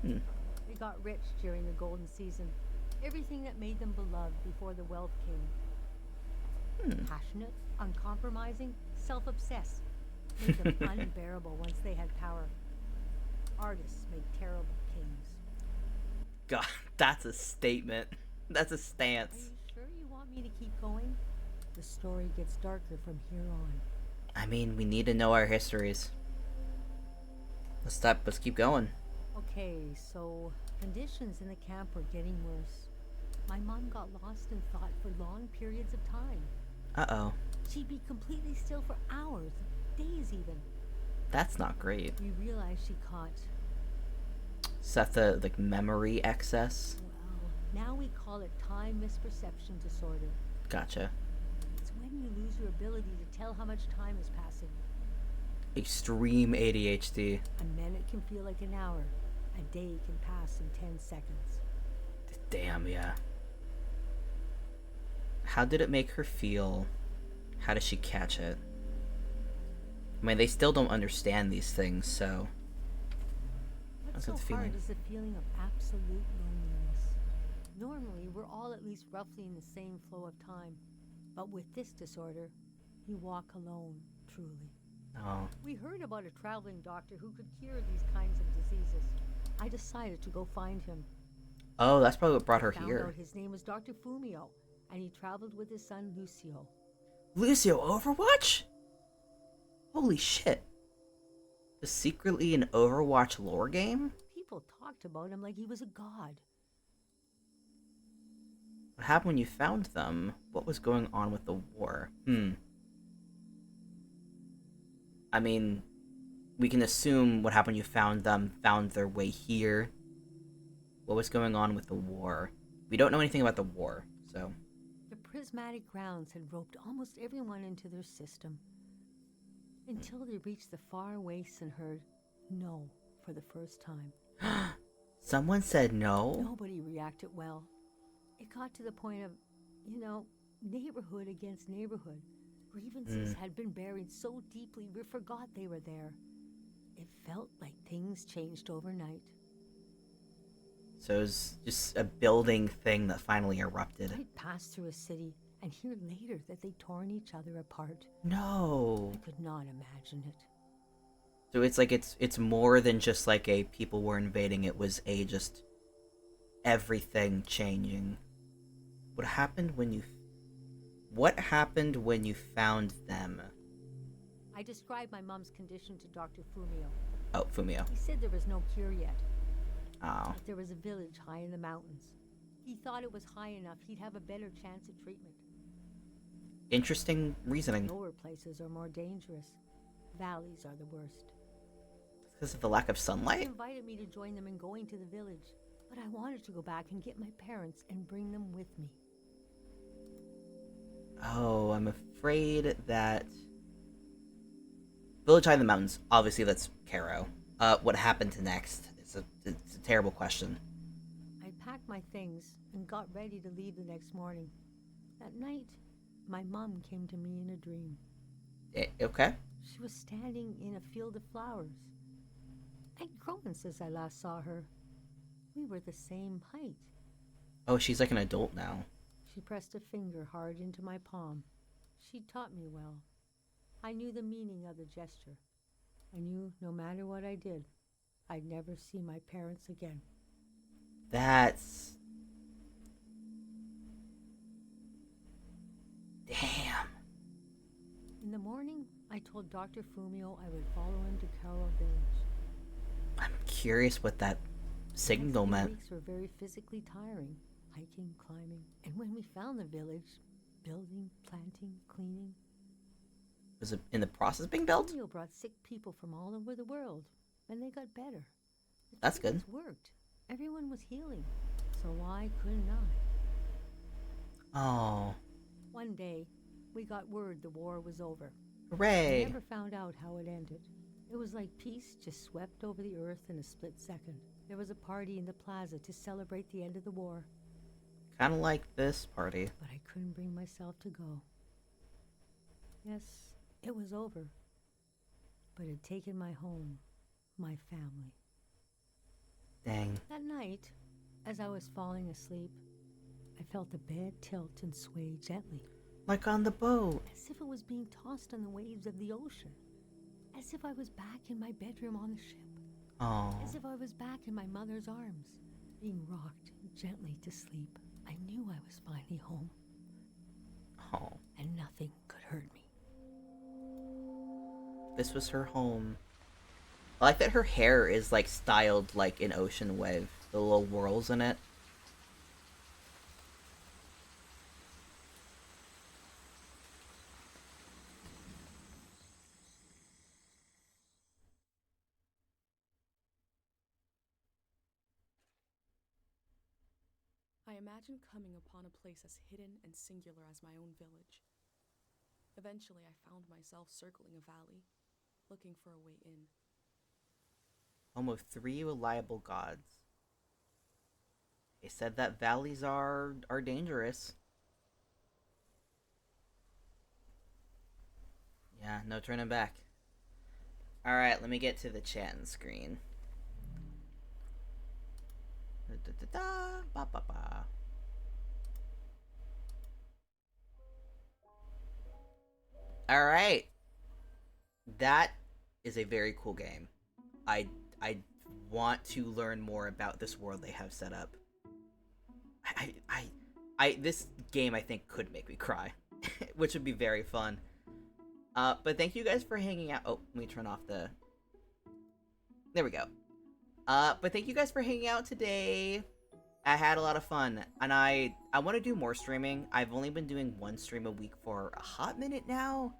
They got rich during the golden season. Everything that made them beloved before the wealth came. Passionate, uncompromising, self-obsessed. Made them unbearable once they had power. Artists make terrible kings. God, that's a statement. That's a Are stance. you sure you want me to keep going? The story gets darker from here on. I mean, we need to know our histories. Let's keep going. Okay, so conditions in the camp were getting worse. My mom got lost in thought for long periods of time. Uh-oh. She'd be completely still for hours, days even. That's not great. We realized she caught, Is that the, like, memory excess? well, now we call it time misperception disorder. Gotcha. It's when you lose your ability to tell how much time is passing. Extreme ADHD. A minute can feel like an hour. A day can pass in 10 seconds. Damn, yeah. How did it make her feel? How does she catch it? I mean, they still don't understand these things, so... What's That's so the hard feeling. is the feeling of absolute loneliness. Normally, we're all at least roughly in the same flow of time. But with this disorder, you walk alone, truly. Oh. We heard about a traveling doctor who could cure these kinds of diseases. I decided to go find him. Oh, that's probably what brought her Found here. out his name was Dr. Fumio, and he traveled with his son Lucio. Lucio Overwatch? Holy shit. Is secretly an Overwatch lore game? People talked about him like he was a god. What happened when you found them? What was going on with the war? I mean, we can assume what happened when you found them, found their way here. What was going on with the war? We don't know anything about the war, so... The prismatic grounds had roped almost everyone into their system. Until they reached the far wastes and heard no for the first time. Someone said no? Nobody reacted well. It got to the point of, neighborhood against neighborhood. Grievances had been buried so deeply we forgot they were there. It felt like things changed overnight. So it was just a building thing that finally erupted. I'd passed through a city and hear later that they'd torn each other apart. No. I could not imagine it. So it's like it's more than just like a people were invading, it was a just everything changing. What happened when you found them? I described my mom's condition to Dr. Fumio. Oh, Fumio. He said there was no cure yet. Oh. But there was a village high in the mountains. He thought it was high enough he'd have a better chance at treatment. Interesting reasoning. Lower places are more dangerous. Valleys are the worst. Because of the lack of They sunlight? invited me to join them in going to the village, but I wanted to go back and get my parents and bring them with me. Oh, I'm afraid that... Village High in the Mountains. Obviously, that's Caro. What happened next? It's a terrible question. I packed my things and got ready to leave the next morning. That night, my mom came to me in a dream. Okay. She was standing in a field of flowers. I'd grown since I last saw her. We were the same height. Oh, she's like an adult now. She pressed a finger hard into my palm. She taught me well. I knew the meaning of the gesture. I knew no matter what I did, I'd never see my parents again. That's... Damn. In the morning, I told Dr. Fumio I would follow him to Karo village. I'm curious what that signal The next few meant. weeks were very physically tiring. Hiking, climbing. And when we found the village, building, planting, cleaning. Was it in the process of being built? Fumio brought sick people from all over the world, and they got better. The That's good. treatments worked. Everyone was healing. So why couldn't I? Oh. One day, we got word the war was over. Hooray. I never found out how it ended. It was like peace just swept over the earth in a split second. There was a party in the plaza to celebrate the end of the war. Kind of like this party. But I couldn't bring myself to go. Yes, it was over. But it had taken my home, my family. Dang. That night, as I was falling asleep, I felt the bed tilt and sway gently. Like on the boat. As if it was being tossed on the waves of the ocean. As if I was back in my bedroom on the ship. Oh. As if I was back in my mother's arms, being rocked gently to sleep. I knew I was finally home. Oh. And nothing could hurt me. This was her home. I like that her hair is like styled like an ocean wave. The little whirls in it. I imagined coming upon a place as hidden and singular as my own village. Eventually, I found myself circling a valley, looking for a way in. Home of 3 reliable gods. They said that valleys are dangerous. Yeah, no turning back. Alright, let me get to the chatting screen. Da, ba, ba, ba. All right. That is a very cool game. I want to learn more about this world they have set up. This game I think could make me cry, which would be very fun. But thank you guys for hanging out. Oh, let me turn off the. There we go. But thank you guys for hanging out today. I had a lot of fun, and I want to do more streaming. I've only been doing one stream a week for a hot minute now,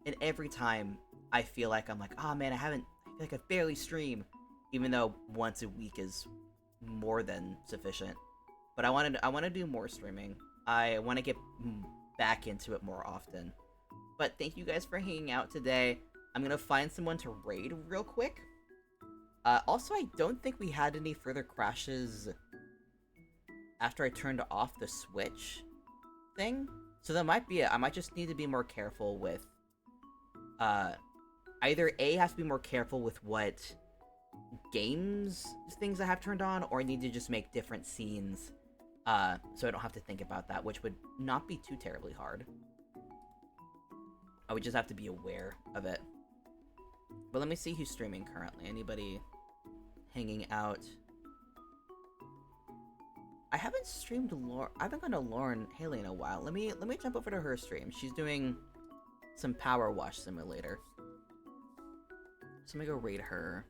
and every time I feel like I'm like, oh man, I feel like I barely stream, even though once a week is more than sufficient. But I want to do more streaming. I want to get back into it more often. But thank you guys for hanging out today. I'm gonna find someone to raid real quick. Also, I don't think we had any further crashes after I turned off the Switch thing. So that might be it. I might just need to be more careful with... either A, have to be more careful with what things I have turned on, or I need to just make different scenes, so I don't have to think about that, which would not be too terribly hard. I would just have to be aware of it. But let me see who's streaming currently. Anybody hanging out? I haven't streamed I haven't gone to Lauren Haley in a while. Let me jump over to her stream. She's doing some Power Wash Simulator. So let me go raid her.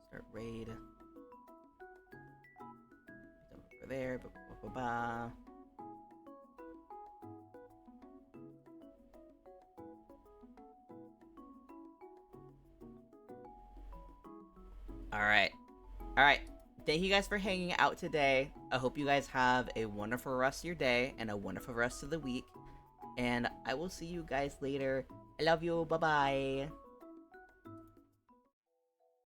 Start raid. Over there. Ba -ba -ba -ba. Alright. Thank you guys for hanging out today. I hope you guys have a wonderful rest of your day and a wonderful rest of the week. And I will see you guys later. I love you. Bye-bye.